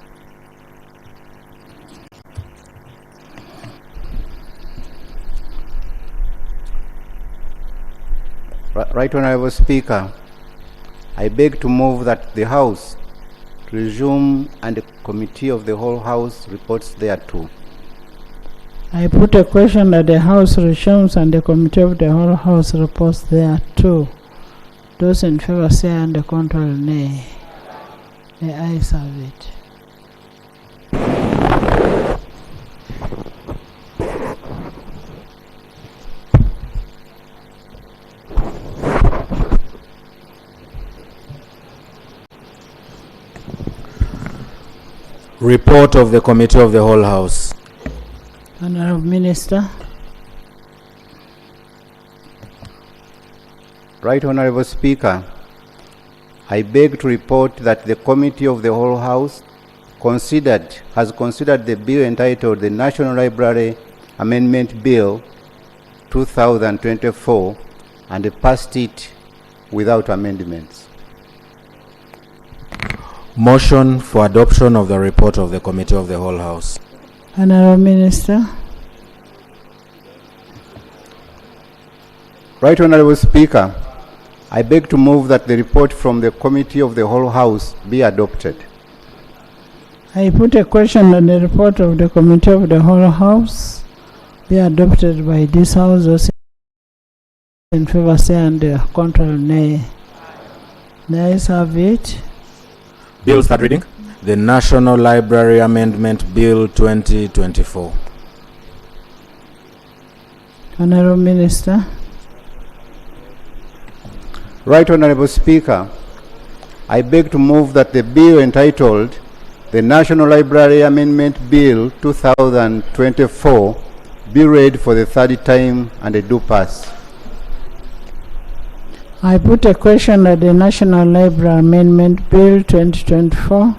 Right Honorable Speaker, I beg to move that the House resume and the Committee of the whole House reports thereto. I put a question that the House resumes and the Committee of the whole House reports thereto. Those in favor say on the contrary, nay. The ayes have it. Report of the Committee of the whole House. Honorable Minister. Right Honorable Speaker, I beg to report that the Committee of the whole House has considered the bill entitled the National Library Amendment Bill 2024 and passed it without amendments. Motion for adoption of the report of the Committee of the whole House. Honorable Minister. Right Honorable Speaker, I beg to move that the report from the Committee of the whole House be adopted. I put a question on the report of the Committee of the whole House be adopted by this House. Those in favor say on the contrary, nay. The ayes have it. Bill, start reading. The National Library Amendment Bill 2024. Honorable Minister. Right Honorable Speaker, I beg to move that the bill entitled the National Library Amendment Bill 2024 be read for the third time and do pass. I put a question that the National Library Amendment Bill 2024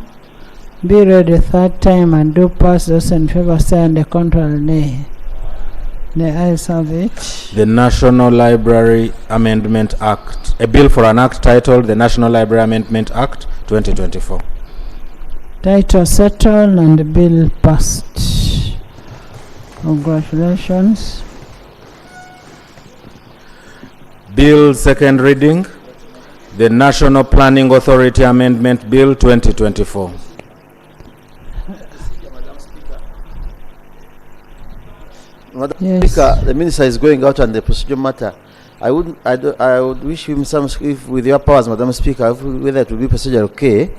be read a third time and do pass. Those in favor say, and the contrary nay. The ayes have it. The National Library Amendment Act, a bill for an act titled the National Library Amendment Act 2024. Title settled and the bill passed. Congratulations. Bill second reading, the National Planning Authority Amendment Bill 2024. Madam Yes. Speaker, the minister is going out on the procedure matter. I would wish him some, if with your powers, Madam Speaker, whether it will be procedure okay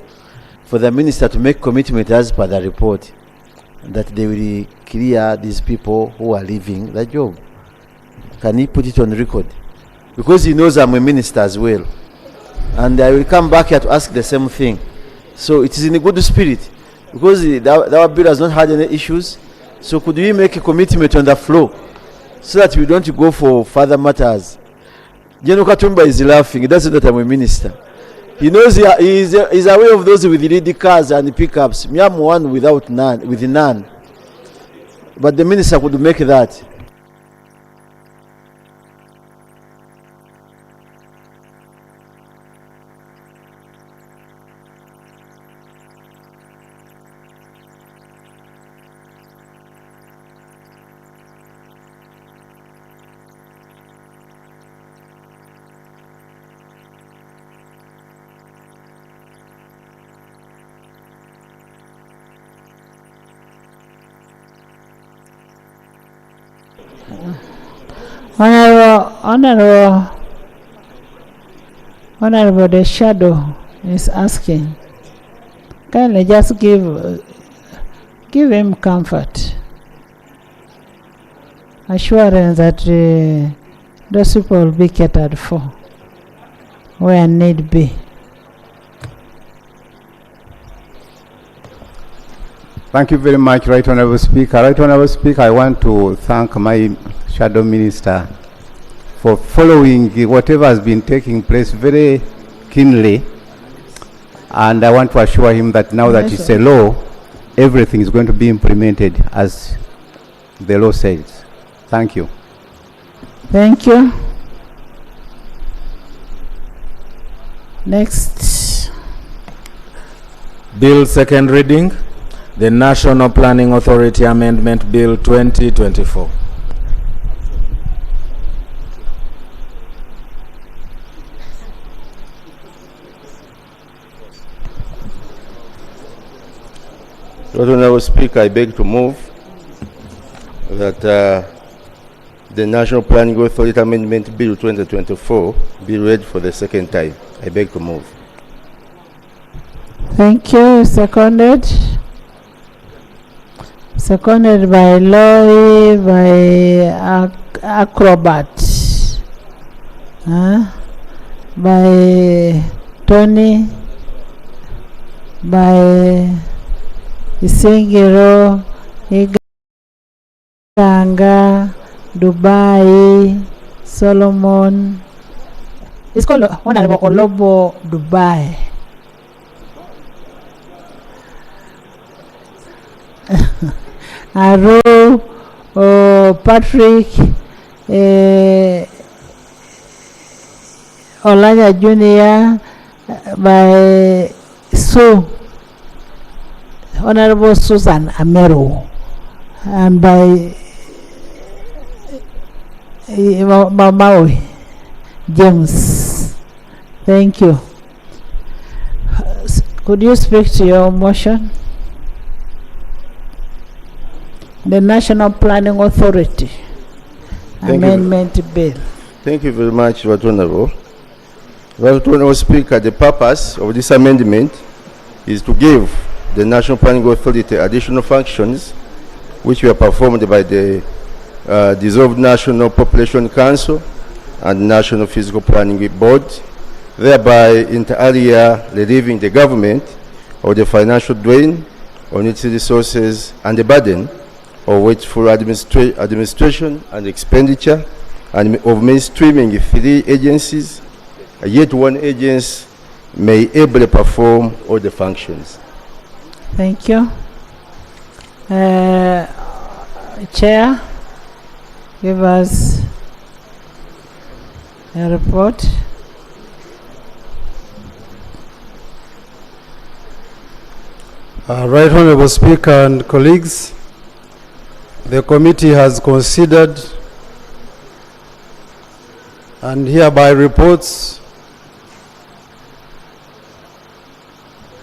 for the minister to make commitment as per the report that they will clear these people who are leaving the job. Can he put it on record? Because he knows I'm a minister as well. And I will come back here to ask the same thing. So it is in a good spirit. Because our bill has not had any issues. So could we make a commitment on the floor so that we don't go for further matters? General Katumba is laughing. He doesn't know that I'm a minister. He knows he is aware of those with lead cars and pickups. Me, I'm one with none. But the minister could make that. Honorable, the shadow is asking. Kindly just give him comfort, assurance that those people will be catered for where need be. Thank you very much, Right Honorable Speaker. Right Honorable Speaker, I want to thank my Shadow Minister for following whatever has been taking place very keenly. And I want to assure him that now that it's a law, everything is going to be implemented as the law says. Thank you. Thank you. Next. Bill second reading, the National Planning Authority Amendment Bill 2024. Honorable Speaker, I beg to move that the National Planning Authority Amendment Bill 2024 be read for the second time. I beg to move. Thank you. Seconded. Seconded by Loy, by Acrobat, by Tony, by Isingiro, Iganga, Dubai, Solomon. It's called Honorable Olobo Dubai. Aro, Patrick, Olanya Jr. by Sue, Honorable Susan Amero, and by Maui James. Thank you. Could you speak to your motion? The National Planning Authority Amendment Bill. Thank you very much, Right Honorable. Right Honorable Speaker, the purpose of this amendment is to give the National Planning Authority additional functions which were performed by the dissolved National Population Council and National Physical Planning Board, thereby inter alia relieving the government of the financial drain on its resources and the burden of wasteful administration and expenditure, and of mainstreaming 3 agencies, yet one agency may ably perform all the functions. Thank you. Chair, give us a report. Right Honorable Speaker and colleagues, the committee has considered and hereby reports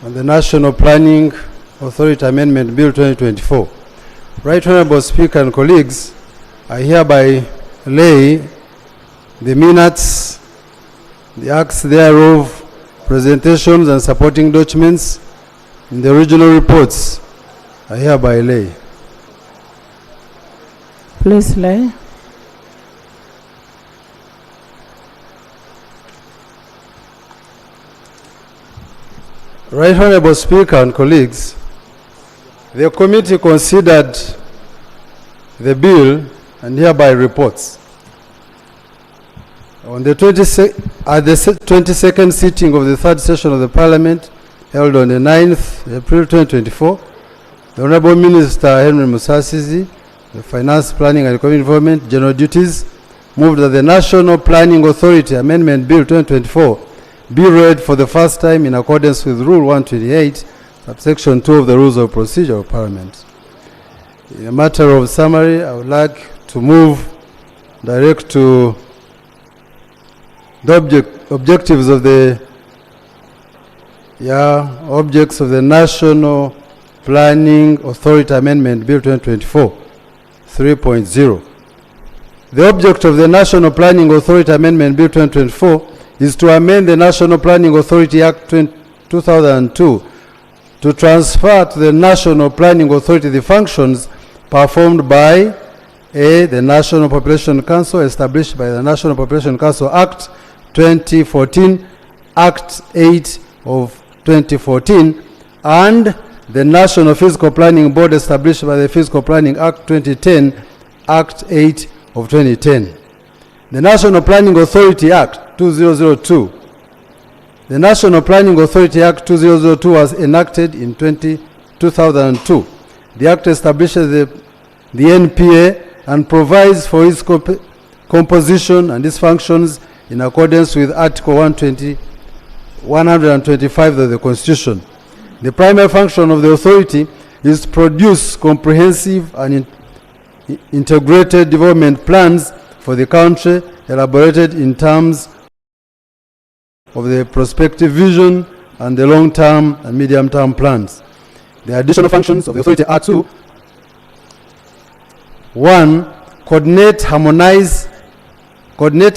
on the National Planning Authority Amendment Bill 2024. Right Honorable Speaker and colleagues, I hereby lay the minutes, the acts thereof, presentations and supporting documents in the original reports. I hereby lay. Please lay. Right Honorable Speaker and colleagues, the committee considered the bill and hereby reports. On the 22nd sitting of the 3rd session of the Parliament, held on the 9th April 2024, the Honorable Minister Henry Musasizi, the Finance, Planning and Economic Development, General Duties, moved that the National Planning Authority Amendment Bill 2024 be read for the first time in accordance with Rule 128, subsection 2 of the Rules of Procedure of Parliament. In a matter of summary, I would like to move direct to the objectives of the objects of the National Planning Authority Amendment Bill 2024 3.0. The object of the National Planning Authority Amendment Bill 2024 is to amend the National Planning Authority Act 2002 to transfer to the National Planning Authority the functions performed by A, the National Population Council, established by the National Population Council Act 2014, Act 8 of 2014, and the National Physical Planning Board, established by the Physical Planning Act 2010, Act 8 of 2010. The National Planning Authority Act 2002. The National Planning Authority Act 2002 was enacted in 2002. The Act establishes the NPA and provides for its composition and its functions in accordance with Article 125 of the Constitution. The primary function of the authority is to produce comprehensive and integrated development plans for the country, elaborated in terms of the prospective vision and the long-term and medium-term plans. The additional functions of the authority are to: 1. Coordinate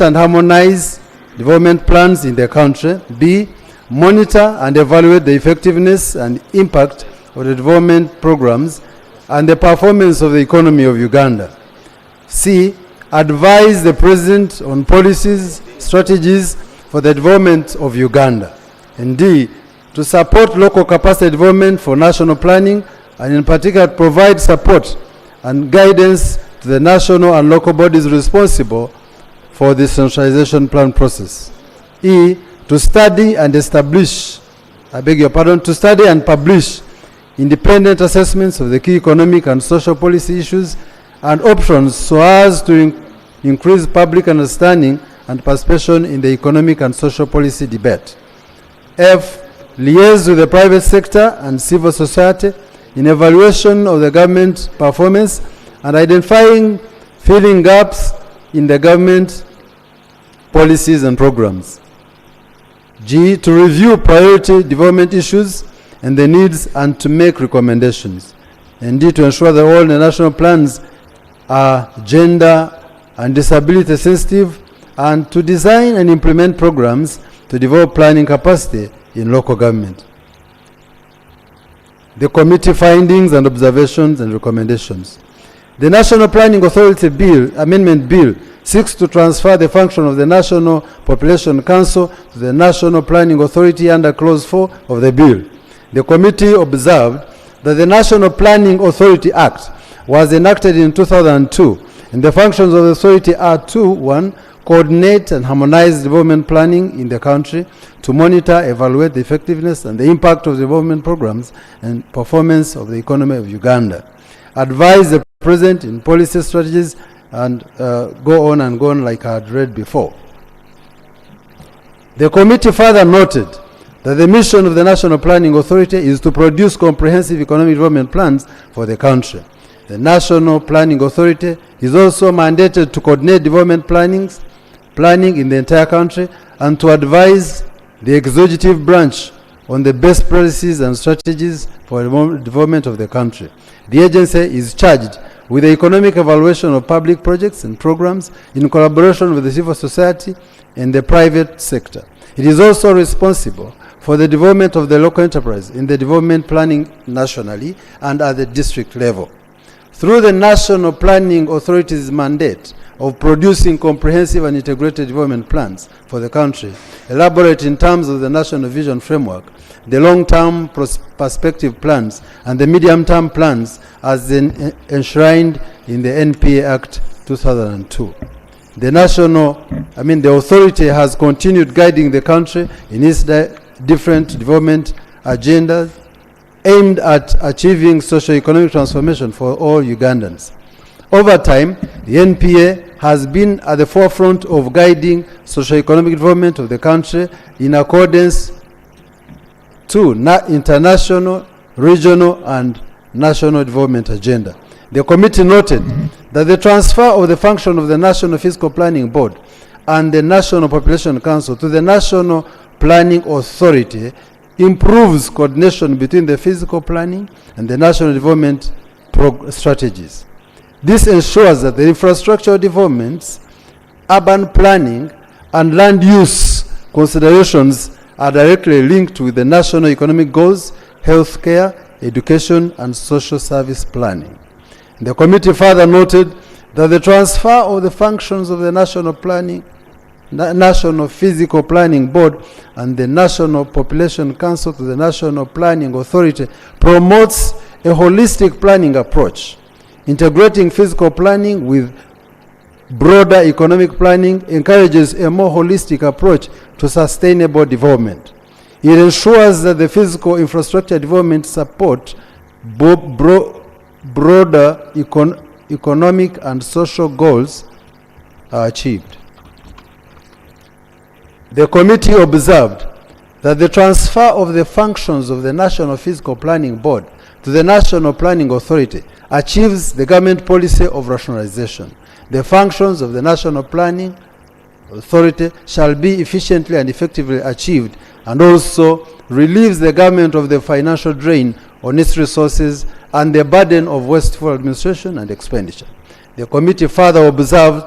and harmonize development plans in the country. B. Monitor and evaluate the effectiveness and impact of the development programs and the performance of the economy of Uganda. C. Advise the President on policies, strategies for the development of Uganda. And D. To support local capacity development for national planning, and in particular provide support and guidance to the national and local bodies responsible for the centralization plan process. E. To study and establish, to study and publish independent assessments of the key economic and social policy issues and options so as to increase public understanding and participation in the economic and social policy debate. F. Liaise with the private sector and civil society in evaluation of the government performance and identifying filling gaps in the government policies and programs. G. To review priority development issues and the needs and to make recommendations. And D. To ensure that all the national plans are gender and disability sensitive, and to design and implement programs to develop planning capacity in local government. The committee findings and observations and recommendations. The National Planning Authority Bill, Amendment Bill, seeks to transfer the function of the National Population Council to the National Planning Authority under Clause 4 of the bill. The committee observed that the National Planning Authority Act was enacted in 2002, and the functions of the authority are to, 1, coordinate and harmonize development planning in the country, to monitor, evaluate the effectiveness and the impact of development programs and performance of the economy of Uganda, advise the President in policy strategies, and go on and go on like I had read before. The committee further noted that the mission of the National Planning Authority is to produce comprehensive economic development plans for the country. The National Planning Authority is also mandated to coordinate development planning in the entire country and to advise the executive branch on the best practices and strategies for the development of the country. The agency is charged with the economic evaluation of public projects and programs in collaboration with the civil society and the private sector. It is also responsible for the development of the local enterprise in the development planning nationally and at the district level. Through the National Planning Authority's mandate of producing comprehensive and integrated development plans for the country, elaborate in terms of the National Vision Framework, the long-term perspective plans, and the medium-term plans as enshrined in the NPA Act 2002. The authority has continued guiding the country in its different development agendas aimed at achieving socio-economic transformation for all Ugandans. Over time, the NPA has been at the forefront of guiding socio-economic development of the country in accordance to international, regional, and national development agenda. The committee noted that the transfer of the function of the National Fiscal Planning Board and the National Population Council to the National Planning Authority improves coordination between the physical planning and the national development strategies. This ensures that the infrastructure developments, urban planning, and land use considerations are directly linked with the national economic goals, healthcare, education, and social service planning. The committee further noted that the transfer of the functions of the National Physical Planning Board and the National Population Council to the National Planning Authority promotes a holistic planning approach. Integrating physical planning with broader economic planning encourages a more holistic approach to sustainable development. It ensures that the physical infrastructure development support broader economic and social goals are achieved. The committee observed that the transfer of the functions of the National Physical Planning Board to the National Planning Authority achieves the government policy of rationalization. The functions of the National Planning Authority shall be efficiently and effectively achieved and also relieves the government of the financial drain on its resources and the burden of wasteful administration and expenditure. The committee further observed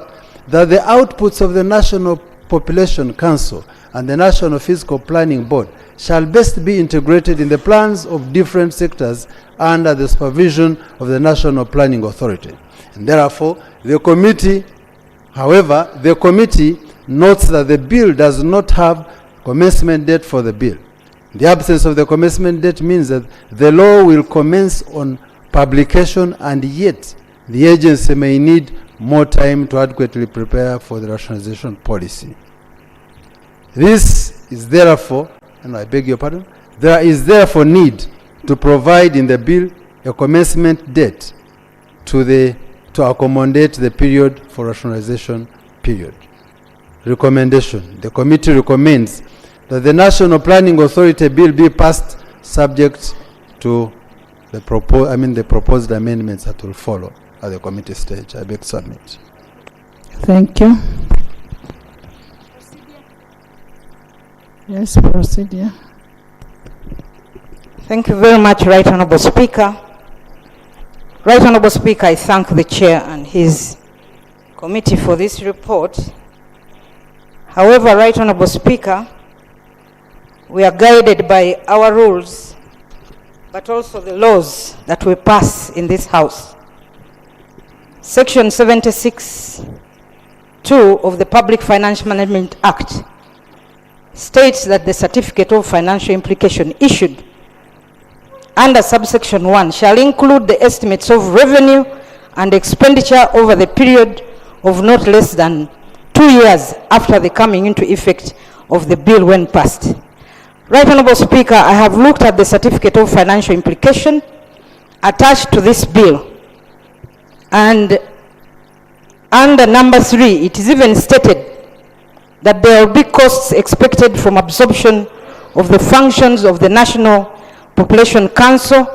that the outputs of the National Population Council and the National Physical Planning Board shall best be integrated in the plans of different sectors under the supervision of the National Planning Authority. And therefore, the committee notes that the bill does not have commencement date for the bill. The absence of the commencement date means that the law will commence on publication, and yet the agency may need more time to adequately prepare for the rationalization policy. This is therefore, and I beg your pardon, there is therefore need to provide in the bill a commencement date to accommodate the period for rationalization period. Recommendation. The committee recommends that the National Planning Authority bill be passed subject to the proposed amendments that will follow at the committee stage. I beg to submit. Thank you. Yes, proceed, yeah. Thank you very much, Right Honourable Speaker. Right Honourable Speaker, I thank the Chair and his committee for this report. However, Right Honourable Speaker, we are guided by our rules, but also the laws that we pass in this House. Section 76(2) of the Public Financial Management Act states that the certificate of financial implication issued under subsection 1 shall include the estimates of revenue and expenditure over the period of not less than 2 years after the coming into effect of the bill when passed. Right Honorable Speaker, I have looked at the certificate of financial implication attached to this bill, and under number 3, it is even stated that there will be costs expected from absorption of the functions of the National Population Council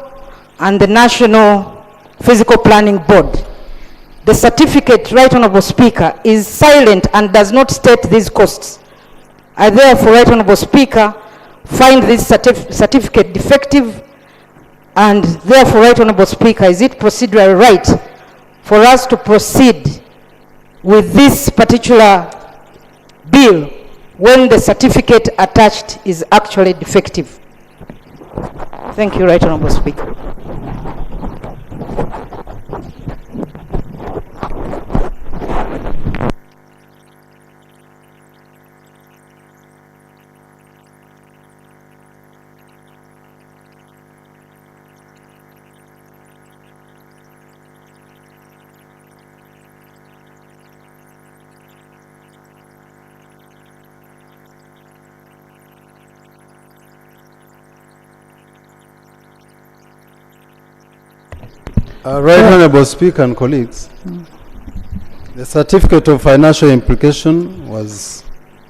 and the National Physical Planning Board. The certificate, Right Honorable Speaker, is silent and does not state these costs. I therefore, Right Honorable Speaker, find this certificate defective, and therefore, Right Honorable Speaker, is it procedurally right for us to proceed with this particular bill when the certificate attached is actually defective? Thank you, Right Honorable Speaker. Right Honorable Speaker and colleagues, the certificate of financial implication was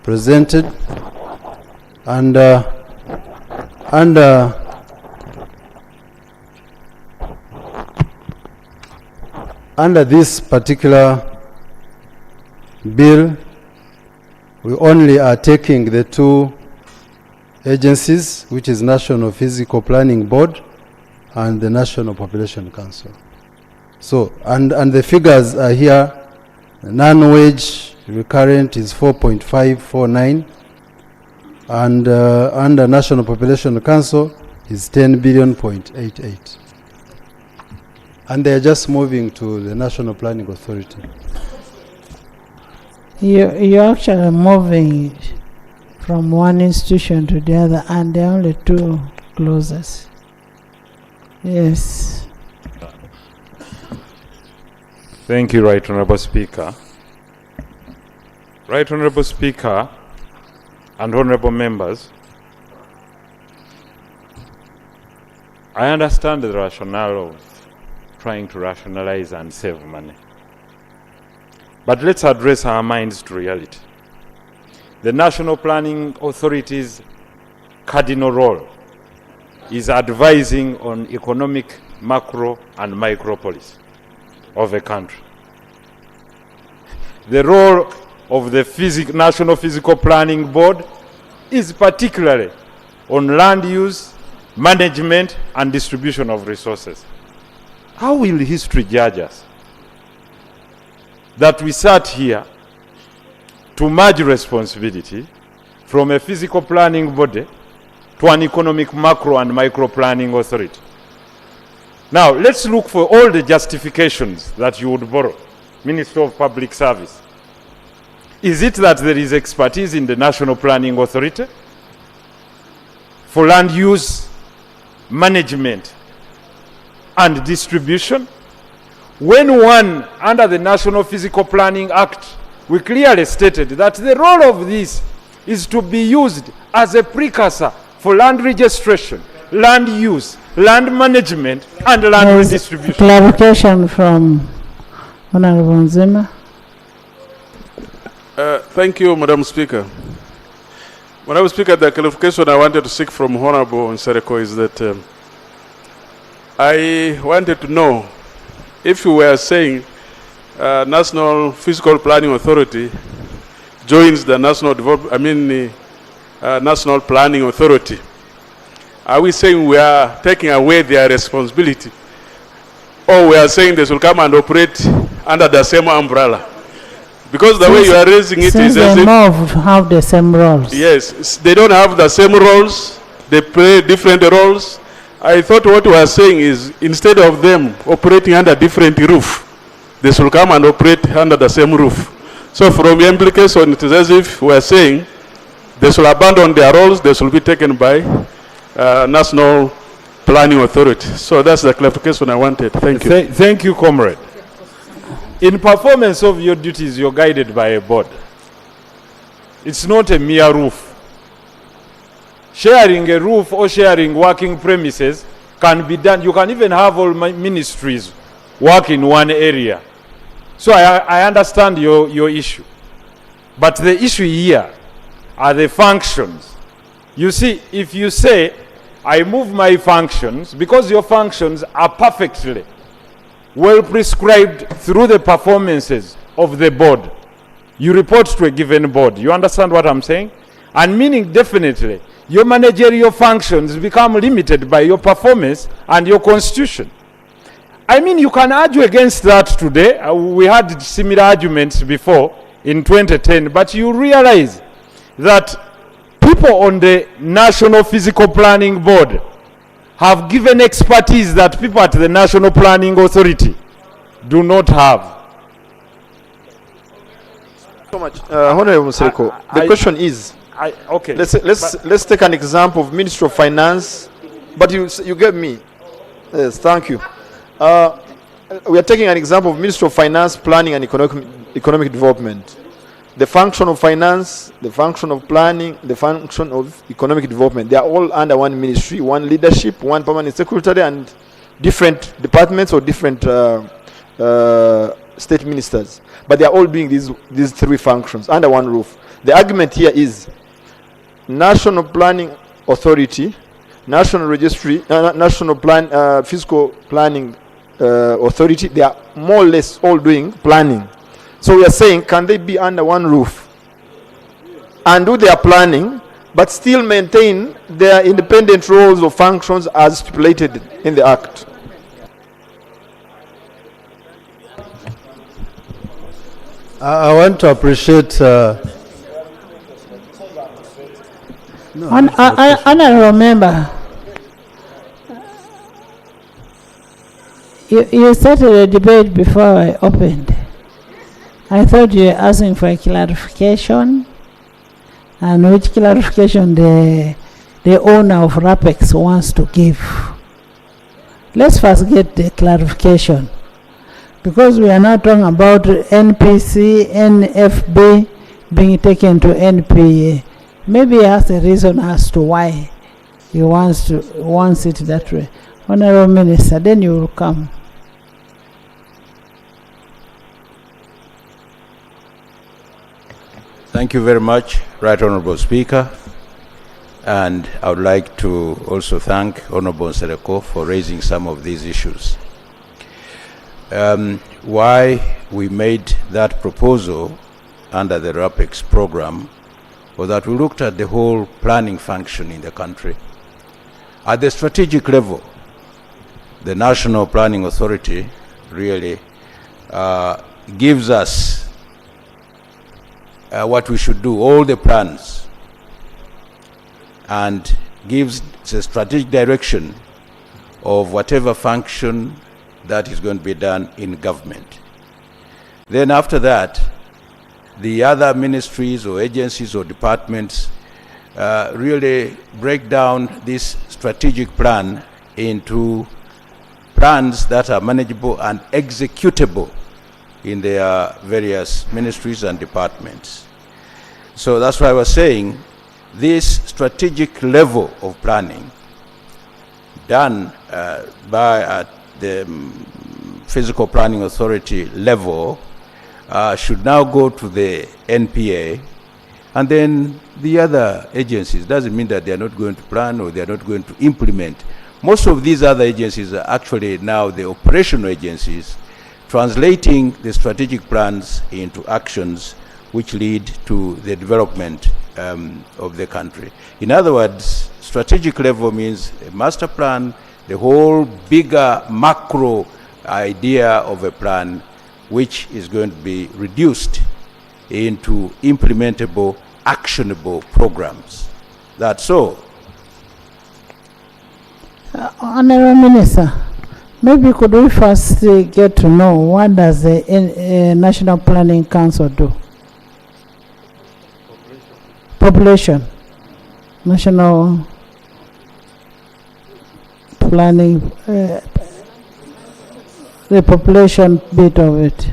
presented, and under this particular bill, we only are taking the 2 agencies, which is National Physical Planning Board and the National Population Council. So, and the figures are here. Non-wage recurrent is 4.549, and under National Population Council is 10.88. And they are just moving to the National Planning Authority. You're actually moving from one institution to the other, and there are only 2 clauses. Yes. Thank you, Right Honorable Speaker. Right Honorable Speaker and Honorable Members, I understand the rationale of trying to rationalize and save money. But let's address our minds to reality. The National Planning Authority's cardinal role is advising on economic, macro, and micro policy of a country. The role of the National Physical Planning Board is particularly on land use, management, and distribution of resources. How will history judge us that we sat here to merge responsibility from a physical planning body to an economic, macro, and micro planning authority? Now, let's look for all the justifications that you would borrow. Minister of Public Service. Is it that there is expertise in the National Planning Authority for land use, management, and distribution? When one, under the National Physical Planning Act, we clearly stated that the role of this is to be used as a precursor for land registration, land use, land management, and land redistribution. Clarification from Honorable Nzima. Thank you, Madam Speaker. Madam Speaker, the clarification I wanted to seek from Honorable Nsereko is that I wanted to know if you were saying National Physical Planning Authority joins the National National Planning Authority. Are we saying we are taking away their responsibility, or we are saying they should come and operate under the same umbrella? Because the way you are raising it is as if have the same roles. Yes, they don't have the same roles. They play different roles. I thought what we are saying is instead of them operating under different roof, they should come and operate under the same roof. So from the implication, it is as if we are saying they should abandon their roles. They should be taken by National Planning Authority. So that's the clarification I wanted. Thank you. Thank you, comrade. In performance of your duties, you're guided by a board. It's not a mere roof. Sharing a roof or sharing working premises can be done. You can even have all my ministries work in one area. So I understand your issue. But the issue here are the functions. You see, if you say, I move my functions, because your functions are perfectly well prescribed through the performances of the board, you report to a given board. You understand what I'm saying? And meaning definitely, your managerial functions become limited by your performance and your constitution. I mean, you can argue against that today. We had similar arguments before in 2010, but you realize that people on the National Physical Planning Board have given expertise that people at the National Planning Authority do not have. So much, Honorable Seko. The question is, okay. Let's take an example of Ministry of Finance, but you get me. Yes, thank you. We are taking an example of Ministry of Finance, Planning and Economic Development. The function of finance, the function of planning, the function of economic development, they are all under one ministry, one leadership, one permanent secretary, and different departments or different state ministers. But they are all doing these three functions under one roof. The argument here is National Planning Authority, National Registry, National Fiscal Planning Authority, they are more or less all doing planning. So we are saying, can they be under one roof and do their planning, but still maintain their independent roles or functions as stipulated in the Act? I want to appreciate. Honorable member, you started a debate before I opened. I thought you were asking for a clarification, and which clarification the owner of RAPEX wants to give. Let's first get the clarification, because we are now talking about NPC, NFB being taken to NPA. Maybe he has a reason as to why he wants it that way. Honorable Minister, then you will come. Thank you very much, Right Honorable Speaker. And I would like to also thank Honorable Sereko for raising some of these issues. Why we made that proposal under the RAPEX program was that we looked at the whole planning function in the country. At the strategic level, the National Planning Authority really gives us what we should do, all the plans, and gives the strategic direction of whatever function that is going to be done in government. Then after that, the other ministries or agencies or departments really break down this strategic plan into plans that are manageable and executable in their various ministries and departments. So that's why I was saying this strategic level of planning done by the Physical Planning Authority level should now go to the NPA, and then the other agencies. Doesn't mean that they are not going to plan or they are not going to implement. Most of these other agencies are actually now the operational agencies, translating the strategic plans into actions which lead to the development of the country. In other words, strategic level means a master plan, the whole bigger macro idea of a plan, which is going to be reduced into implementable, actionable programs. That's all. Honorable Minister, maybe could we first get to know what does the National Planning Council do? Population. National planning, the population bit of it.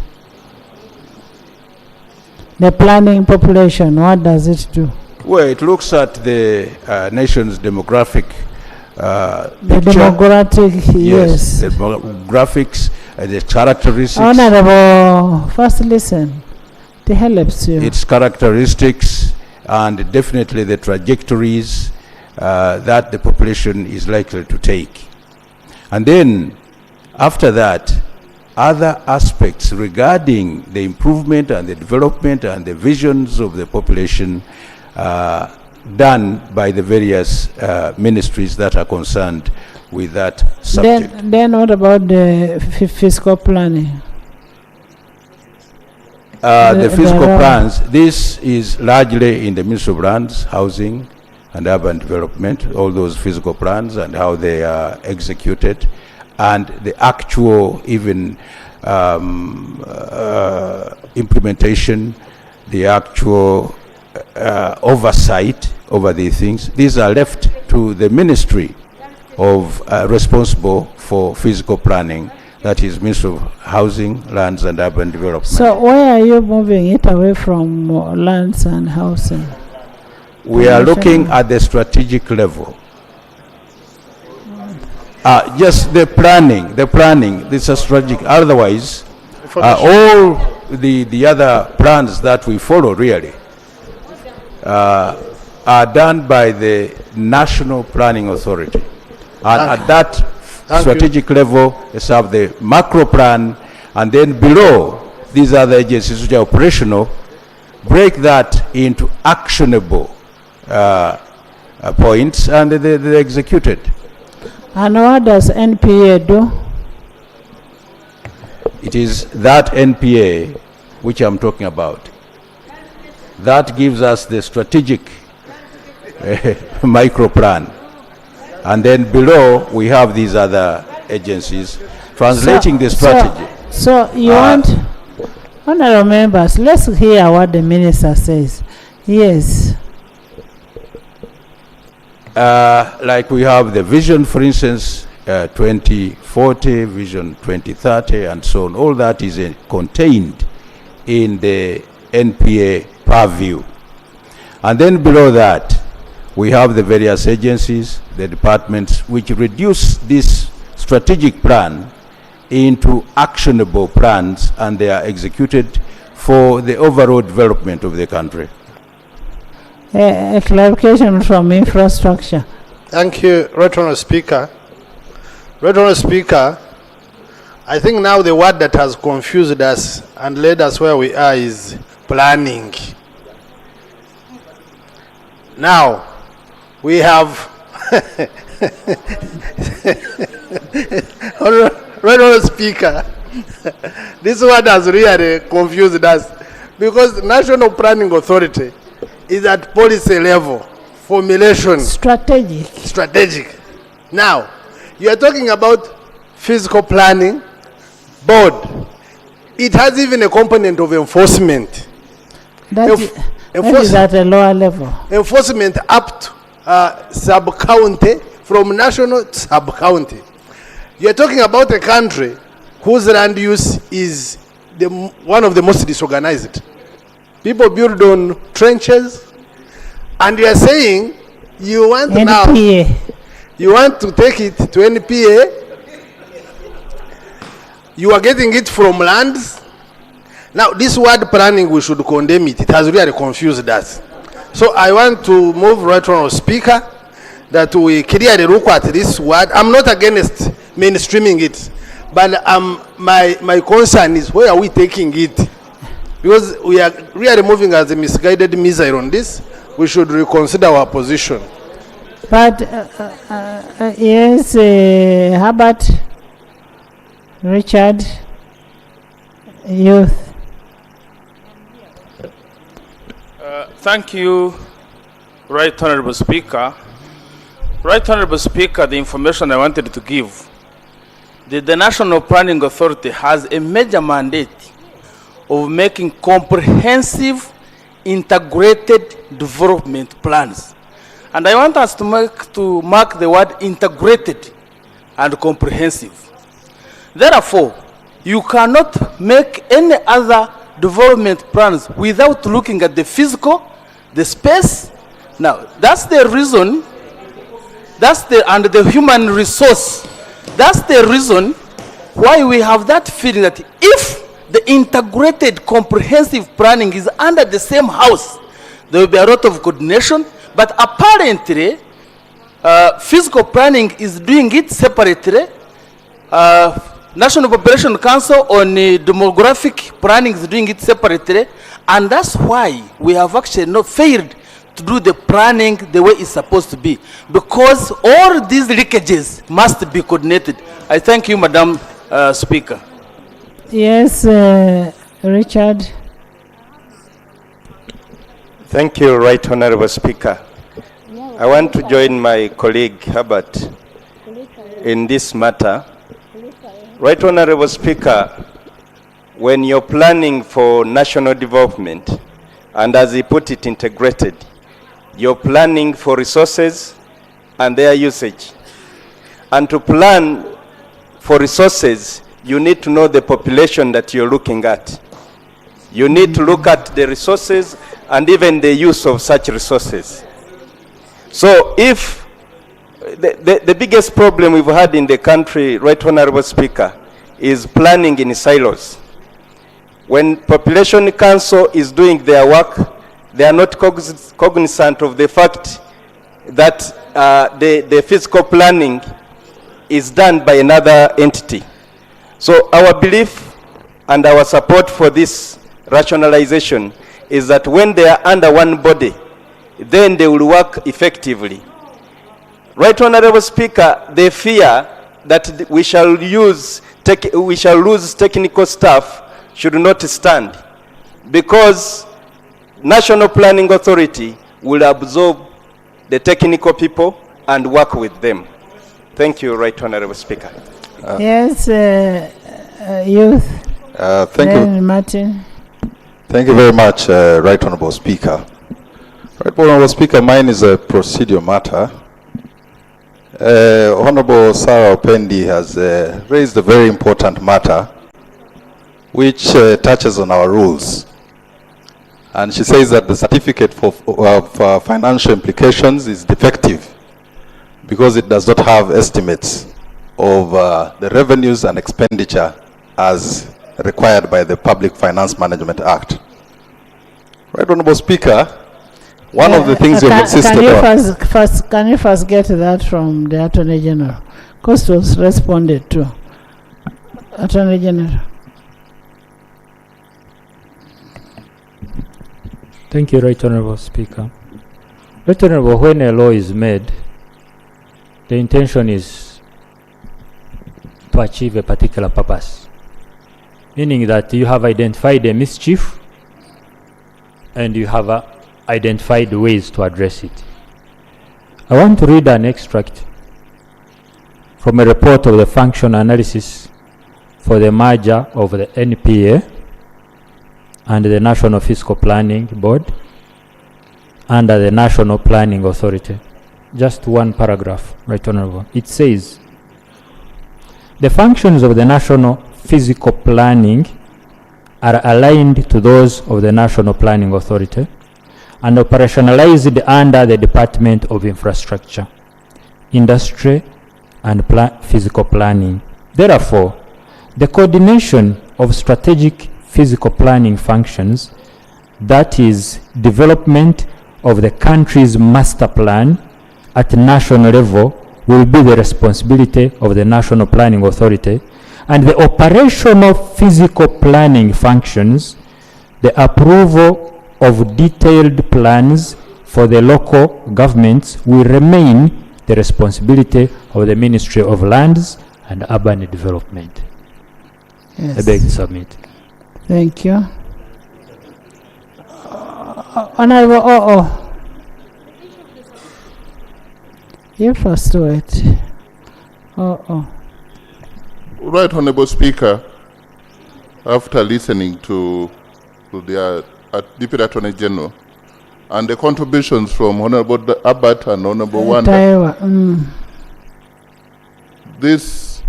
The planning population, what does it do? Well, it looks at the nation's demographic The picture. demographic, yes. The demographics, the characteristics. Honorable, first listen. It helps you. Its characteristics and definitely the trajectories that the population is likely to take. And then after that, other aspects regarding the improvement and the development and the visions of the population done by the various ministries that are concerned with that subject. Then what about the fiscal planning? The fiscal plans, this is largely in the Ministry of Lands, Housing and Urban Development, all those fiscal plans and how they are executed, and the actual even implementation, the actual oversight over these things. These are left to the Ministry of responsible for physical planning, that is Ministry of Housing, Lands and Urban Development. So why are you moving it away from lands and housing? We are looking at the strategic level. Just the planning, this is strategic. Otherwise, all the other plans that we follow really are done by the National Planning Authority. And at that strategic level, you have the macro plan, and then below, these other agencies which are operational, break that into actionable points, and they're executed. And what does NPA do? It is that NPA which I'm talking about. That gives us the strategic micro plan. And then below, we have these other agencies translating the strategy. So you want, honorable members, let's hear what the minister says. Yes. Like we have the vision, for instance, 2040, vision 2030, and so on. All that is contained in the NPA purview. And then below that, we have the various agencies, the departments, which reduce this strategic plan into actionable plans, and they are executed for the overall development of the country. A clarification from infrastructure. Thank you, Right Honourable Speaker. Right Honourable Speaker, I think now the word that has confused us and led us where we are is planning. Now, we have Right Honourable Speaker, this word has really confused us, because National Planning Authority is at policy level, formulation. Strategic. Now, you are talking about physical planning, board. It has even a component of enforcement. That is at a lower level. Enforcement up to sub-county, from national to sub-county. You are talking about a country whose land use is one of the most disorganized. People build on trenches, and you are saying you want NPA. Now, you want to take it to NPA, you are getting it from lands. Now, this word planning, we should condemn it. It has really confused us. So I want to move Right Honourable Speaker that we clearly look at this word. I'm not against mainstreaming it, but my concern is where are we taking it? Because we are really moving as a misguided missile on this. We should reconsider our position. But yes, Herbert, Richard, youth. Thank you, Right Honourable Speaker. Right Honourable Speaker, the information I wanted to give, the National Planning Authority has a major mandate of making comprehensive, integrated development plans. And I want us to mark the word integrated and comprehensive. Therefore, you cannot make any other development plans without looking at the physical, the space. Now, that's the reason, and the human resource. That's the reason why we have that feeling that if the integrated comprehensive planning is under the same house, there will be a lot of coordination, but apparently, physical planning is doing it separately. National Population Council on demographic planning is doing it separately, and that's why we have actually not failed to do the planning the way it's supposed to be, because all these leakages must be coordinated. I thank you, Madam Speaker. Yes, Richard. Thank you, Right Honorable Speaker. I want to join my colleague Herbert in this matter. Right Honorable Speaker, when you're planning for national development, and as he put it, integrated, you're planning for resources and their usage. And to plan for resources, you need to know the population that you're looking at. You need to look at the resources and even the use of such resources. So if the biggest problem we've had in the country, Right Honorable Speaker, is planning in silos. When Population Council is doing their work, they are not cognizant of the fact that the physical planning is done by another entity. So our belief and our support for this rationalization is that when they are under one body, then they will work effectively. Right Honorable Speaker, they fear that we shall lose technical staff should not stand, because National Planning Authority will absorb the technical people and work with them. Thank you, Right Honorable Speaker. Yes, youth. Thank you, Martin. Thank you very much, Right Honorable Speaker. Right Honorable Speaker, mine is a procedural matter. Honorable Sarah Opendi has raised a very important matter which touches on our rules. And she says that the certificate of financial implications is defective because it does not have estimates of the revenues and expenditure as required by the Public Finance Management Act. Right Honorable Speaker, one of the things you've insisted on... Can you first get that from the Attorney General? Because it was responded to. Attorney General. Thank you, Right Honorable Speaker. Right Honorable, when a law is made, the intention is to achieve a particular purpose, meaning that you have identified a mischief and you have identified ways to address it. I want to read an extract from a report of the function analysis for the merger of the NPA and the National Fiscal Planning Board under the National Planning Authority. Just one paragraph, Right Honorable. It says, the functions of the National Physical Planning are aligned to those of the National Planning Authority and operationalized under the Department of Infrastructure, Industry and Physical Planning. Therefore, the coordination of strategic physical planning functions, that is, development of the country's master plan at national level, will be the responsibility of the National Planning Authority, and the operational physical planning functions, the approval of detailed plans for the local governments, will remain the responsibility of the Ministry of Lands and Urban Development. Yes. I beg to submit. Thank you. Honorable You first do it. Right Honorable Speaker, after listening to the Deputy Attorney General and the contributions from Honorable Abbott and Honorable Wanda, this,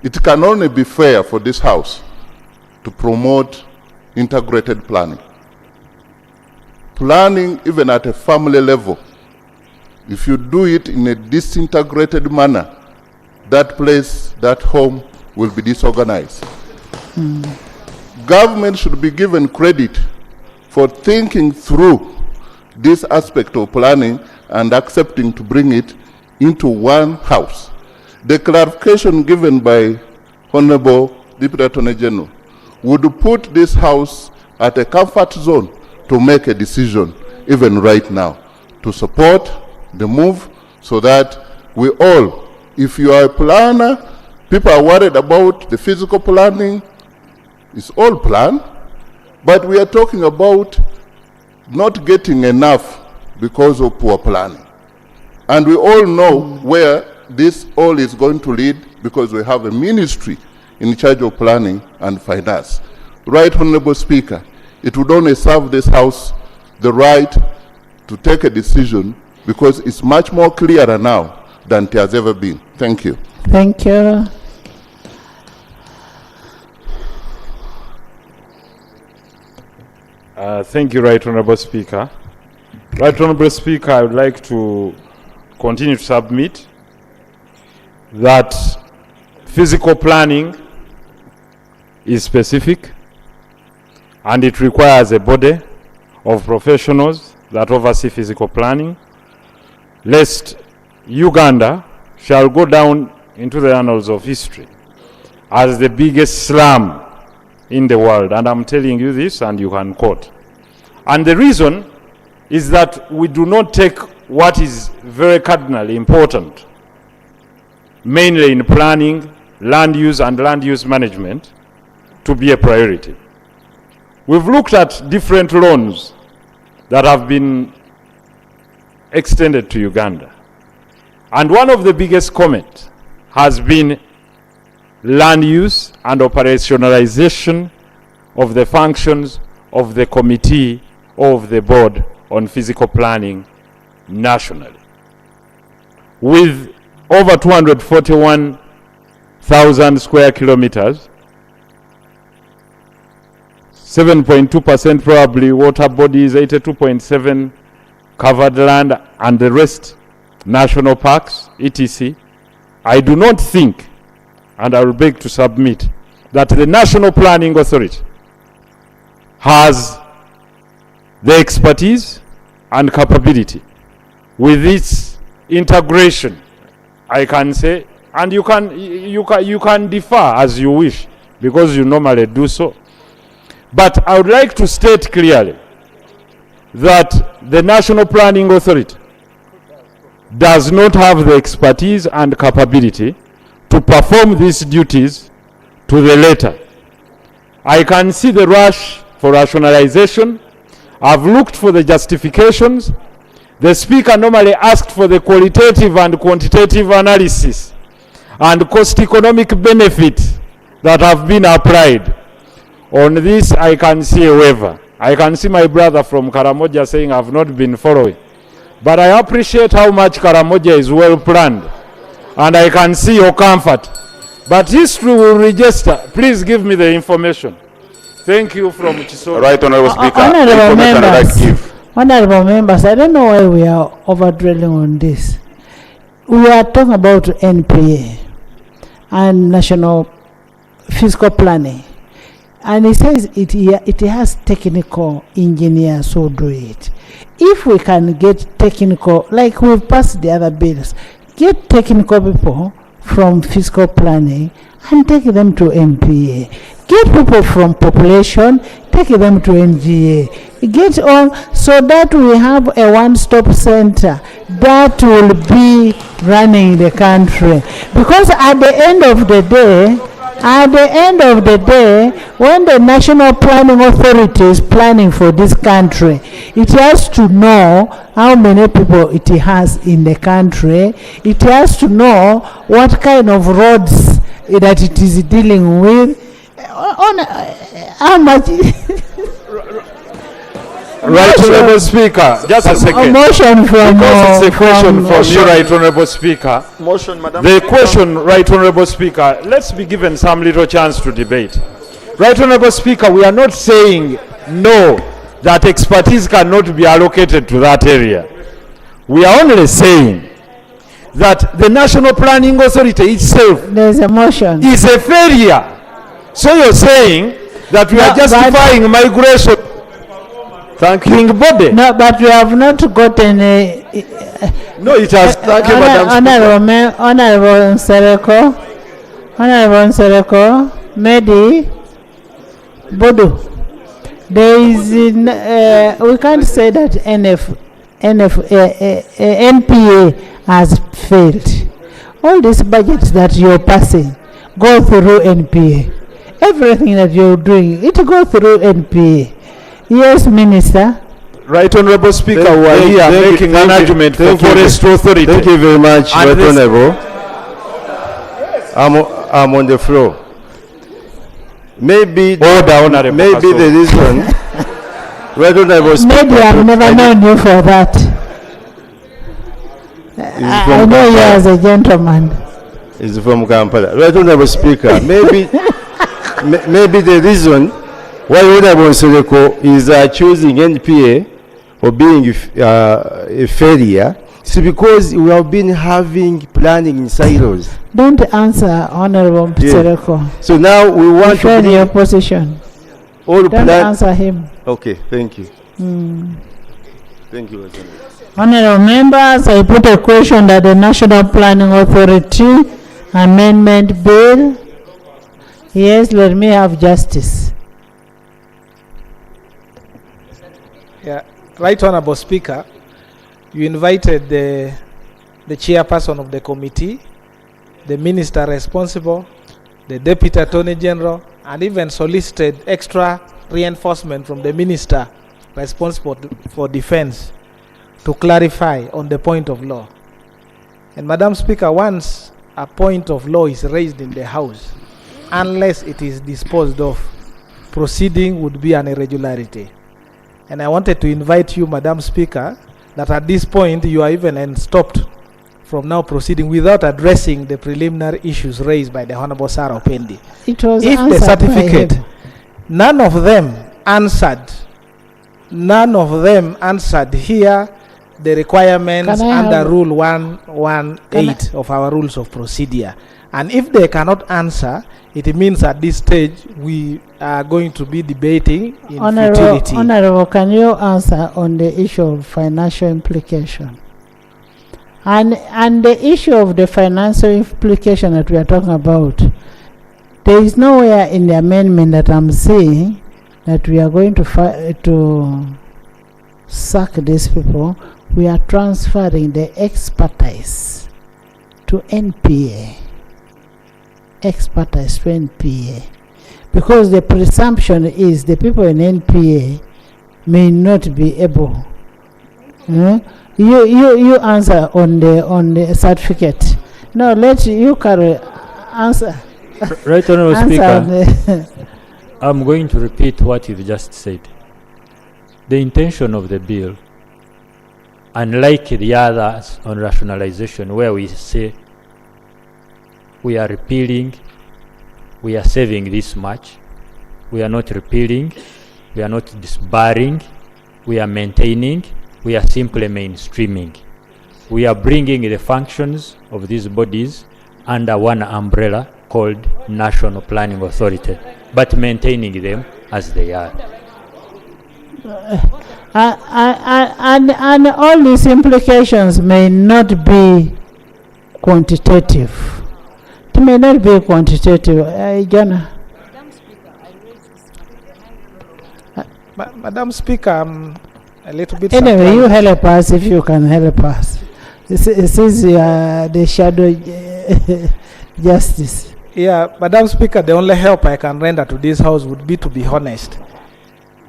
it can only be fair for this House to promote integrated planning. Planning, even at a family level, if you do it in a disintegrated manner, that place, that home will be disorganized. Government should be given credit for thinking through this aspect of planning and accepting to bring it into one house. The clarification given by Honorable Deputy Attorney General would put this house at a comfort zone to make a decision, even right now, to support the move so that we all, if you are a planner, people are worried about the physical planning, it's all planned, but we are talking about not getting enough because of poor planning. And we all know where this all is going to lead because we have a ministry in charge of planning and finance. Right, Honorable Speaker, it would only serve this House the right to take a decision because it's much more clearer now than it has ever been. Thank you. Thank you. Thank you, Right Honorable Speaker. Right Honorable Speaker, I would like to continue to submit that physical planning is specific and it requires a body of professionals that oversee physical planning, lest Uganda shall go down into the annals of history as the biggest slum in the world. And I'm telling you this, and you can quote. And the reason is that we do not take what is very cardinally important, mainly in planning, land use and land use management, to be a priority. We've looked at different loans that have been extended to Uganda. And one of the biggest comments has been land use and operationalization of the functions of the committee of the board on physical planning nationally. With over 241,000 square kilometers, 7.2% probably water bodies, 82.7 covered land, and the rest national parks, etc. I do not think, and I will beg to submit, that the National Planning Authority has the expertise and capability with its integration, I can say, and you can differ as you wish because you normally do so. But I would like to state clearly that the National Planning Authority does not have the expertise and capability to perform these duties to the letter. I can see the rush for rationalization. I've looked for the justifications. The Speaker normally asked for the qualitative and quantitative analysis and cost economic benefits that have been applied. On this, I can see a waiver. I can see my brother from Karamoja saying I've not been following. But I appreciate how much Karamoja is well planned. And I can see your comfort. But history will register. Please give me the information. Thank you from Chisoro. Right, Honorable Speaker. Honorable members, I don't know why we are over-dwelling on this. We are talking about NPA and National Fiscal Planning. And it says it has technical engineers who do it. If we can get technical, like we've passed the other bills, get technical people from fiscal planning and take them to NPA. Get people from population, take them to NGA. Get all, so that we have a one-stop center that will be running the country. Because at the end of the day, when the National Planning Authority is planning for this country, it has to know how many people it has in the country. It has to know what kind of roads that it is dealing with, how much. Right Honourable Speaker, just a second. A motion from... Because it's a question from you, Right Honourable Speaker. Motion, Madam The Speaker. question, Right Honourable Speaker, let's be given some little chance to debate. Right Honourable Speaker, we are not saying no, that expertise cannot be allocated to that area. We are only saying that the National Planning Authority itself There's a motion. is a failure. So you're saying that we are justifying migration. Thank you. Body. No, but we have not gotten a... No, it has. Thank you, Madam Speaker. Honorable Nsereko, Medi, Bodo. There is, we can't say that NPA has failed. All these budgets that you're passing go through NPA. Everything that you're doing, it goes through NPA. Yes, Minister. Right Honourable Speaker, we are here making an argument for Forest Authority. Thank you very much, Right Honourable. I'm on the floor. Maybe the reason, Right Honourable Speaker. Maybe I've never known you for that. I know you as a gentleman. It's from Kampala. Right Honourable Speaker, maybe the reason why Honourable Nsereko is choosing NPA or being a failure is because we have been having planning in silos. Don't answer, Honourable Nsereko. So now we want to defend your position. Don't answer him. Okay, thank you. Thank you. Honourable members, I put a question that the National Planning Authority Amendment Bill. Yes, let me have justice. Yeah, Right Honourable Speaker, you invited the chairperson of the committee, the minister responsible, the Deputy Attorney General, and even solicited extra reinforcement from the minister responsible for defense to clarify on the point of law. And Madam Speaker, once a point of law is raised in the House, unless it is disposed of, proceeding would be an irregularity. And I wanted to invite you, Madam Speaker, that at this point you are even stopped from now proceeding without addressing the preliminary issues raised by the Honourable Sarah Opendi. It was if the certificate, none of them answered here the requirements under Rule 118 of our rules of procedure. And if they cannot answer, it means at this stage we are going to be debating in futility. Honourable, can you answer on the issue of financial implication? And the issue of the financial implication that we are talking about, there is nowhere in the amendment that I'm saying that we are going to sack these people. We are transferring the expertise to NPA. Expertise to NPA. Because the presumption is the people in NPA may not be able. You answer on the certificate. No, let you carry answer. Right Honourable Speaker, I'm going to repeat what you've just said. The intention of the bill, unlike the others on rationalization where we say we are repealing, we are saving this much, we are not repealing, we are not disbarring, we are maintaining, we are simply mainstreaming. We are bringing the functions of these bodies under one umbrella called National Planning Authority, but maintaining them as they are. And all these implications may not be quantitative. It may not be quantitative. Jana. Madam Speaker, I'm a little bit Anyway, surprised. you help us if you can help us. This is the shadow justice. Yeah, Madam Speaker, the only help I can render to this House would be to be honest.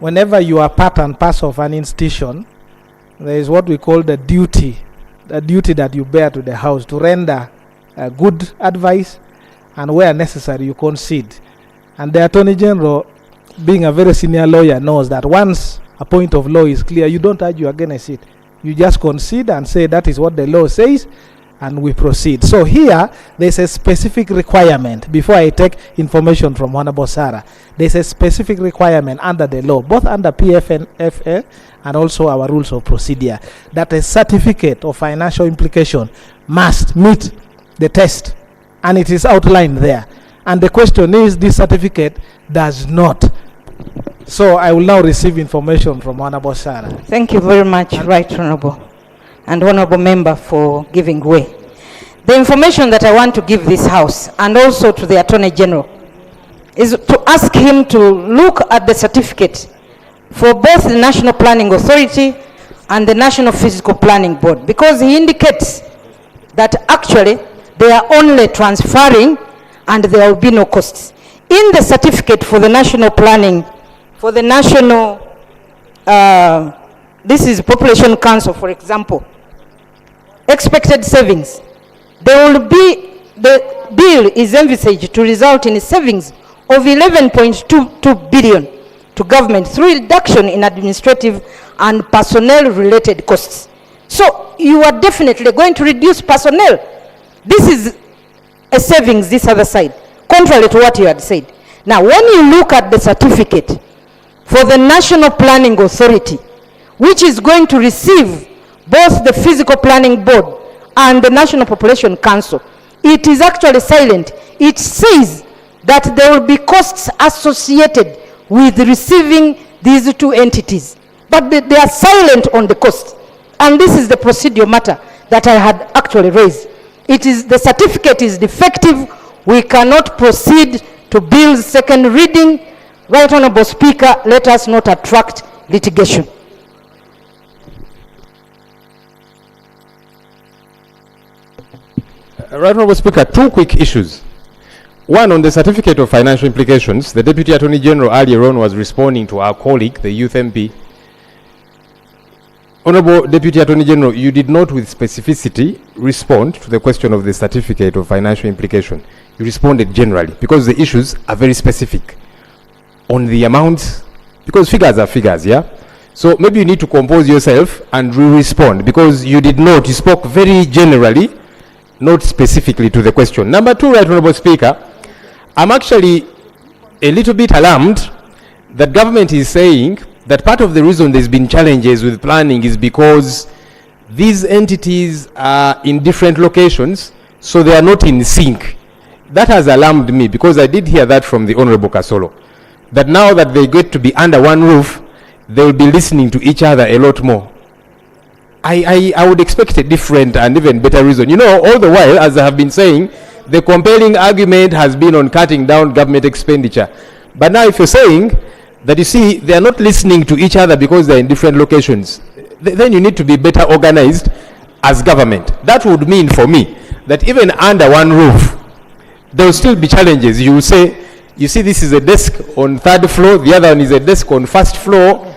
Whenever you are part and parcel of an institution, there is what we call the duty that you bear to the House to render good advice, and where necessary you concede. And the Attorney General, being a very senior lawyer, knows that once a point of law is clear, you don't argue against it. You just concede and say that is what the law says, and we proceed. So here, there's a specific requirement. Before I take information from Honorable Sarah, there's a specific requirement under the law, both under PFNFA and also our rules of procedure, that a certificate of financial implication must meet the test, and it is outlined there. And the question is, this certificate does not. So I will now receive information from Honorable Sarah. Thank you very much, Right Honorable and Honorable Member, for giving way. The information that I want to give this House and also to the Attorney General is to ask him to look at the certificate for both the National Planning Authority and the National Physical Planning Board, because he indicates that actually they are only transferring and there will be no costs. In the certificate for the National Planning, for the National, this is Population Council, for example, expected savings, there will be, the bill is envisaged to result in savings of 11.22 billion to government through reduction in administrative and personnel related costs. So you are definitely going to reduce personnel. This is a savings this other side, contrary to what you had said. Now, when you look at the certificate for the National Planning Authority, which is going to receive both the Physical Planning Board and the National Population Council, it is actually silent. It says that there will be costs associated with receiving these two entities, but they are silent on the cost. And this is the procedural matter that I had actually raised. It is, the certificate is defective. We cannot proceed to Bill's second reading. Right Honorable Speaker, let us not attract litigation. Right Honorable Speaker, two quick issues. One, on the certificate of financial implications, the Deputy Attorney General earlier on was responding to our colleague, the Youth MP. Honorable Deputy Attorney General, you did not with specificity respond to the question of the certificate of financial implication. You responded generally, because the issues are very specific on the amounts, because figures are figures, yeah? So maybe you need to compose yourself and respond, because you did not, you spoke very generally, not specifically to the question. Number two, Right Honorable Speaker, I'm actually a little bit alarmed that government is saying that part of the reason there's been challenges with planning is because these entities are in different locations, so they are not in sync. That has alarmed me, because I did hear that from the Honorable Kasolo, that now that they get to be under one roof, they will be listening to each other a lot more. I would expect a different and even better reason. You know, all the while, as I have been saying, the compelling argument has been on cutting down government expenditure. But now if you're saying that, you see, they are not listening to each other because they're in different locations, then you need to be better organized as government. That would mean for me that even under one roof, there will still be challenges. You will say, you see, this is a desk on third floor, the other one is a desk on first floor.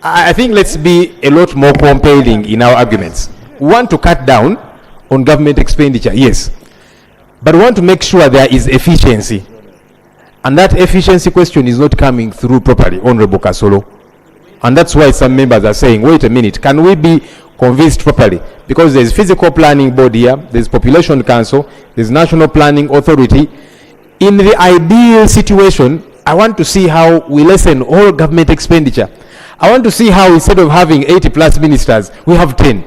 I think let's be a lot more compelling in our arguments. We want to cut down on government expenditure, yes, but we want to make sure there is efficiency. And that efficiency question is not coming through properly, Honorable Kasolo. And that's why some members are saying, wait a minute, can we be convinced properly? Because there's Physical Planning Board here, there's Population Council, there's National Planning Authority. In the ideal situation, I want to see how we lessen all government expenditure. I want to see how instead of having 80 plus ministers, we have 10.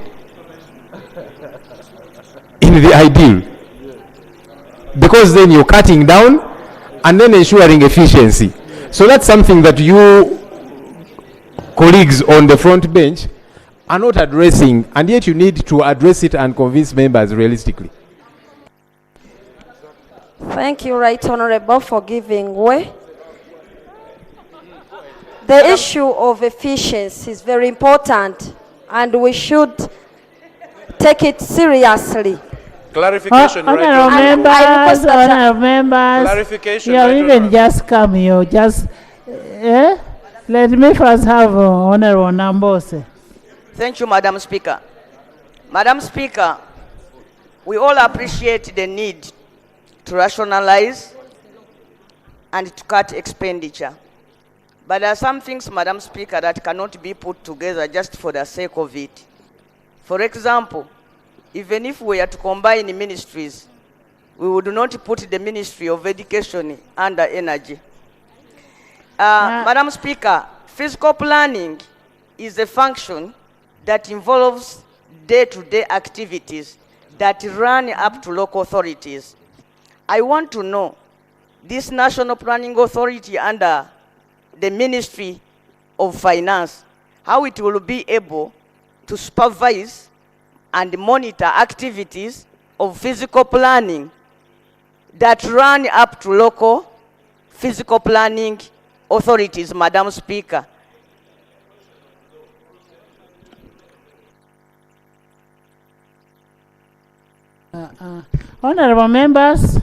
In the ideal. Because then you're cutting down and then ensuring efficiency. So that's something that you colleagues on the front bench are not addressing, and yet you need to address it and convince members realistically. Thank you, Right Honorable, for giving way. The issue of efficiency is very important, and we should take it seriously. Clarification, Honorable members, honorable members, Clarification, you have right, even just come here, just, let me first have Honorable Nambose. Thank you, Madam Speaker. Madam Speaker, we all appreciate the need to rationalize and to cut expenditure. But there are some things, Madam Speaker, that cannot be put together just for the sake of it. For example, even if we are to combine ministries, we would not put the Ministry of Education under Energy. Madam Speaker, fiscal planning is a function that involves day-to-day activities that run up to local authorities. I want to know, this National Planning Authority under the Ministry of Finance, how it will be able to supervise and monitor activities of physical planning that run up to local physical planning authorities, Madam Speaker. Honorable members,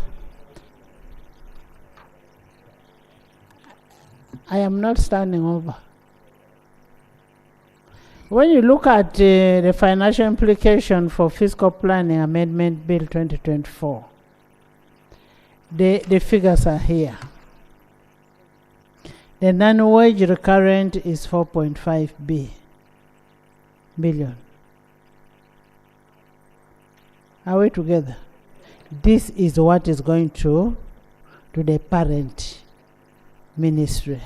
I am not standing over. When you look at the financial implication for Fiscal Planning Amendment Bill 2024, the figures are here. The non-wage recurrent is 4.5 billion. Are we together? This is what is going to the parent ministry,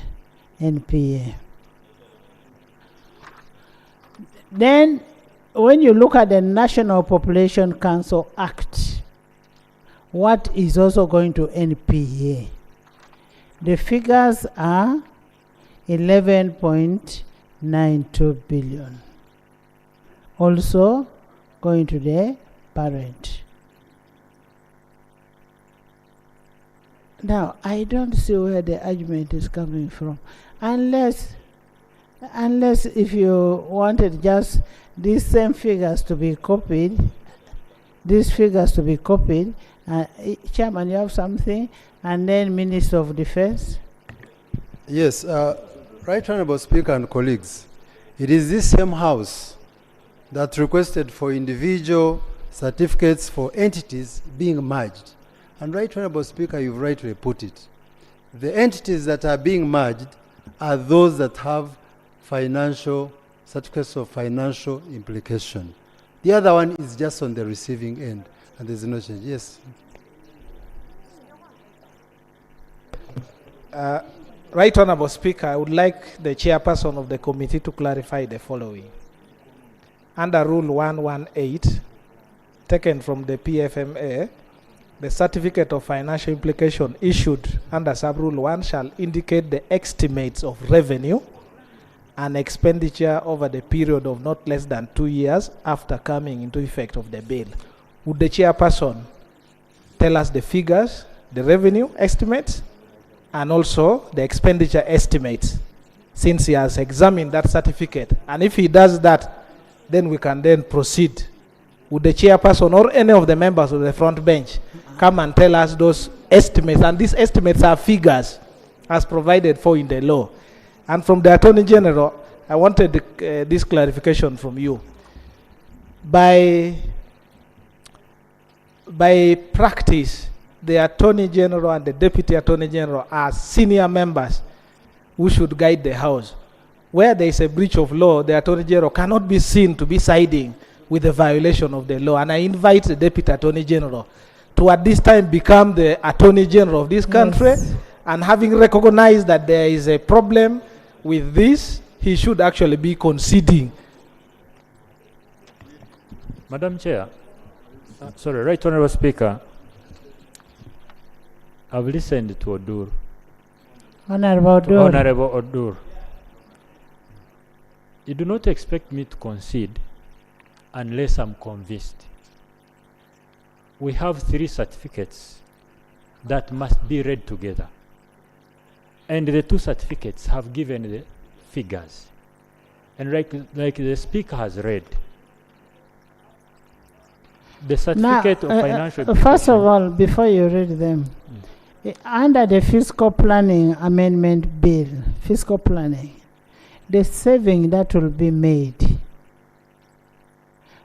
NPA. Then, when you look at the National Population Council Act, what is also going to NPA? The figures are 11.92 billion. Also going to the parent. Now, I don't see where the argument is coming from, unless if you wanted just these same figures to be copied, Chairman, you have something, and then Minister of Defense. Yes, Right Honorable Speaker and colleagues, it is this same House that requested for individual certificates for entities being merged. And Right Honorable Speaker, you've rightly put it. The entities that are being merged are those that have financial certificates of financial implication. The other one is just on the receiving end, and there's no change. Yes. Right Honorable Speaker, I would like the chairperson of the committee to clarify the following. Under Rule 118, taken from the PFMA, the certificate of financial implication issued under Sub-Rule 1 shall indicate the estimates of revenue and expenditure over the period of not less than 2 years after coming into effect of the bill. Would the chairperson tell us the figures, the revenue estimates, and also the expenditure estimates, since he has examined that certificate? And if he does that, then we can then proceed. Would the chairperson or any of the members of the front bench come and tell us those estimates? And these estimates are figures as provided for in the law. And from the Attorney General, I wanted this clarification from you. By practice, the Attorney General and the Deputy Attorney General are senior members who should guide the House. Where there is a breach of law, the Attorney General cannot be seen to be siding with the violation of the law. And I invite the Deputy Attorney General to at this time become the Attorney General of this country. Yes. And having recognized that there is a problem with this, he should actually be conceding. Madam Chair, sorry, Right Honorable Speaker, I've listened to Odur. Honorable Odur. Honorable Odur. You do not expect me to concede unless I'm convinced. We have 3 certificates that must be read together. And the 2 certificates have given the figures. And like the speaker has read, the certificate of financial... First of all, before you read them, under the Fiscal Planning Amendment Bill, Fiscal Planning, the saving that will be made,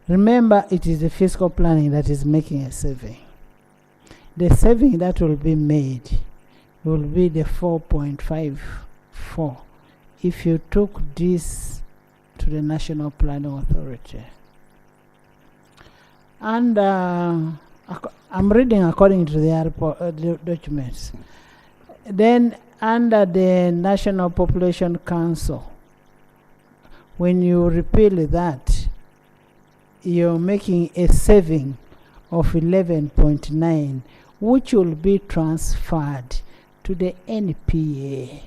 remember it is the fiscal planning that is making a saving. The saving that will be made will be the 4.54 if you took this to the National Planning Authority. And I'm reading according to the documents. Then under the National Population Council, when you repeal that, you're making a saving of 11.9, which will be transferred to the NPA.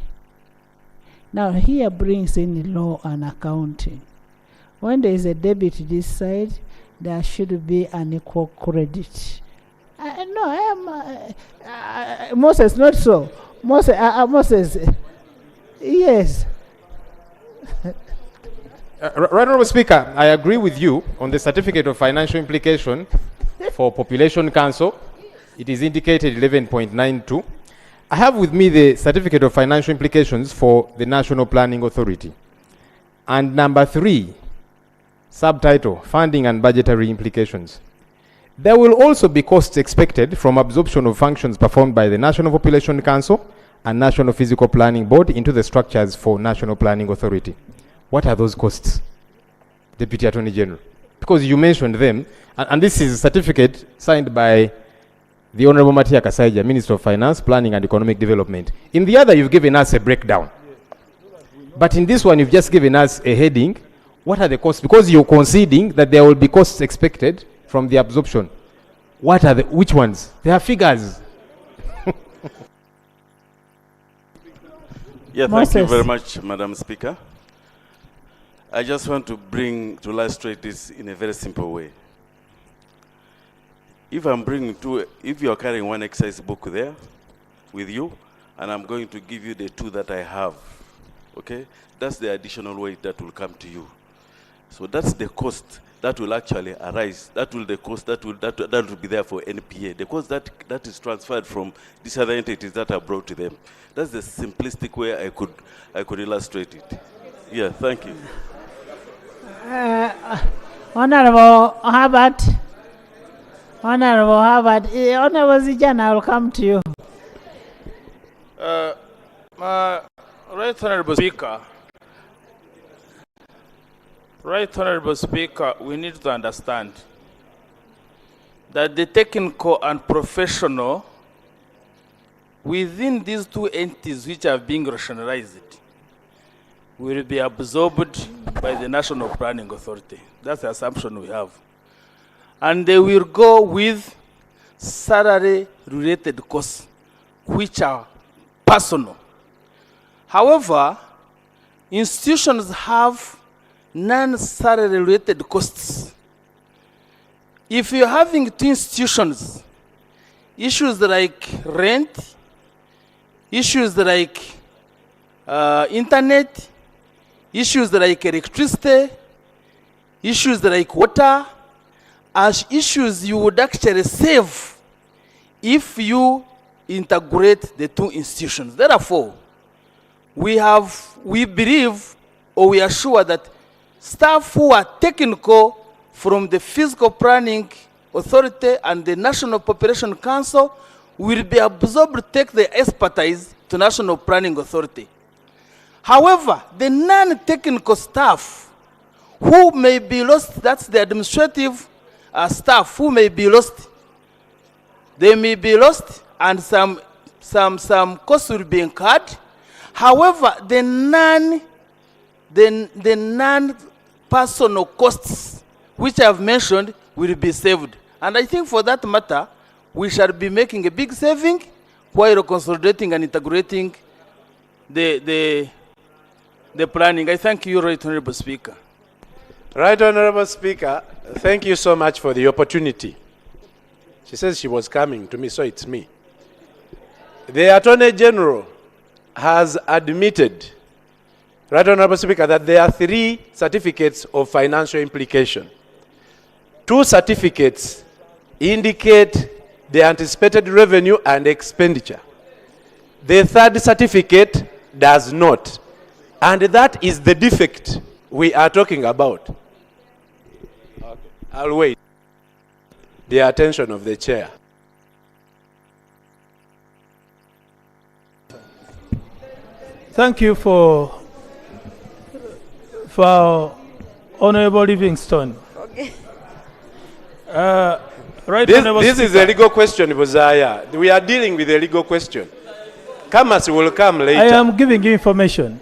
Now here brings in law and accounting. When there is a debit this side, there should be an equal credit. Moses, not so. Moses, yes. Right Honourable Speaker, I agree with you on the certificate of financial implication for Population Council. It is indicated 11.92. I have with me the certificate of financial implications for the National Planning Authority. And number 3, subtitle, funding and budgetary implications. There will also be costs expected from absorption of functions performed by the National Population Council and National Physical Planning Board into the structures for National Planning Authority. What are those costs, Deputy Attorney General? Because you mentioned them, and this is a certificate signed by the Honorable Matia Kasaija, Minister of Finance, Planning and Economic Development. In the other, you've given us a breakdown. But in this one, you've just given us a heading. What are the costs? Because you're conceding that there will be costs expected from the absorption. What are which ones? There are figures. Yeah, thank you very much, Madam Speaker. I just want to illustrate this in a very simple way. If you are carrying one exercise book there with you, and I'm going to give you the 2 that I have, okay? That's the additional weight that will come to you. So that's the cost that will actually arise. That will be there for NPA. The cost that is transferred from these other entities that are brought to them. That's the simplistic way I could illustrate it. Yeah, thank you. Honorable Harvard, Honorable Zijana, I will come to you. Right Honorable Speaker, we need to understand that the technical and professional within these 2 entities which are being rationalized will be absorbed by the National Planning Authority. That's the assumption we have. And they will go with salary-related costs, which are personal. However, institutions have non-salary-related costs. If you're having 2 institutions, issues like rent, issues like internet, issues like electricity, issues like water, as issues you would actually save if you integrate the 2 institutions. Therefore, we believe or we are sure that staff who are technical from the Physical Planning Authority and the National Population Council will be absorbed to take their expertise to National Planning Authority. However, the non-technical staff who may be lost, that's the administrative staff who may be lost. They may be lost and some costs will be incurred. However, the non-personal costs which I have mentioned will be saved. And I think for that matter, we shall be making a big saving while consolidating and integrating the planning. I thank you, Right Honorable Speaker. Right Honorable Speaker, thank you so much for the opportunity. She says she was coming to me, so it's me. The Attorney General has admitted, Right Honorable Speaker, that there are 3 certificates of financial implication. 2 certificates indicate the anticipated revenue and expenditure. The 3rd certificate does not. And that is the defect we are talking about. Okay. I'll wait. The attention of the chair. Thank you for for Honorable Livingston. Okay. Right, This is a legal question, Bozaya. We are dealing with a legal question. Comers will come later. I am giving you information.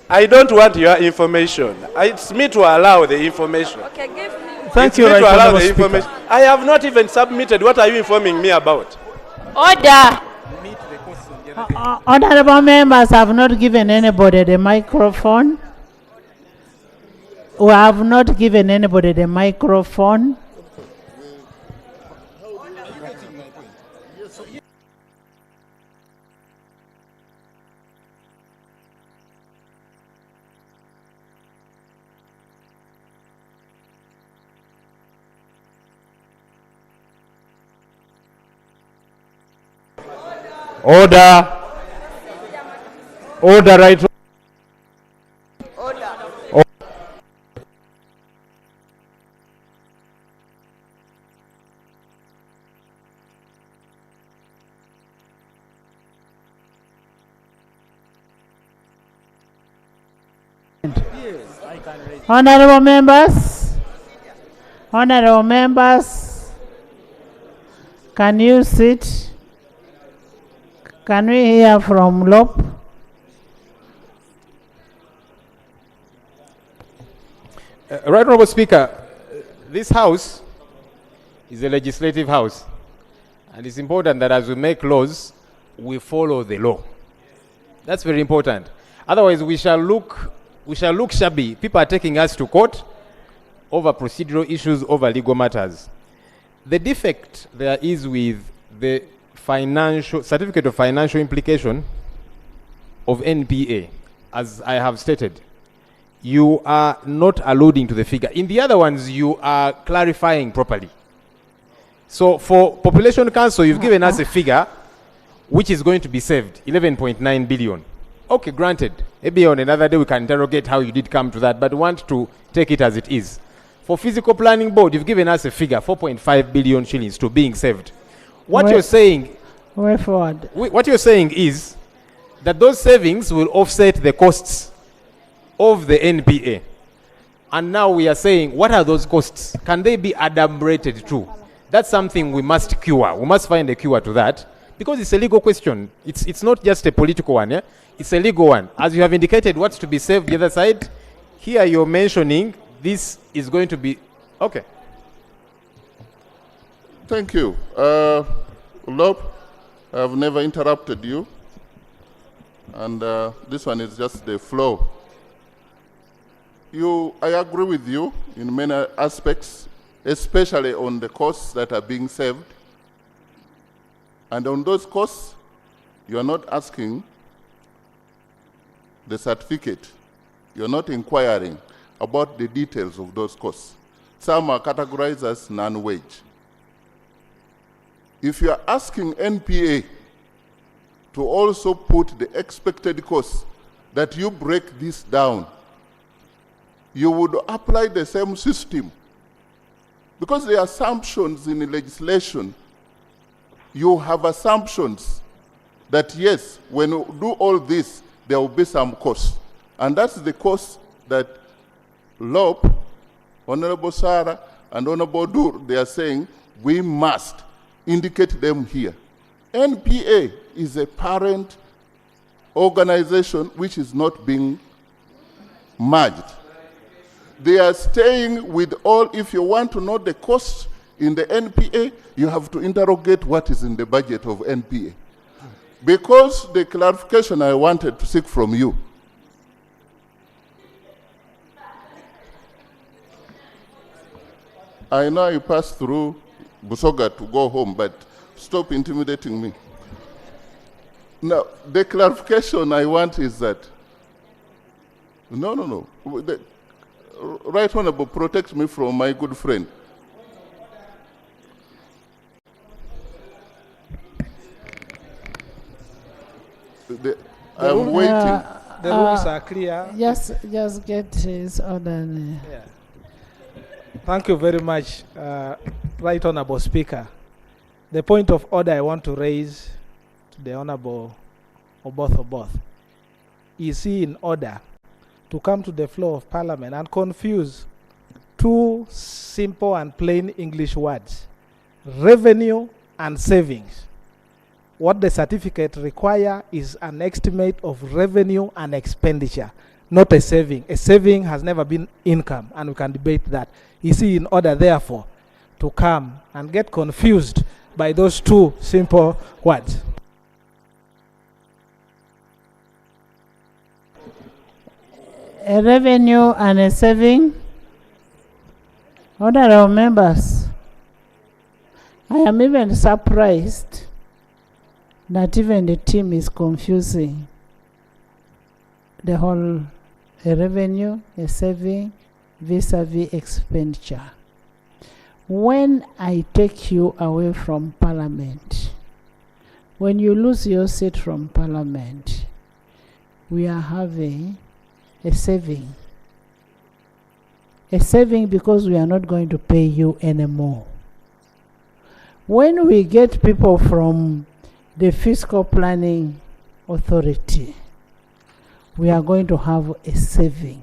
I don't want your information. It's me to allow the information. Okay, give me. Thank It's you, me Right to allow Honorable the Speaker. information. I have not even submitted. What are you informing me about? Order. Honorable members have not given anybody the microphone. We have not given anybody the microphone. Order. Order, right. Honorable members, honorable members, can you sit? Can we hear from Lop? Right Honorable Speaker, this house is a legislative house, and it's important that as we make laws, we follow the law. That's very important. Otherwise, we shall look shabby. People are taking us to court over procedural issues, over legal matters. The defect there is with the financial certificate of financial implication of NPA, as I have stated. You are not alluding to the figure. In the other ones, you are clarifying properly. So for Population Council, you've given us a figure which is going to be saved, 11.9 billion. Okay, granted. Maybe on another day we can interrogate how you did come to that, but want to take it as it is. For Physical Planning Board, you've given us a figure, 4.5 billion shillings to being saved. What you're saying... Way forward. What you're saying is that those savings will offset the costs of the NPA. And now we are saying, what are those costs? Can they be adumbrated too? That's something we must cure. We must find a cure to that, because it's a legal question. It's not just a political one. Yeah? It's a legal one. As you have indicated what's to be saved the other side, here you're mentioning this is going to be... Okay. Thank you. Lop, I've never interrupted you. And this one is just the flow. I agree with you in many aspects, especially on the costs that are being saved. And on those costs, you are not asking the certificate. You're not inquiring about the details of those costs. Some are categorized as non-wage. If you are asking NPA to also put the expected costs, that you break this down, you would apply the same system. Because the assumptions in the legislation, you have assumptions that yes, when you do all this, there will be some cost. And that's the cost that Lop, Honorable Sarah, and Honorable Dur, they are saying we must indicate them here. NPA is a parent organization which is not being merged. They are staying with all. If you want to know the cost in the NPA, you have to interrogate what is in the budget of NPA. Because the clarification I wanted to seek from you, I know you passed through Busoga to go home, but stop intimidating me. Now, the clarification I want is that, no. The Right Honorable, protect me from my good friend. I'm waiting. The rules are clear. Just get his order. Yeah. Thank you very much, Right Honorable Speaker. The point of order I want to raise to the Honorable Oboth is he in order to come to the floor of Parliament and confuse two simple and plain English words, revenue and savings. What the certificate require is an estimate of revenue and expenditure, not a saving. A saving has never been income, and we can debate that. You see, in order, therefore, to come and get confused by those two simple words. A revenue and a saving. Honorable members, I am even surprised that even the team is confusing the whole a revenue, a saving, vis-a-vis expenditure. When I take you away from Parliament, when you lose your seat from Parliament, we are having a saving. A saving because we are not going to pay you anymore. When we get people from the Fiscal Planning Authority, we are going to have a saving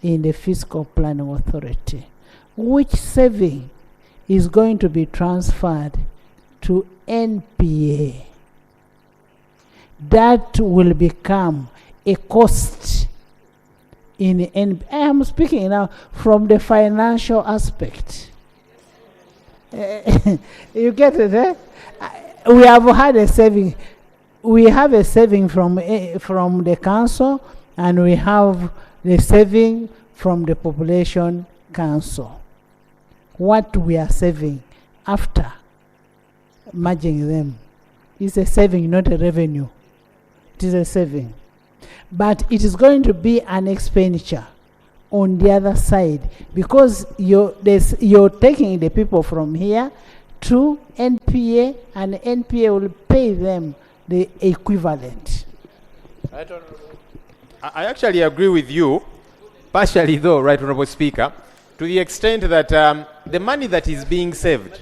in the Fiscal Planning Authority, which saving is going to be transferred to NPA. That will become a cost in the NPA. I am speaking now from the financial aspect. You get it, eh? We have had a saving. We have a saving from the council, and we have the saving from the population council. What we are saving after merging them is a saving, not a revenue. It is a saving. But it is going to be an expenditure on the other side, because you're taking the people from here to NPA, and NPA will pay them the equivalent. I actually agree with you, partially though, Right Honourable Speaker, to the extent that the money that is being saved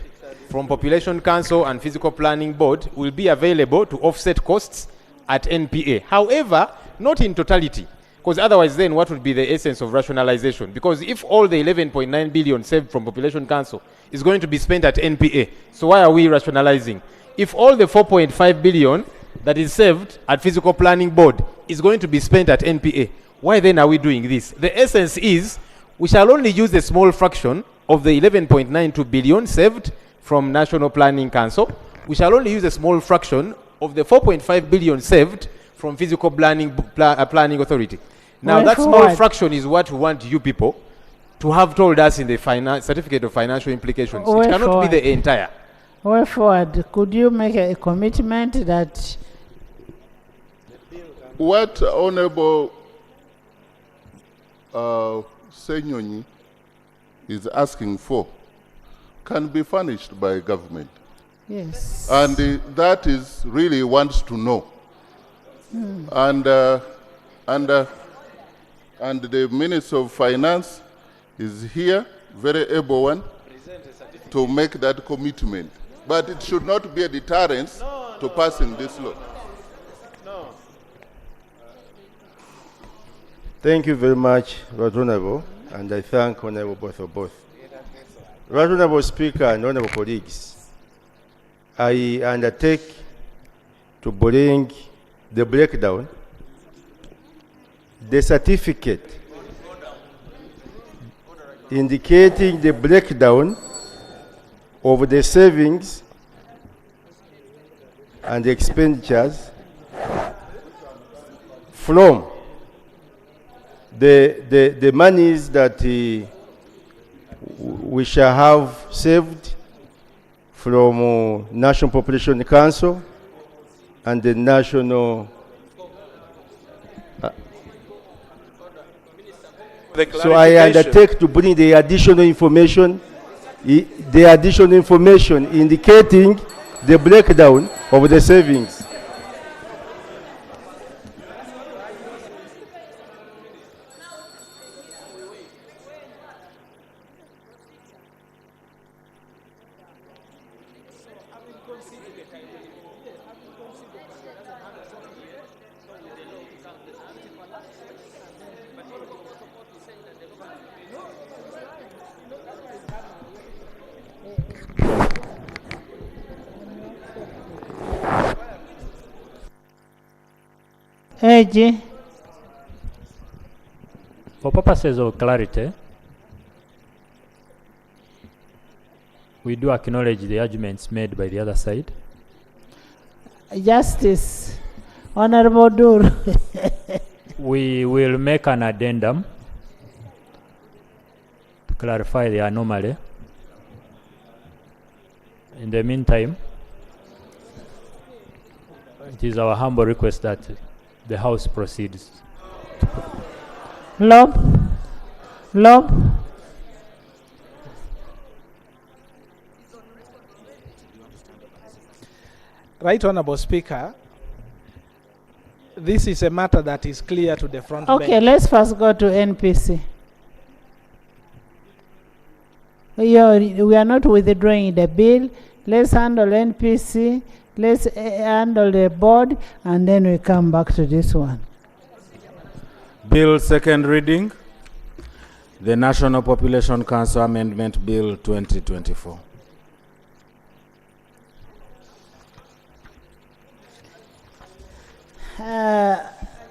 from Population Council and Physical Planning Board will be available to offset costs at NPA. However, not in totality, because otherwise then what would be the essence of rationalization? Because if all the 11.9 billion saved from Population Council is going to be spent at NPA, so why are we rationalizing? If all the 4.5 billion that is saved at Physical Planning Board is going to be spent at NPA, why then are we doing this? The essence is we shall only use a small fraction of the 11.92 billion saved from National Planning Council. We shall only use a small fraction of the 4.5 billion saved from Physical Planning Authority. Now, that small fraction is what we want you people to have told us in the certificate of financial implications. It cannot be the entire. Way forward, could you make a commitment that what Honorable Senyonyi is asking for can be furnished by government? Yes. And that is really wants to know. And the Minister of Finance is here, very able one, to make that commitment. But it should not be a deterrence to passing this law. Thank you very much, Right Honourable, and I thank Honourable both. Right Honourable Speaker and Honourable colleagues, I undertake to bring the breakdown, the certificate indicating the breakdown of the savings and the expenditures from the monies that we shall have saved from National Population Council and the National. So I undertake to bring the additional information indicating the breakdown of the savings. AG. For purposes of clarity, we do acknowledge the arguments made by the other side. Justice, Honorable Dur. We will make an addendum to clarify the anomaly. In the meantime, it is our humble request that the House proceeds. Lob. Right Honorable Speaker, this is a matter that is clear to the front Okay, bench. let's first go to NPC. We are not withdrawing the bill. Let's handle NPC. Let's handle the board, and then we come back to this one. Bill second reading, the National Population Council Amendment Bill 2024.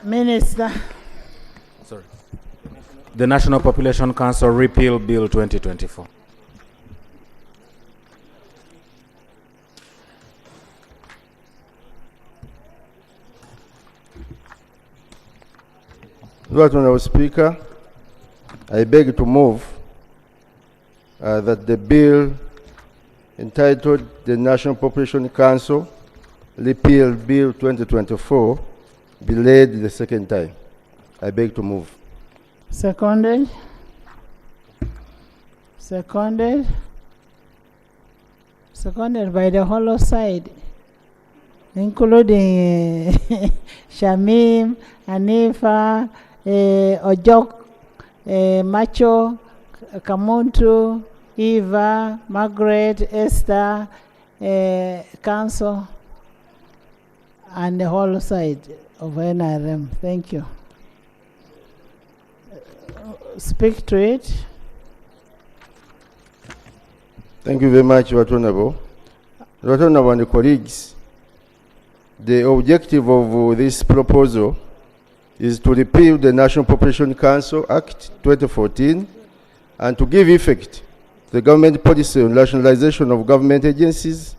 Minister. Sorry. The National Population Council Repeal Bill 2024. Right Honourable Speaker, I beg to move that the bill entitled the National Population Council Repeal Bill 2024 be laid the second time. I beg to move. Seconded. Seconded by the hollow side, including Shamim, Hanifa, Ojok, Macho, Kamuntu, Eva, Margaret, Esther, Council, and the whole side of NRM. Thank you. Speak to it. Thank you very much, Right Honourable. Right Honourable and colleagues, the objective of this proposal is to repeal the National Population Council Act 2014 and to give effect to the government policy on rationalization of government agencies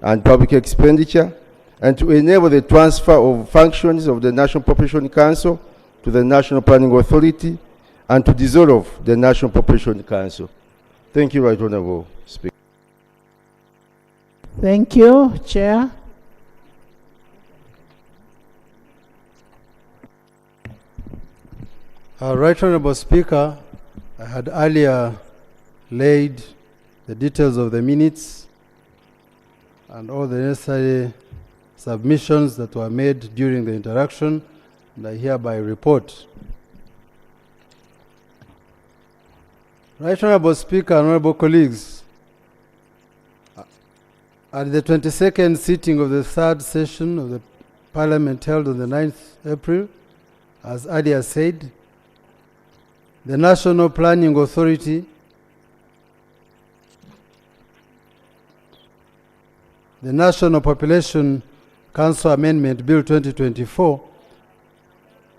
and public expenditure, and to enable the transfer of functions of the National Population Council to the National Planning Authority, and to dissolve the National Population Council. Thank you, Right Honourable Speaker. Thank you, Chair. Right Honourable Speaker, I had earlier laid the details of the minutes and all the necessary submissions that were made during the interaction, and I hereby report. Right Honourable Speaker, honourable colleagues, at the 22nd sitting of the third session of the Parliament held on the 9th April, as earlier said, the National Planning Authority the National Population Council Amendment Bill 2024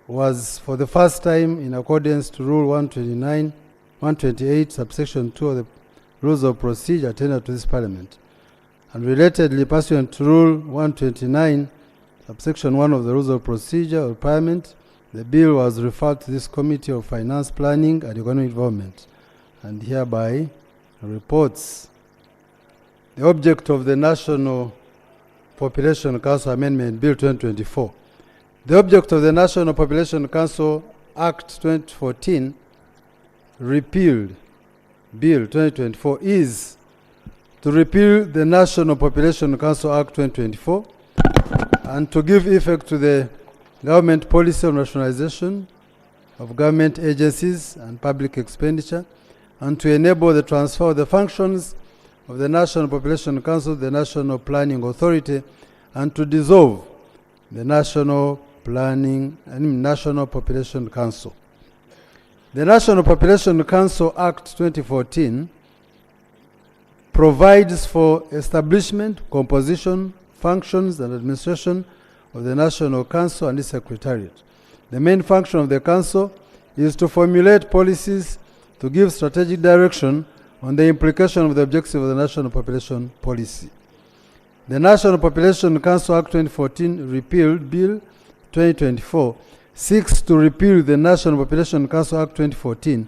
was for the first time in accordance to Rule 128, subsection 2 of the Rules of Procedure tendered to this Parliament, and relatedly pursuant to Rule 129, subsection 1 of the Rules of Procedure of Parliament, the bill was referred to this Committee of Finance, Planning and Economic Development, and hereby reports the object of the National Population Council Amendment Bill 2024. The object of the National Population Council Act 2014 repealed Bill 2024 is to repeal the National Population Council Act 2024 and to give effect to the government policy on rationalization of government agencies and public expenditure, and to enable the transfer of the functions of the National Population Council, the National Planning Authority, and to dissolve the National Population Council. The National Population Council Act 2014 provides for establishment, composition, functions, and administration of the National Council and its Secretariat. The main function of the Council is to formulate policies, to give strategic direction on the implication of the objectives of the National Population Policy. The National Population Council Act 2014 repealed Bill 2024 seeks to repeal the National Population Council Act 2014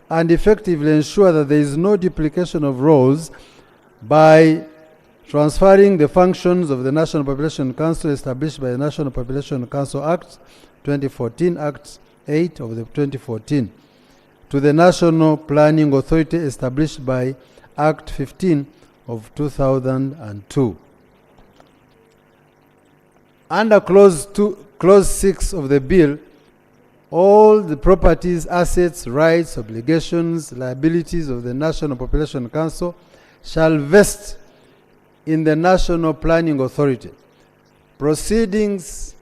and effectively ensure that there is no duplication of roles by transferring the functions of the National Population Council established by the National Population Council Act 2014, Act 8 of the 2014, to the National Planning Authority established by Act 15 of 2002. Under Clause 6 of the bill, all the properties, assets, rights, obligations, liabilities of the National Population Council shall vest in the National Planning Authority. Proceedings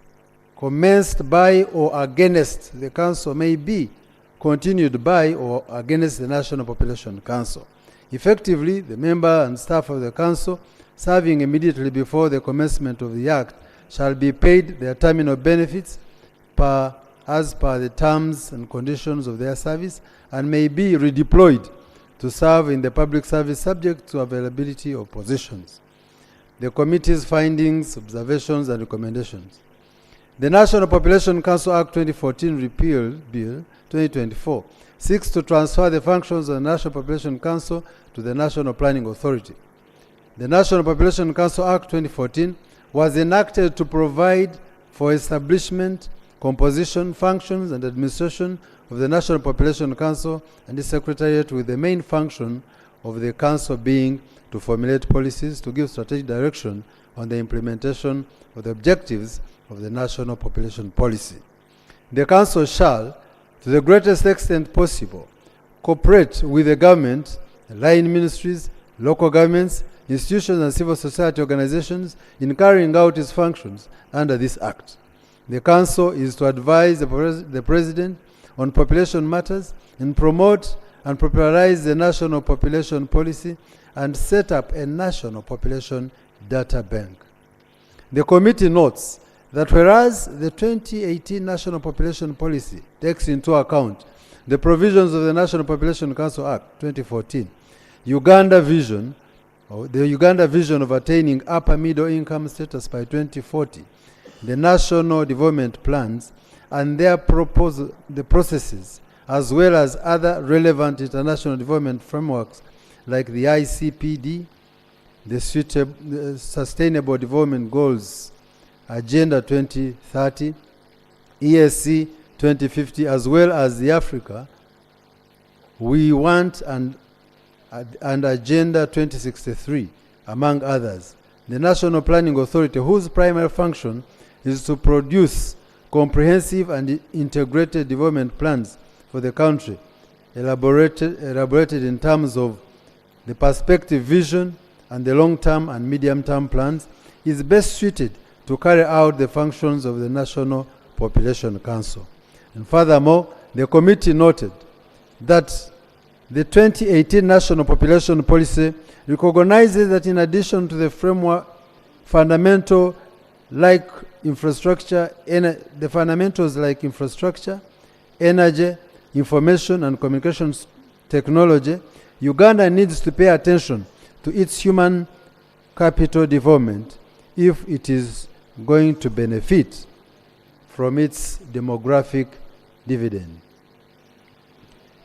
commenced by or against the Council may be continued by or against the National Population Council. Effectively, the member and staff of the Council serving immediately before the commencement of the Act shall be paid their terminal benefits as per the terms and conditions of their service and may be redeployed to serve in the public service subject to availability of positions. The committee's findings, observations, and recommendations. The National Population Council Act 2014 Repeal Bill 2024 seeks to transfer the functions of the National Population Council to the National Planning Authority. The National Population Council Act 2014 was enacted to provide for establishment, composition, functions, and administration of the National Population Council and its Secretariat, with the main function of the Council being to formulate policies, to give strategic direction on the implementation of the objectives of the National Population Policy. The Council shall, to the greatest extent possible, cooperate with the government, line ministries, local governments, institutions, and civil society organizations in carrying out its functions under this Act. The Council is to advise the President on population matters and promote and popularize the National Population Policy and set up a National Population Data Bank. The committee notes that whereas the 2018 National Population Policy takes into account the provisions of the National Population Council Act 2014, the Uganda vision of attaining upper middle income status by 2040, the national development plans and their the processes, as well as other relevant international development frameworks like the ICPD, the Sustainable Development Goals, Agenda 2030, ESC 2050, as well as the Africa We Want and Agenda 2063, among others. The National Planning Authority, whose primary function is to produce comprehensive and integrated development plans for the country, elaborated in terms of the perspective, vision, and the long-term and medium-term plans, is best suited to carry out the functions of the National Population Council. And furthermore, the committee noted that the 2018 National Population Policy recognizes that in addition to the framework fundamentals like infrastructure, energy, information and communications technology, Uganda needs to pay attention to its human capital development if it is going to benefit from its demographic dividend.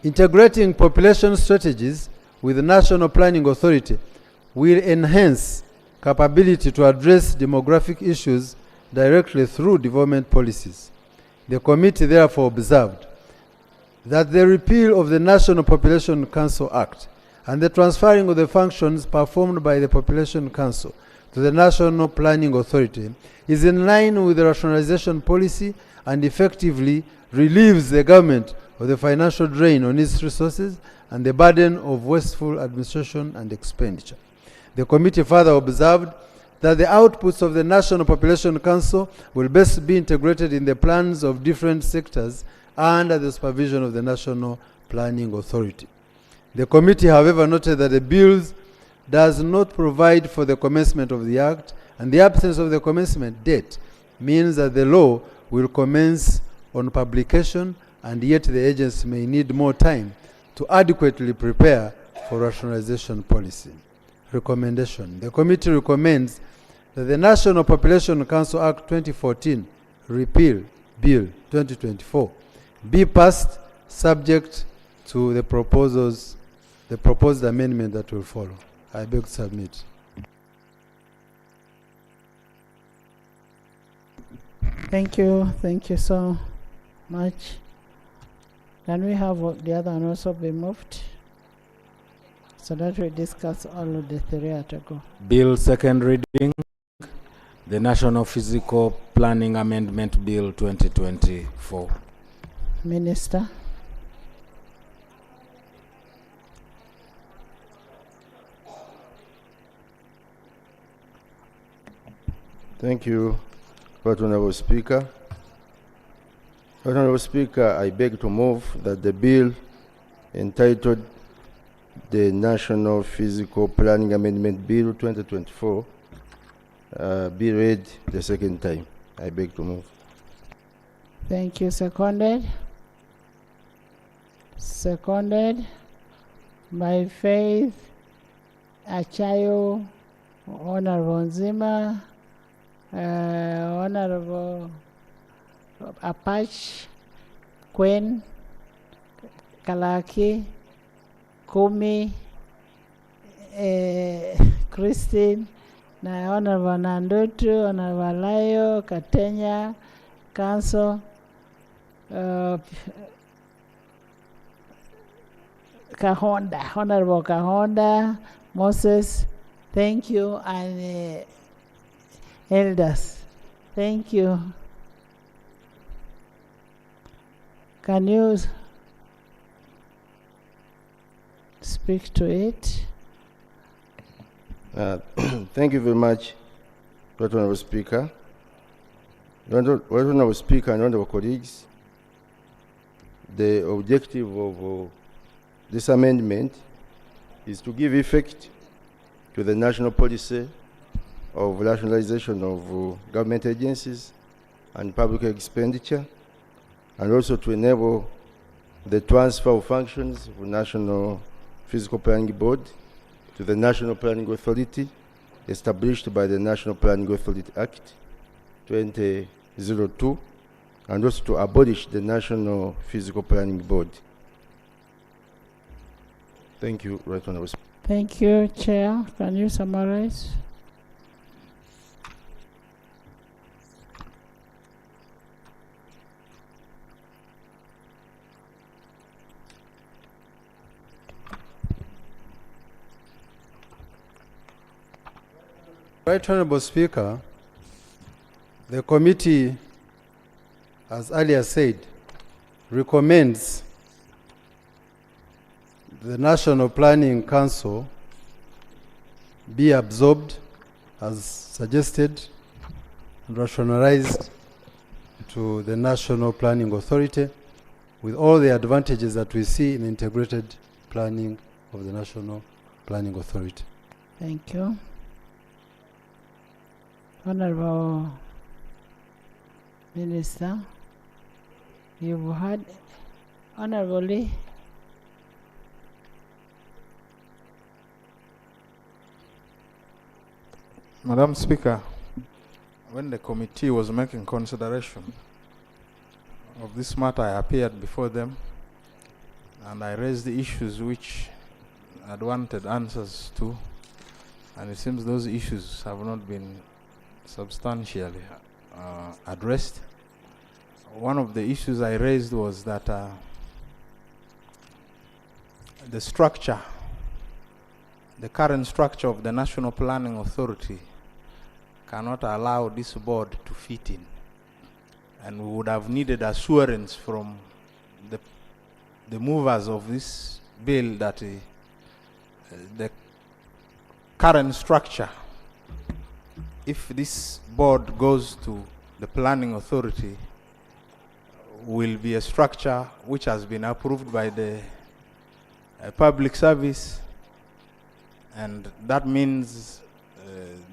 Integrating population strategies with the National Planning Authority will enhance capability to address demographic issues directly through development policies. The committee therefore observed that the repeal of the National Population Council Act and the transferring of the functions performed by the Population Council to the National Planning Authority is in line with the rationalization policy and effectively relieves the government of the financial drain on its resources and the burden of wasteful administration and expenditure. The committee further observed that the outputs of the National Population Council will best be integrated in the plans of different sectors under the supervision of the National Planning Authority. The committee, however, noted that the bill does not provide for the commencement of the Act, and the absence of the commencement date means that the law will commence on publication, and yet the agency may need more time to adequately prepare for rationalization policy. Recommendation. The committee recommends that the National Population Council Act 2014 Repeal Bill 2024 be passed subject to the proposed amendment that will follow. I beg to submit. Thank you so much. Can we have the other one also be moved so that we discuss all of the three at a go? Bill second reading, the National Physical Planning Amendment Bill 2024. Minister. Thank you, Right Honorable Speaker. Right Honorable Speaker, I beg to move that the bill entitled the National Physical Planning Amendment Bill 2024 be read the second time. I beg to move. Thank you. Seconded. Seconded by Faith Achayo, Honorable Nzima, Honorable Apache, Queen, Kalaki, Kumi, Christine, Honorable Nandutu, Honorable Layo, Katenya, Council, Kahonda, Honorable Kahonda, Moses, thank you, and elders, thank you. Can you speak to it? Thank you very much, Right Honorable Speaker. Right Honorable Speaker and Honorable colleagues, the objective of this amendment is to give effect to the national policy of rationalization of government agencies and public expenditure, and also to enable the transfer of functions of National Physical Planning Board to the National Planning Authority established by the National Planning Authority Act 2002, and also to abolish the National Physical Planning Board. Thank you, Right Honorable Speaker. Thank you, Chair. Can you summarize? Right Honorable Speaker, the committee, as earlier said, recommends the National Planning Council be absorbed as suggested and rationalized to the National Planning Authority with all the advantages that we see in integrated planning of the National Planning Authority. Thank you. Honorable Minister, you've heard, Honorable Lee. Madam Speaker, when the committee was making consideration of this matter, I appeared before them and I raised the issues which I'd wanted answers to, and it seems those issues have not been substantially addressed. One of the issues I raised was that the structure, the current structure of the National Planning Authority cannot allow this board to fit in. And we would have needed assurance from the movers of this bill that the current structure, if this board goes to the planning authority, will be a structure which has been approved by the public service, and that means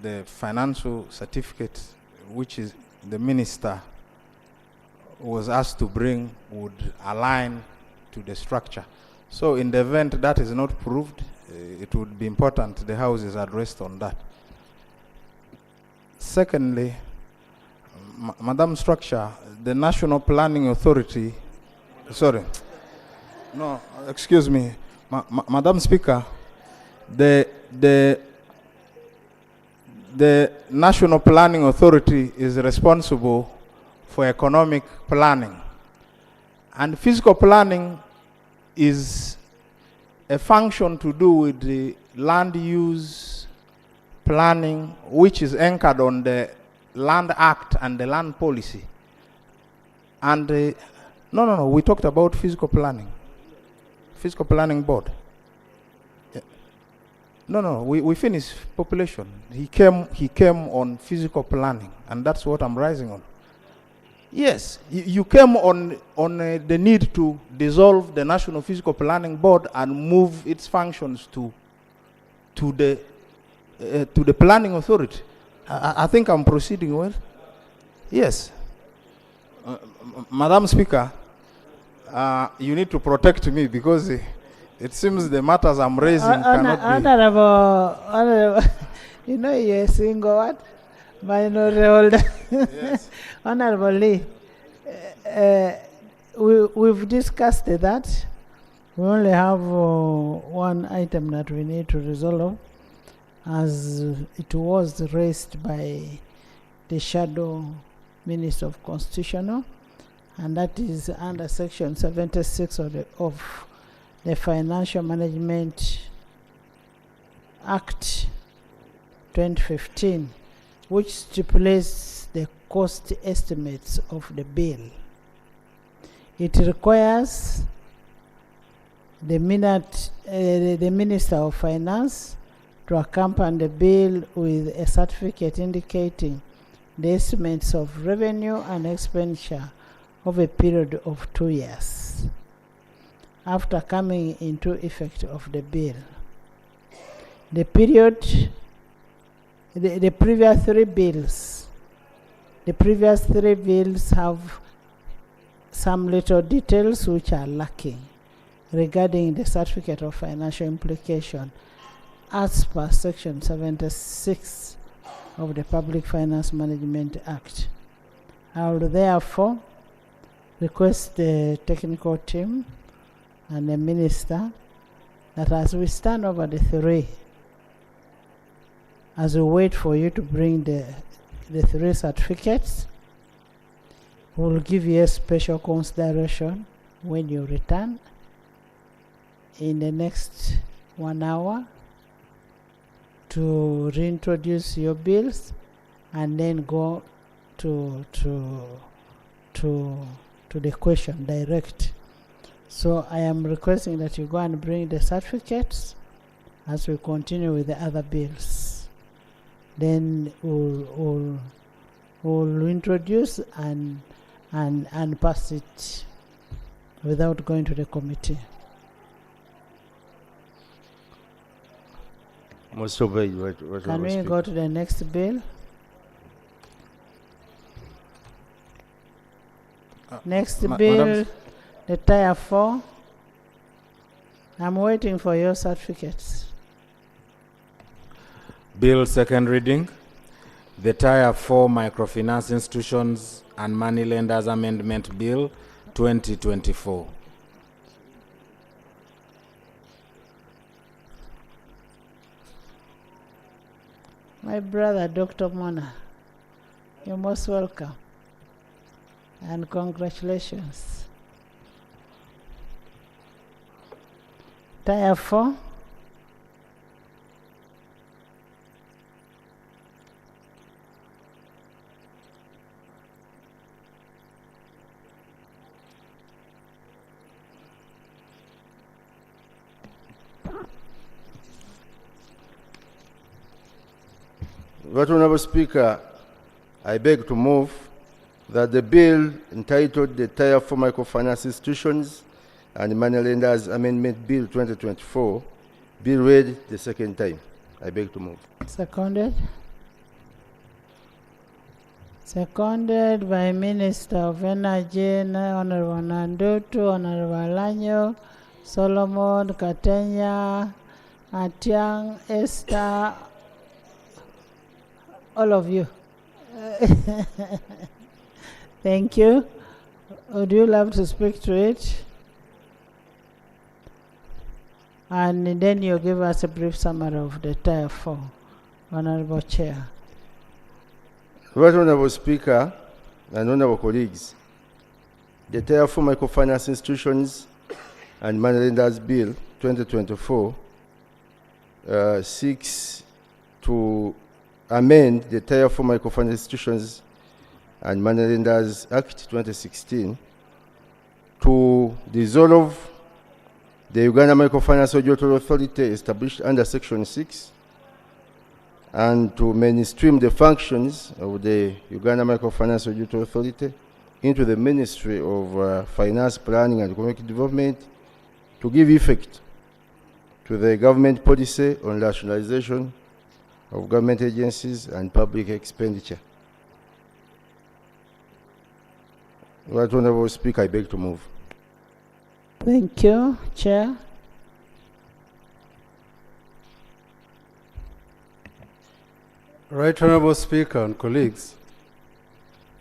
the financial certificate which the minister was asked to bring would align to the structure. So in the event that is not proved, it would be important the House is addressed on that. Secondly, Madam Structure, the National Planning Authority, sorry, no, excuse me, Madam Speaker, the National Planning Authority is responsible for economic planning, and fiscal planning is a function to do with the land use planning, which is anchored on the Land Act and the land policy. And no, we talked about fiscal planning board. Yeah. No, we finished population. He came on physical planning, and that's what I'm rising on. Yes, you came on the need to dissolve the National Physical Planning Board and move its functions to the Planning Authority. I think I'm proceeding well. Yes. Madam Speaker, you need to protect me because it seems the matters I'm raising cannot be... Honorable, you know you're a single what? Minority holder. Yes. Honorable Lee, we've discussed that. We only have one item that we need to resolve, as it was raised by the Shadow Minister of Constitutional, and that is under Section 76 of the Financial Management Act 2015, which stipulates the cost estimates of the bill. It requires the Minister of Finance to accompany the bill with a certificate indicating the estimates of revenue and expenditure of a period of 2 years after coming into effect of the bill. The period, the previous three bills have some little details which are lacking regarding the certificate of financial implication as per Section 76 of the Public Finance Management Act. I will therefore request the technical team and the minister that as we stand over the three, as we wait for you to bring the three certificates, we'll give you a special consideration when you return in the next 1 hour to reintroduce your bills and then go to the question direct. So I am requesting that you go and bring the certificates as we continue with the other bills. Then we'll introduce and pass it without going to the committee. Most obeyed. Can we go to the next bill? Next bill, the Tier 4. I'm waiting for your certificates. Bill second reading. The Tier 4 Microfinance Institutions and Moneylenders Amendment Bill 2024. My brother, Dr. Mona, you're most welcome. And congratulations. Tier 4. Right Honourable Speaker, I beg to move that the bill entitled the Tier 4 Microfinance Institutions and Moneylenders Amendment Bill 2024 be read the second time. I beg to move. Seconded. Seconded by Minister of Energy, Honorable Nandutu, Honorable Lanyo, Solomon, Katenya, Atiang, Esther, all of you. Thank you. Would you love to speak to it? And then you give us a brief summary of the Tier 4, Honorable Chair. Right Honorable Speaker and Honorable colleagues, the Tier 4 Microfinance Institutions and Money Lenders Bill 2024 seeks to amend the Tier 4 Microfinance Institutions and Money Lenders Act 2016 to dissolve the Uganda Microfinance Regulatory Authority established under Section 6 and to mainstream the functions of the Uganda Microfinance Regulatory Authority into the Ministry of Finance, Planning and Economic Development to give effect to the government policy on rationalization of government agencies and public expenditure. Right Honorable Speaker, I beg to move. Thank you, Chair. Right Honorable Speaker and colleagues,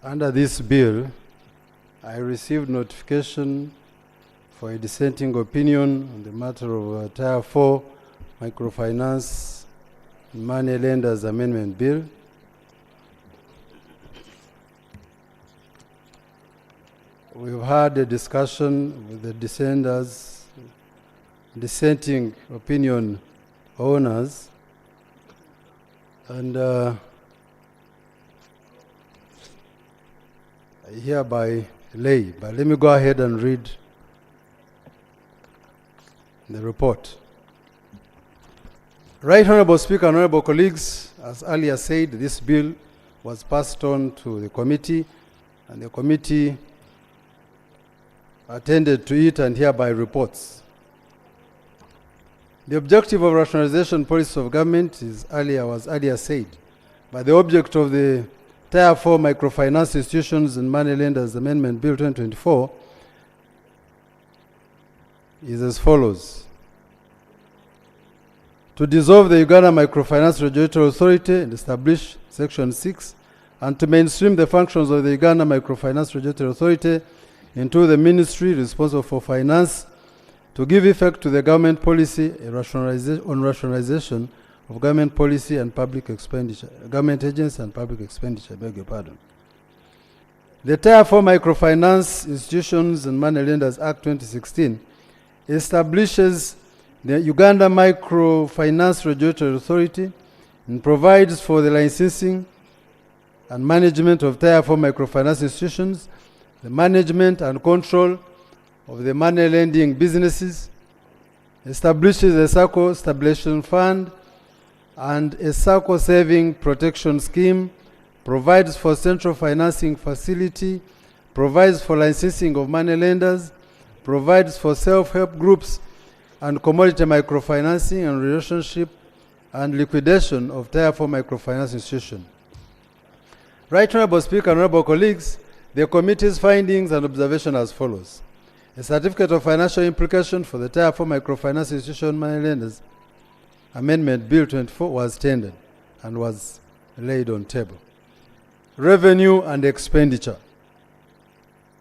under this bill, I received notification for a dissenting opinion on the matter of Tier 4 Microfinance Money Lenders Amendment Bill. We've had a discussion with the dissenting opinion owners, and I hereby lay. But let me go ahead and read the report. Right Honorable Speaker and honorable colleagues, as earlier said, this bill was passed on to the committee, and the committee attended to it and hereby reports. The objective of rationalization policy of government was earlier said, but the object of the Tier 4 Microfinance Institutions and Money Lenders Amendment Bill 2024 is as follows: to dissolve the Uganda Microfinance Regulatory Authority and establish Section 6, and to mainstream the functions of the Uganda Microfinance Regulatory Authority into the ministry responsible for finance, to give effect to the government policy on rationalization of government policy and public expenditure, government agencies and public expenditure, I beg your pardon. The Tier 4 Microfinance Institutions and Money Lenders Act 2016 establishes the Uganda Microfinance Regulatory Authority and provides for the licensing and management of Tier 4 microfinance institutions, the management and control of the money lending businesses, establishes a SACCO stabilization fund and a SACCO saving protection scheme, provides for central financing facility, provides for licensing of money lenders, provides for self-help groups and commodity microfinancing and relationship and liquidation of Tier 4 microfinance institutions. Right Honorable Speaker and honorable colleagues, the committee's findings and observations as follows. A certificate of financial implication for the Tier 4 Microfinance Institution Money Lenders Amendment Bill 24 was tendered and was laid on table. Revenue and expenditure.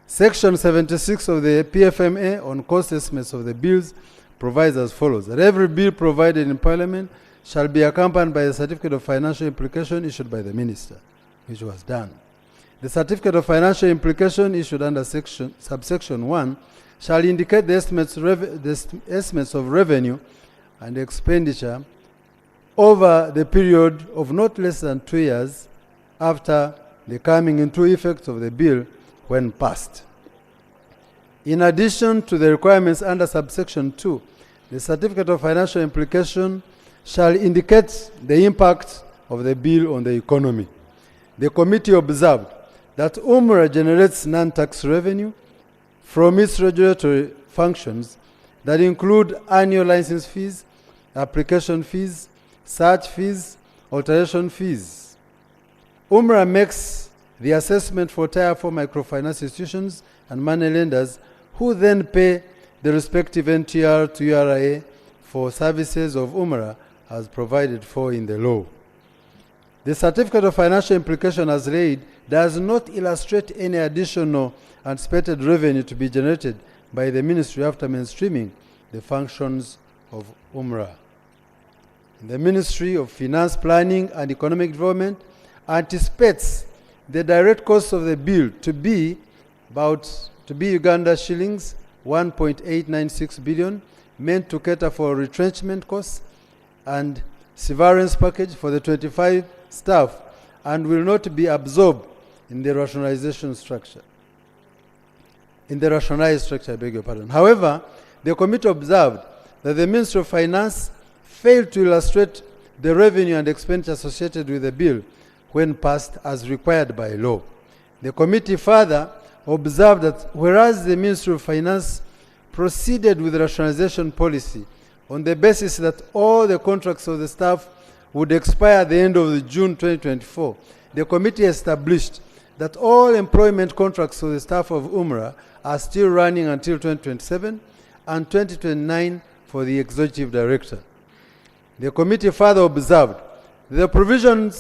Section 76 of the PFMA on cost estimates of the bills provides as follows: that every bill provided in Parliament shall be accompanied by a certificate of financial implication issued by the Minister, which was done. The certificate of financial implication issued under subsection 1 shall indicate the estimates of revenue and expenditure over the period of not less than 2 years after the coming into effect of the bill when passed. In addition to the requirements under subsection 2, the certificate of financial implication shall indicate the impact of the bill on the economy. The committee observed that UMRA generates non-tax revenue from its regulatory functions that include annual license fees, application fees, search fees, alteration fees. UMRA makes the assessment for Tier 4 microfinance institutions and money lenders, who then pay the respective NTR to URA for services of UMRA as provided for in the law. The certificate of financial implication as laid does not illustrate any additional anticipated revenue to be generated by the ministry after mainstreaming the functions of UMRA. The Ministry of Finance, Planning and Economic Development anticipates the direct cost of the bill to be Uganda shillings 1.896 billion, meant to cater for retrenchment costs and severance package for the 25 staff, and will not be absorbed in the rationalization structure. In the rationalized structure, I beg your pardon. However, the committee observed that the Ministry of Finance failed to illustrate the revenue and expenditure associated with the bill when passed as required by law. The committee further observed that whereas the Ministry of Finance proceeded with rationalization policy on the basis that all the contracts of the staff would expire at the end of June 2024, the committee established that all employment contracts for the staff of UMRA are still running until 2027 and 2029 for the executive director. The committee further observed the provision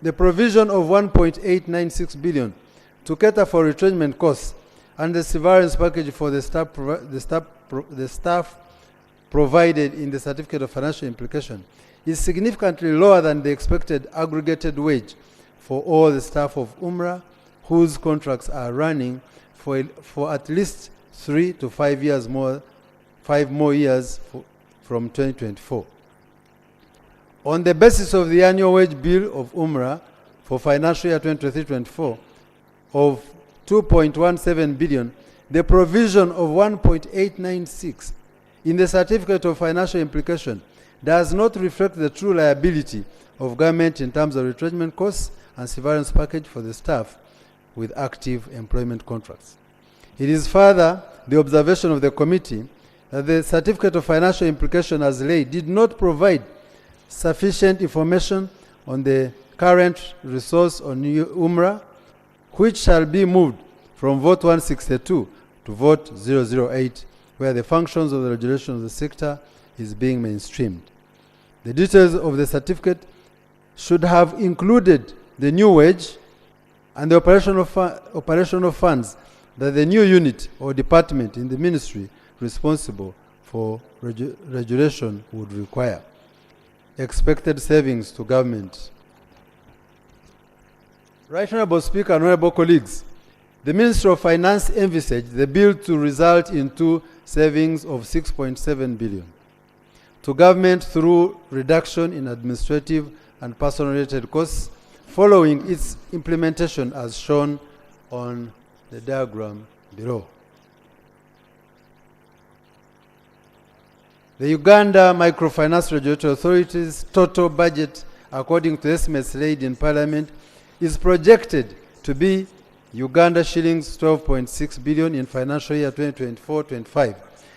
of 1.896 billion to cater for retrenchment costs and the severance package for the staff provided in the certificate of financial implication is significantly lower than the expected aggregated wage for all the staff of UMRA whose contracts are running for at least 3 to 5 years more, 5 more years from 2024. On the basis of the annual wage bill of UMRA for financial year 2023-24 of 2.17 billion, the provision of 1.896 in the certificate of financial implication does not reflect the true liability of government in terms of retrenchment costs and severance package for the staff with active employment contracts. It is further the observation of the committee that the certificate of financial implication as laid did not provide sufficient information on the current resource on UMRA, which shall be moved from vote 162 to vote 008, where the functions of the regulation of the sector is being mainstreamed. The details of the certificate should have included the new wage and the operational funds that the new unit or department in the ministry responsible for regulation would require. Expected savings to government. Right Honourable Speaker and Honourable colleagues, the Ministry of Finance envisaged the bill to result in two savings of 6.7 billion to government through reduction in administrative and personnel-related costs following its implementation as shown on the diagram below. The Uganda Microfinance Regulatory Authority's total budget, according to estimates laid in Parliament, is projected to be Uganda shillings 12.6 billion in financial year 2024-25.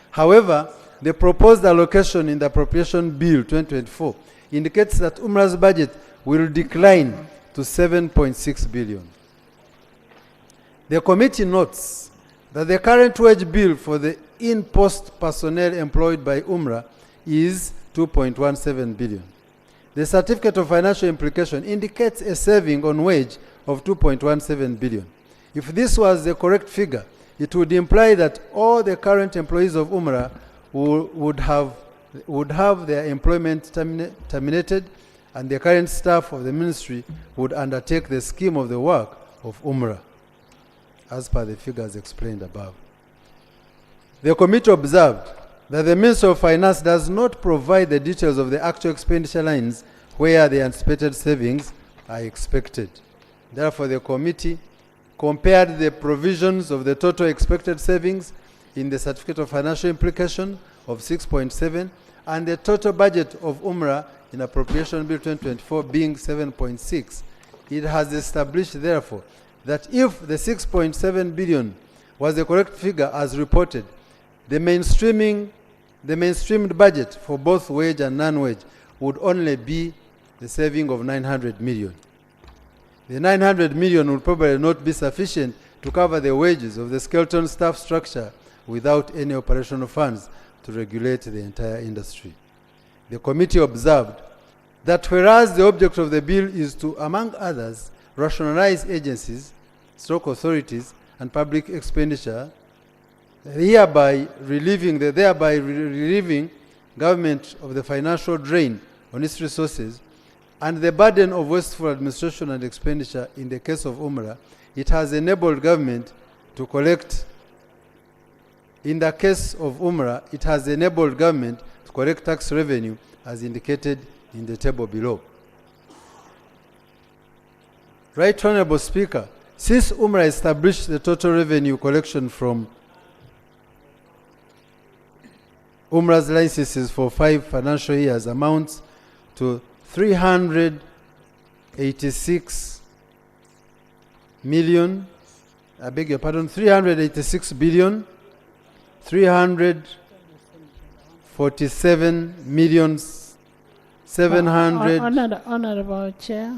However, the proposed allocation in the Appropriation Bill 2024 indicates that UMRA's budget will decline to 7.6 billion. The committee notes that the current wage bill for the in-post personnel employed by UMRA is 2.17 billion. The certificate of financial implication indicates a saving on wage of 2.17 billion. If this was the correct figure, it would imply that all the current employees of UMRA would have their employment terminated, and the current staff of the ministry would undertake the scheme of the work of UMRA, as per the figures explained above. The committee observed that the Ministry of Finance does not provide the details of the actual expenditure lines where the anticipated savings are expected. Therefore, the committee compared the provisions of the total expected savings in the certificate of financial implication of 6.7 and the total budget of UMRA in Appropriation Bill 2024 being 7.6. It has established, therefore, that if the 6.7 billion was the correct figure as reported, the mainstreamed budget for both wage and non-wage would only be the saving of 900 million. The 900 million will probably not be sufficient to cover the wages of the skeleton staff structure without any operational funds to regulate the entire industry. The committee observed that whereas the object of the bill is to, among others, rationalize agencies, stroke authorities, and public expenditure, thereby relieving government of the financial drain on its resources and the burden of wasteful administration and expenditure in the case of UMRA, it has enabled government to collect. In the case of UMRA, it has enabled government to collect tax revenue as indicated in the table below. Right Honorable Speaker, since UMRA established the total revenue collection from UMRA's licenses for 5 financial years amounts to 386 million, I beg your pardon, 386 billion, 347 million, 700. Honorable Chair,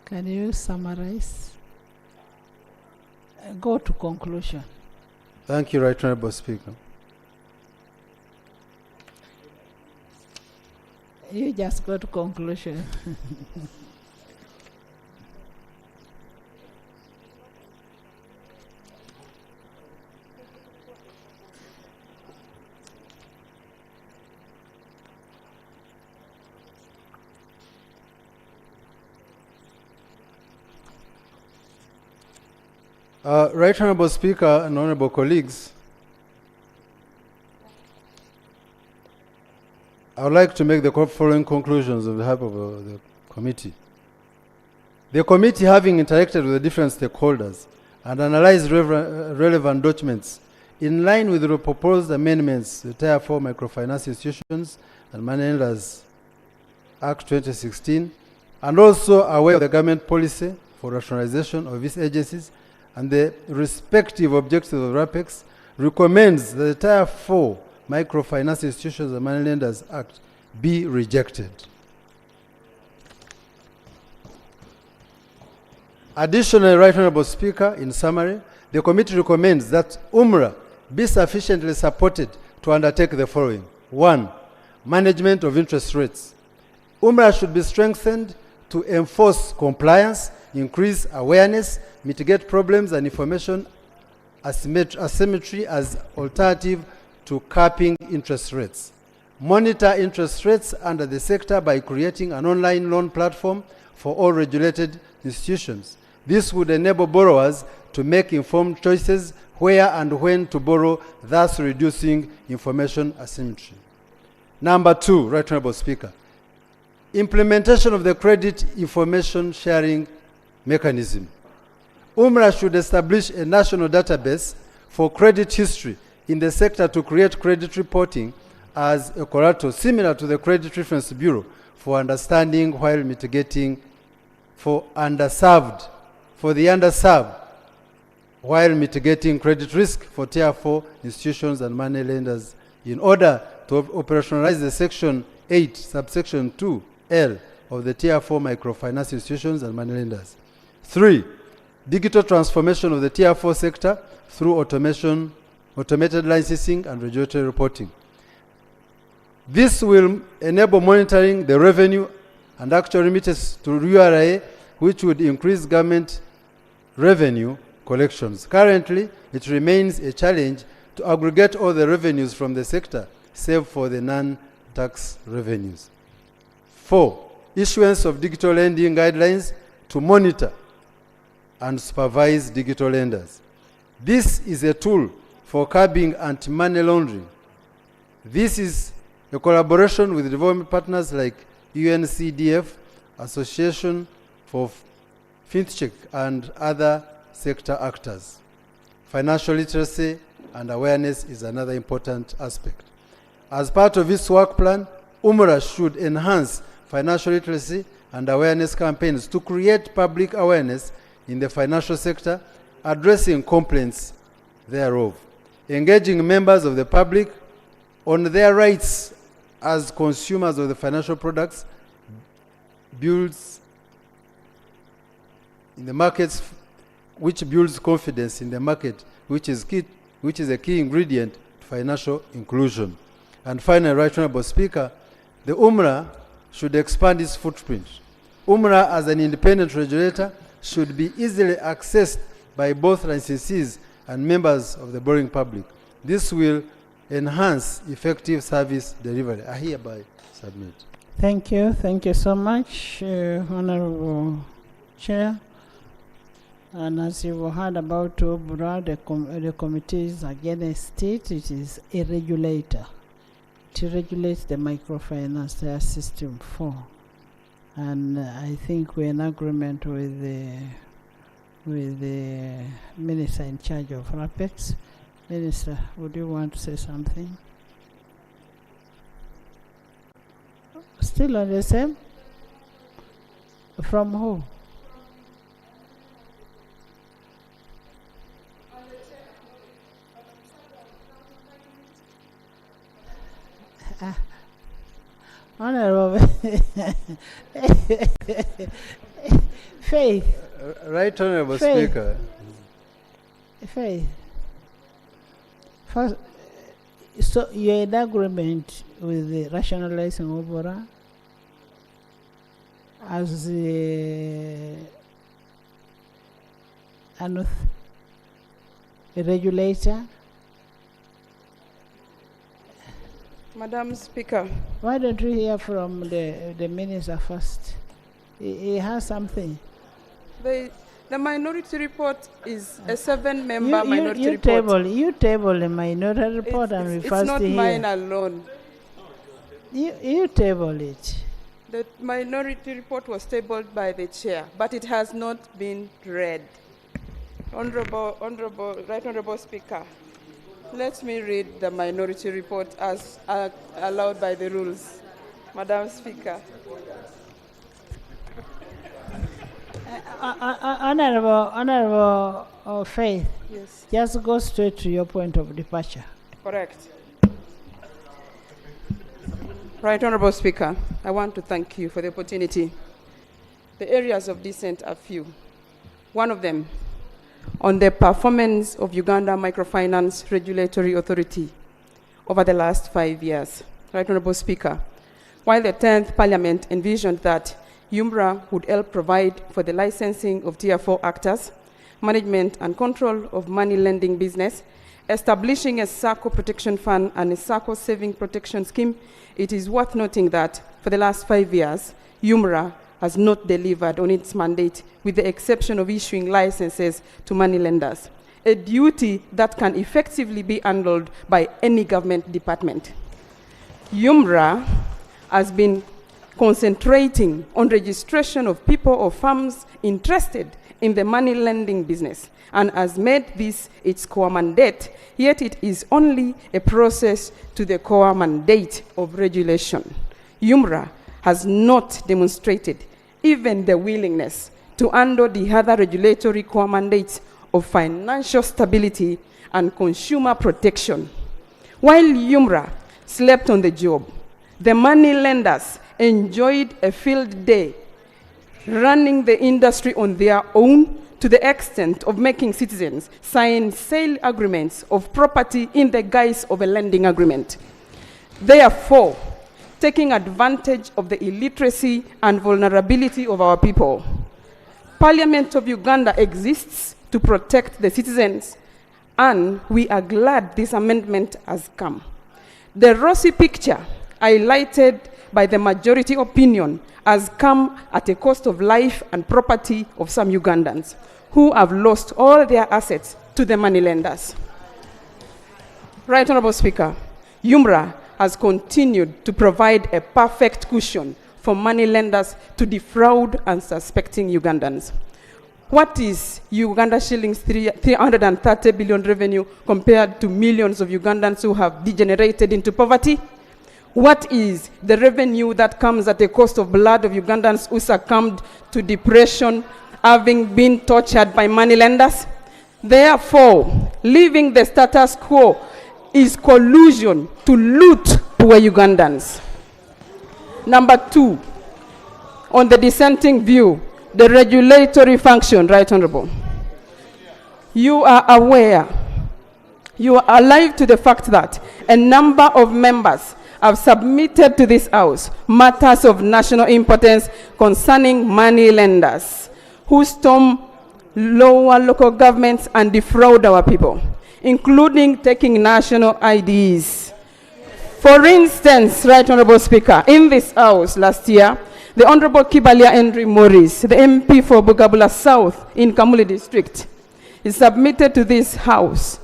can you summarize? Go to conclusion. Thank you, Right Honorable Speaker. You just go to conclusion. Right Honorable Speaker and honorable colleagues, I would like to make the following conclusions on behalf of the committee. The committee, having interacted with the different stakeholders and analyzed relevant documents in line with the proposed amendments to the Tier 4 Microfinance Institutions and Money Lenders Act 2016, and also aware of the government policy for rationalization of these agencies and the respective objectives of RAPEX, recommends that the Tier 4 Microfinance Institutions and Money Lenders Act be rejected. Additionally, Right Honorable Speaker, in summary, the committee recommends that UMRA be sufficiently supported to undertake the following. 1. Management of interest rates. UMRA should be strengthened to enforce compliance, increase awareness, mitigate problems and information asymmetry as alternative to capping interest rates. Monitor interest rates under the sector by creating an online loan platform for all regulated institutions. This would enable borrowers to make informed choices where and when to borrow, thus reducing information asymmetry. Number 2, Right Honorable Speaker, implementation of the credit information sharing mechanism. UMRA should establish a national database for credit history in the sector to create credit reporting as a collateral similar to the Credit Reference Bureau for understanding while mitigating for the underserved while mitigating credit risk for Tier 4 institutions and money lenders in order to operationalize the Section 8, subsection 2L of the Tier 4 Microfinance Institutions and Money Lenders. 3. Digital transformation of the Tier 4 sector through automated licensing and regulatory reporting. This will enable monitoring the revenue and actual remittances to URA, which would increase government revenue collections. Currently, it remains a challenge to aggregate all the revenues from the sector, save for the non-tax revenues. 4. Issuance of digital lending guidelines to monitor and supervise digital lenders. This is a tool for curbing anti-money laundering. This is a collaboration with development partners like UNCDF, Association for FinTech, and other sector actors. Financial literacy and awareness is another important aspect. As part of this work plan, UMRA should enhance financial literacy and awareness campaigns to create public awareness in the financial sector, addressing complaints thereof, engaging members of the public on their rights as consumers of the financial products builds in the markets, which builds confidence in the market, which is a key ingredient to financial inclusion. And finally, Right Honorable Speaker, the UMRA should expand its footprint. UMRA, as an independent regulator, should be easily accessed by both licensees and members of the borrowing public. This will enhance effective service delivery. I hereby submit. Thank you so much, Honorable Chair. And as you've heard about UBRA, the committee is against it. It is a regulator. It regulates the microfinance system 4. And I think we're in agreement with the minister in charge of RAPEX. Minister, would you want to say something? Still on the same? From who? Honorable Faith. Right Honorable Faith. Speaker. Faith. First, so you're in agreement with the rationalizing OBORA as a regulator? Madam Speaker. Why don't we hear from the minister first? He has something. The minority report is a 7-member minority report. You table a minority report and we first hear. It's not mine alone. You table it. The minority report was tabled by the chair, but it has not been read. Right Honorable Speaker, let me read the minority report as allowed by the rules. Madam Speaker. Honorable Faith, yes. Just go straight to your point of departure. Correct. Right Honorable Speaker, I want to thank you for the opportunity. The areas of dissent are few. One of them, on the performance of Uganda Microfinance Regulatory Authority over the last 5 years. Right Honorable Speaker, while the 10th Parliament envisioned that UMRA would help provide for the licensing of Tier 4 actors, management and control of money lending business, establishing a SACCO protection fund and a SACCO saving protection scheme, it is worth noting that for the last 5 years, UMRA has not delivered on its mandate with the exception of issuing licenses to money lenders, a duty that can effectively be handled by any government department. UMRA has been concentrating on registration of people or firms interested in the money lending business and has made this its core mandate, yet it is only a process to the core mandate of regulation. UMRA has not demonstrated even the willingness to handle the other regulatory core mandates of financial stability and consumer protection. While UMRA slept on the job, the money lenders enjoyed a field day running the industry on their own to the extent of making citizens sign sale agreements of property in the guise of a lending agreement. Therefore, taking advantage of the illiteracy and vulnerability of our people, Parliament of Uganda exists to protect the citizens, and we are glad this amendment has come. The rosy picture highlighted by the majority opinion has come at a cost of life and property of some Ugandans who have lost all their assets to the money lenders. Right Honorable Speaker, UMRA has continued to provide a perfect cushion for money lenders to defraud unsuspecting Ugandans. What is Uganda shillings 330 billion revenue compared to millions of Ugandans who have degenerated into poverty? What is the revenue that comes at the cost of blood of Ugandans who succumbed to depression, having been tortured by money lenders? Therefore, leaving the status quo is collusion to loot poor Ugandans. Number two, on the dissenting view, the regulatory function, Right Honorable. You are aware, you are alive to the fact that a number of members have submitted to this House matters of national importance concerning money lenders who storm lower local governments and defraud our people, including taking national IDs. For instance, Right Honorable Speaker, in this House last year, the Honorable Kibalia Henry Morris, the MP for Bugabula South in Kamuli District, he submitted to this House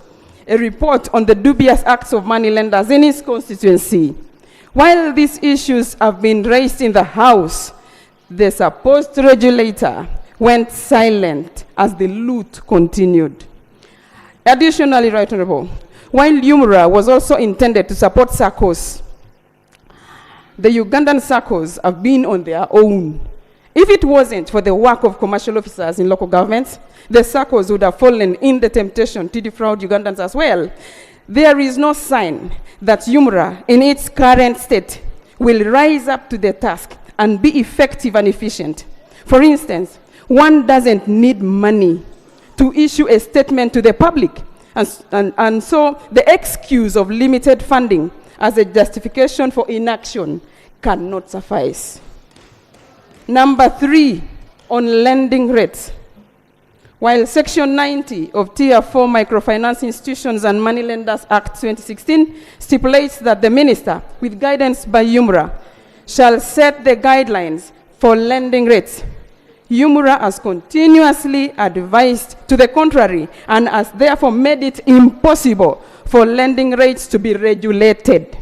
a report on the dubious acts of money lenders in his constituency. While these issues have been raised in the House, the supposed regulator went silent as the loot continued. Additionally, Right Honorable, while UMRA was also intended to support SACCOs, the Ugandan SACCOs have been on their own. If it wasn't for the work of commercial officers in local governments, the SACCOs would have fallen in the temptation to defraud Ugandans as well. There is no sign that UMRA, in its current state, will rise up to the task and be effective and efficient. For instance, one doesn't need money to issue a statement to the public, and so the excuse of limited funding as a justification for inaction cannot suffice. Number 3, on lending rates. While Section 90 of Tier 4 Microfinance Institutions and Money Lenders Act 2016 stipulates that the Minister, with guidance by UMRA, shall set the guidelines for lending rates. UMRA has continuously advised to the contrary and has therefore made it impossible for lending rates to be regulated.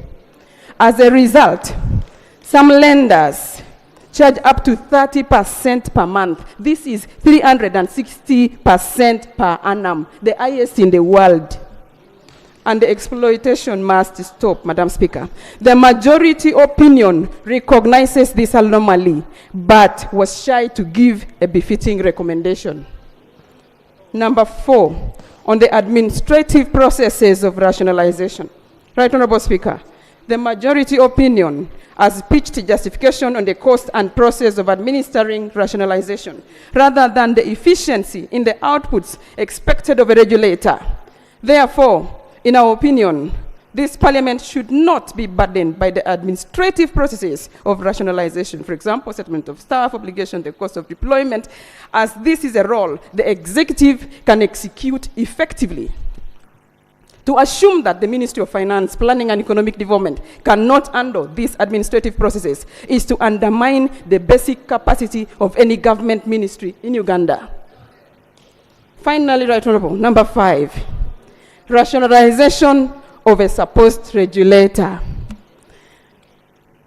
As a result, some lenders charge up to 30% per month. This is 360% per annum, the highest in the world. And the exploitation must stop, Madam Speaker. The majority opinion recognizes this anomaly, but was shy to give a befitting recommendation. Number 4, on the administrative processes of rationalization. Right Honorable Speaker, the majority opinion has pitched justification on the cost and process of administering rationalization, rather than the efficiency in the outputs expected of a regulator. Therefore, in our opinion, this Parliament should not be burdened by the administrative processes of rationalization, for example, settlement of staff obligation, the cost of deployment, as this is a role the executive can execute effectively. To assume that the Ministry of Finance, Planning and Economic Development cannot handle these administrative processes is to undermine the basic capacity of any government ministry in Uganda. Finally, Right Honorable, number 5, rationalization of a supposed regulator.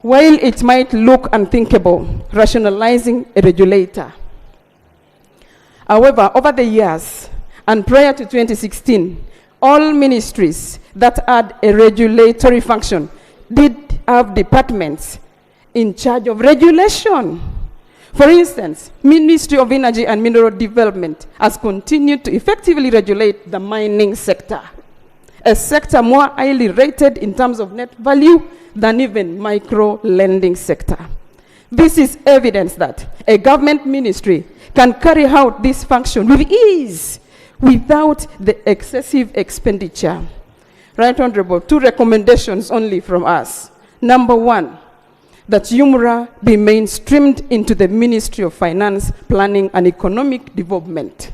While it might look unthinkable, rationalizing a regulator, however, over the years and prior to 2016, all ministries that had a regulatory function did have departments in charge of regulation. For instance, Ministry of Energy and Mineral Development has continued to effectively regulate the mining sector, a sector more highly rated in terms of net value than even micro-lending sector. This is evidence that a government ministry can carry out this function with ease without the excessive expenditure. Right Honorable, 2 recommendations only from us. Number 1, that UMRA be mainstreamed into the Ministry of Finance, Planning and Economic Development.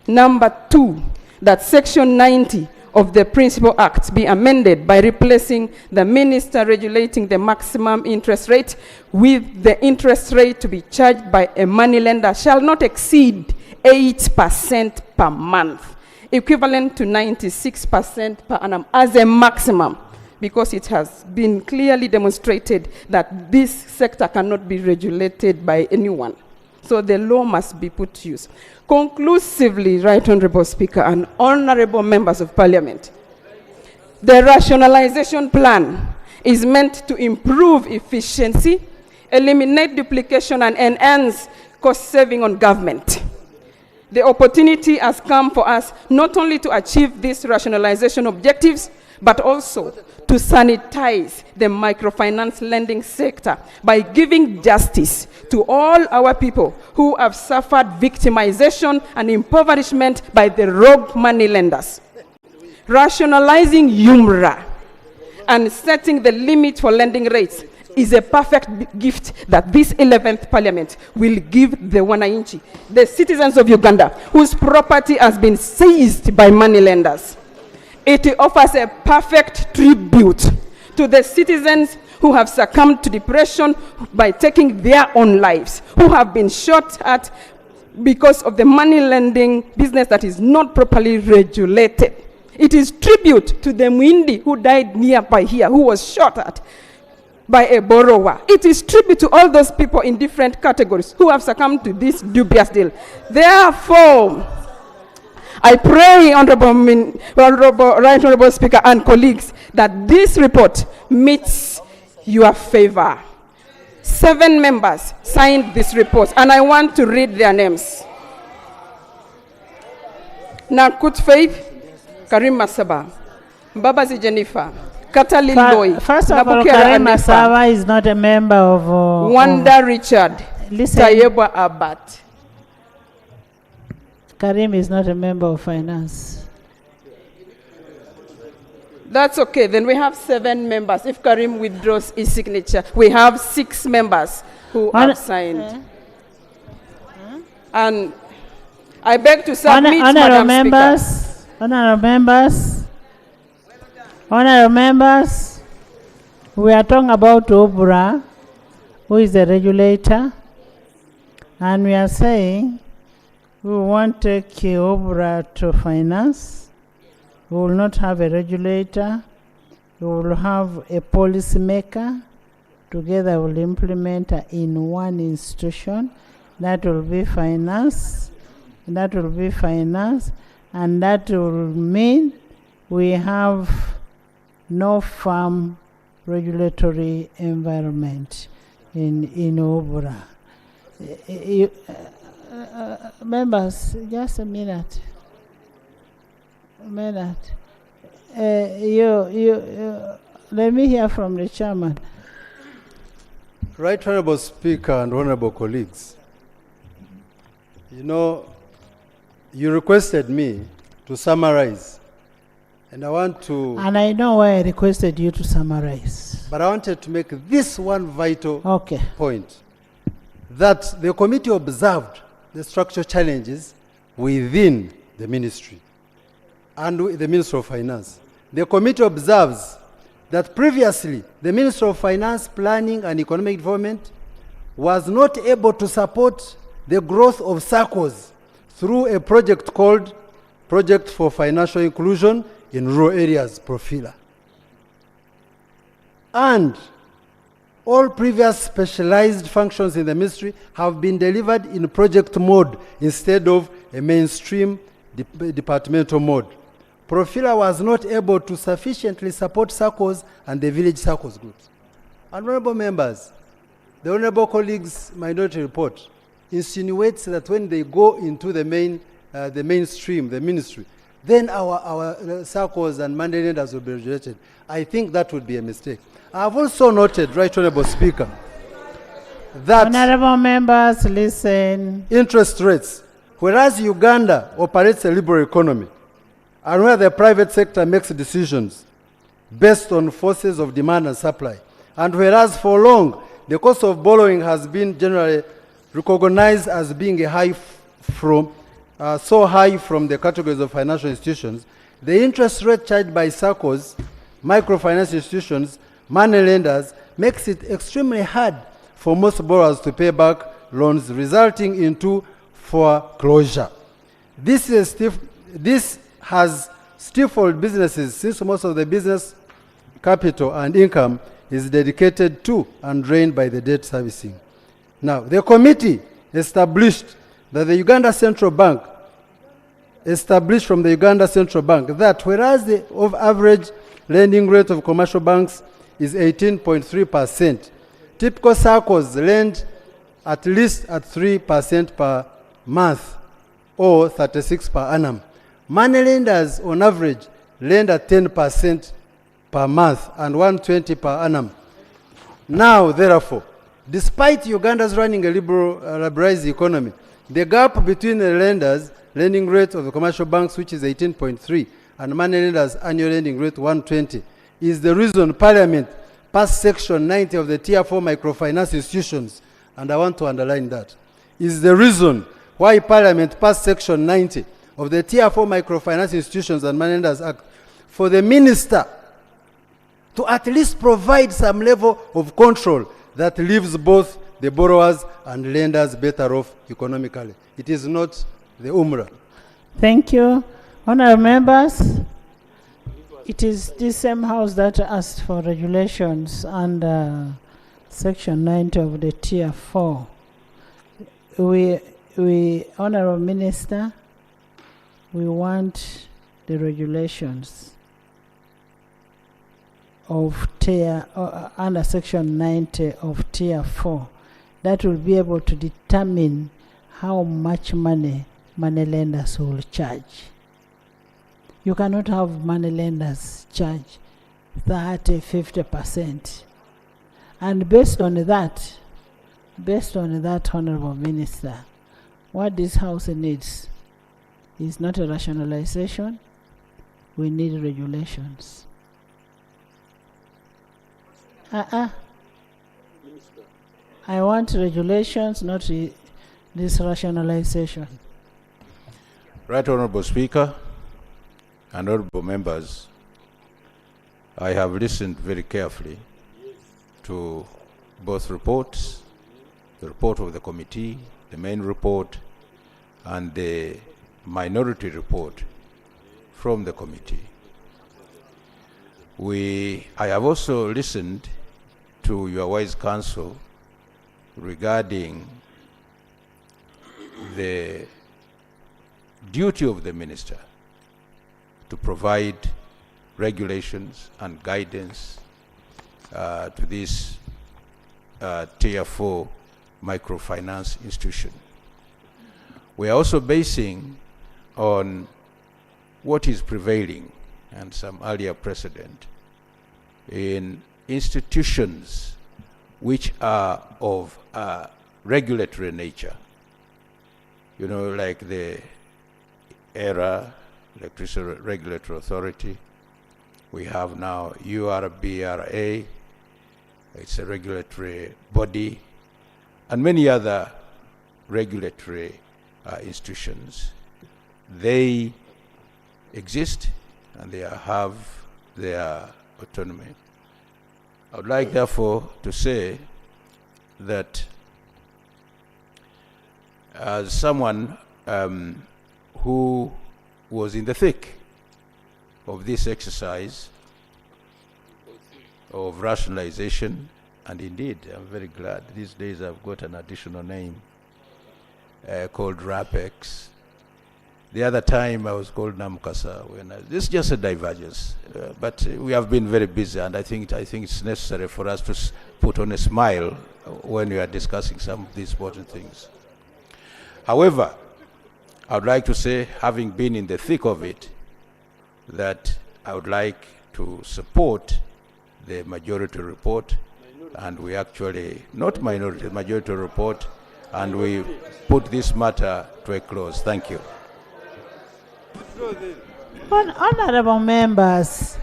Number 2, that Section 90 of the Principal Act be amended by replacing the minister regulating the maximum interest rate with the interest rate to be charged by a money lender shall not exceed 8% per month, equivalent to 96% per annum as a maximum, because it has been clearly demonstrated that this sector cannot be regulated by anyone. So the law must be put to use. Conclusively, Right Honorable Speaker and honorable members of Parliament, the rationalization plan is meant to improve efficiency, eliminate duplication and enhance cost saving on government. The opportunity has come for us not only to achieve these rationalization objectives, but also to sanitize the microfinance lending sector by giving justice to all our people who have suffered victimization and impoverishment by the rogue money lenders. Rationalizing UMRA and setting the limit for lending rates is a perfect gift that this 11th Parliament will give the Wananchi, the citizens of Uganda, whose property has been seized by money lenders. It offers a perfect tribute to the citizens who have succumbed to depression by taking their own lives, who have been shot at because of the money lending business that is not properly regulated. It is tribute to the Mwindi who died nearby here, who was shot at by a borrower. It is tribute to all those people in different categories who have succumbed to this dubious deal. Therefore, I pray, Right Honorable Speaker and colleagues, that this report meets your favor. 7 members signed this report, and I want to read their names. Nakut Faith, Karim Masaba, Mbabazi Jennifer, Katalin Loy. First of all, Karim Masaba is not a member of... Wanda Richard, Tayebwa Abat. Karim is not a member of finance. That's okay. Then we have 7 members. If Karim withdraws his signature, we have 6 members who have signed. And I beg to submit, Madam Speaker. Honorable members, we are talking about OBRA, who is the regulator, and we are saying we want to take OBRA to finance. We will not have a regulator. We will have a policy maker. Together we will implement in one institution. That will be finance. That will be finance. And that will mean we have no firm regulatory environment in OBRA. Members, just a minute. Let me hear from the chairman. Right Honorable Speaker and honorable colleagues, you know, you requested me to summarize, and I want to... And I know why I requested you to summarize. But I wanted to make this one vital point, that the committee observed the structural challenges within the ministry and the Ministry of Finance. The committee observes that previously the Ministry of Finance, Planning and Economic Development was not able to support the growth of SACCOs through a project called Project for Financial Inclusion in Rural Areas, PROFILA. And all previous specialized functions in the ministry have been delivered in project mode instead of a mainstream departmental mode. PROFILA was not able to sufficiently support SACCOs and the village SACCOs groups. Honorable members, the honorable colleagues' minority report insinuates that when they go into the mainstream, the ministry, then our SACCOs and money lenders will be regulated. I think that would be a mistake. I have also noted, Right Honorable Speaker, that honorable members, listen. Interest rates, whereas Uganda operates a liberal economy, and where the private sector makes decisions based on forces of demand and supply, and whereas for long the cost of borrowing has been generally recognized as being so high from the categories of financial institutions, the interest rate charged by SACCOs, microfinance institutions, money lenders makes it extremely hard for most borrowers to pay back loans, resulting into foreclosure. This has stifled businesses, since most of the business capital and income is dedicated to and drained by the debt servicing. Now, the committee established that the Uganda Central Bank, that whereas the average lending rate of commercial banks is 18.3%, typical SACCOs lend at least at 3% per month or 36 per annum. Money lenders on average lend at 10% per month and 120 per annum. Now, therefore, despite Uganda's running a liberalized economy, the gap between the lending rate of the commercial banks, which is 18.3, and money lenders' annual lending rate 120, is the reason Parliament passed Section 90 of the Tier 4 Microfinance Institutions, and I want to underline that, is the reason why Parliament passed Section 90 of the Tier 4 Microfinance Institutions and Money Lenders Act for the Minister to at least provide some level of control that leaves both the borrowers and lenders better off economically. It is not the UMRA. Thank you. Honourable members, it is this same house that asked for regulations under Section 90 of the Tier 4. We, Honourable Minister, we want the regulations of under Section 90 of Tier 4 that will be able to determine how much money lenders will charge. You cannot have money lenders charge 30, 50%. And based on that, Honourable Minister, what this House needs is not a rationalization. We need regulations. I want regulations, not this rationalization. Right Honourable Speaker and honourable members, I have listened very carefully to both reports, the report of the committee, the main report, and the minority report from the committee. I have also listened to your wise counsel regarding the duty of the minister to provide regulations and guidance to this Tier 4 microfinance institution. We are also basing on what is prevailing and some earlier precedent in institutions which are of regulatory nature. You know, like the ERA, Electricity Regulatory Authority. We have now URBRA, it's a regulatory body, and many other regulatory institutions. They exist and they have their autonomy. I would like, therefore, to say that as someone who was in the thick of this exercise of rationalization, and indeed, I'm very glad these days I've got an additional name called RAPEX. The other time I was called Namkasa. This is just a divergence, but we have been very busy, and I think it's necessary for us to put on a smile when we are discussing some of these important things. However, I would like to say, having been in the thick of it, that I would like to support the majority report, and we actually, not minority, majority report, and we put this matter to a close. Thank you. Honourable members,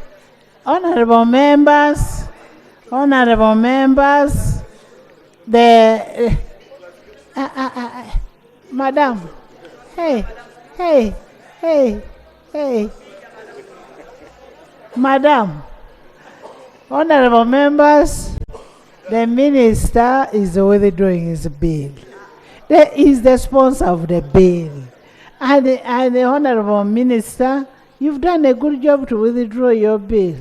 Madam, hey, Madam, honourable members, the minister is withdrawing his bill. He is the sponsor of the bill. And the honourable minister, you've done a good job to withdraw your bill.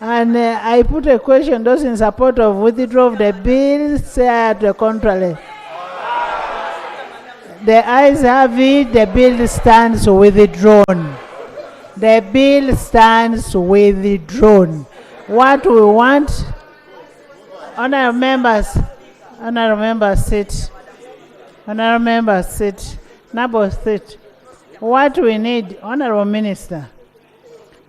And I put a question, those in support of withdrawal of the bill, say at the contrary. The ayes have it, the bill stands withdrawn. The bill stands withdrawn. What we want, honourable members, sit. Honourable members, sit. Nabo sit. What we need, honourable minister,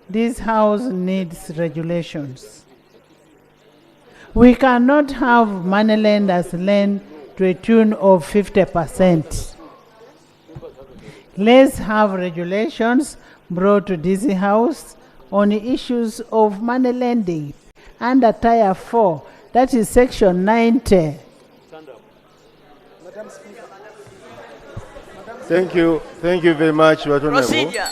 this house needs regulations. We cannot have moneylenders lend to a tune of 50%. Let's have regulations brought to this house on the issues of money lending under Tier 4, that is Section 90. Thank you very much, Honourable. Procedure.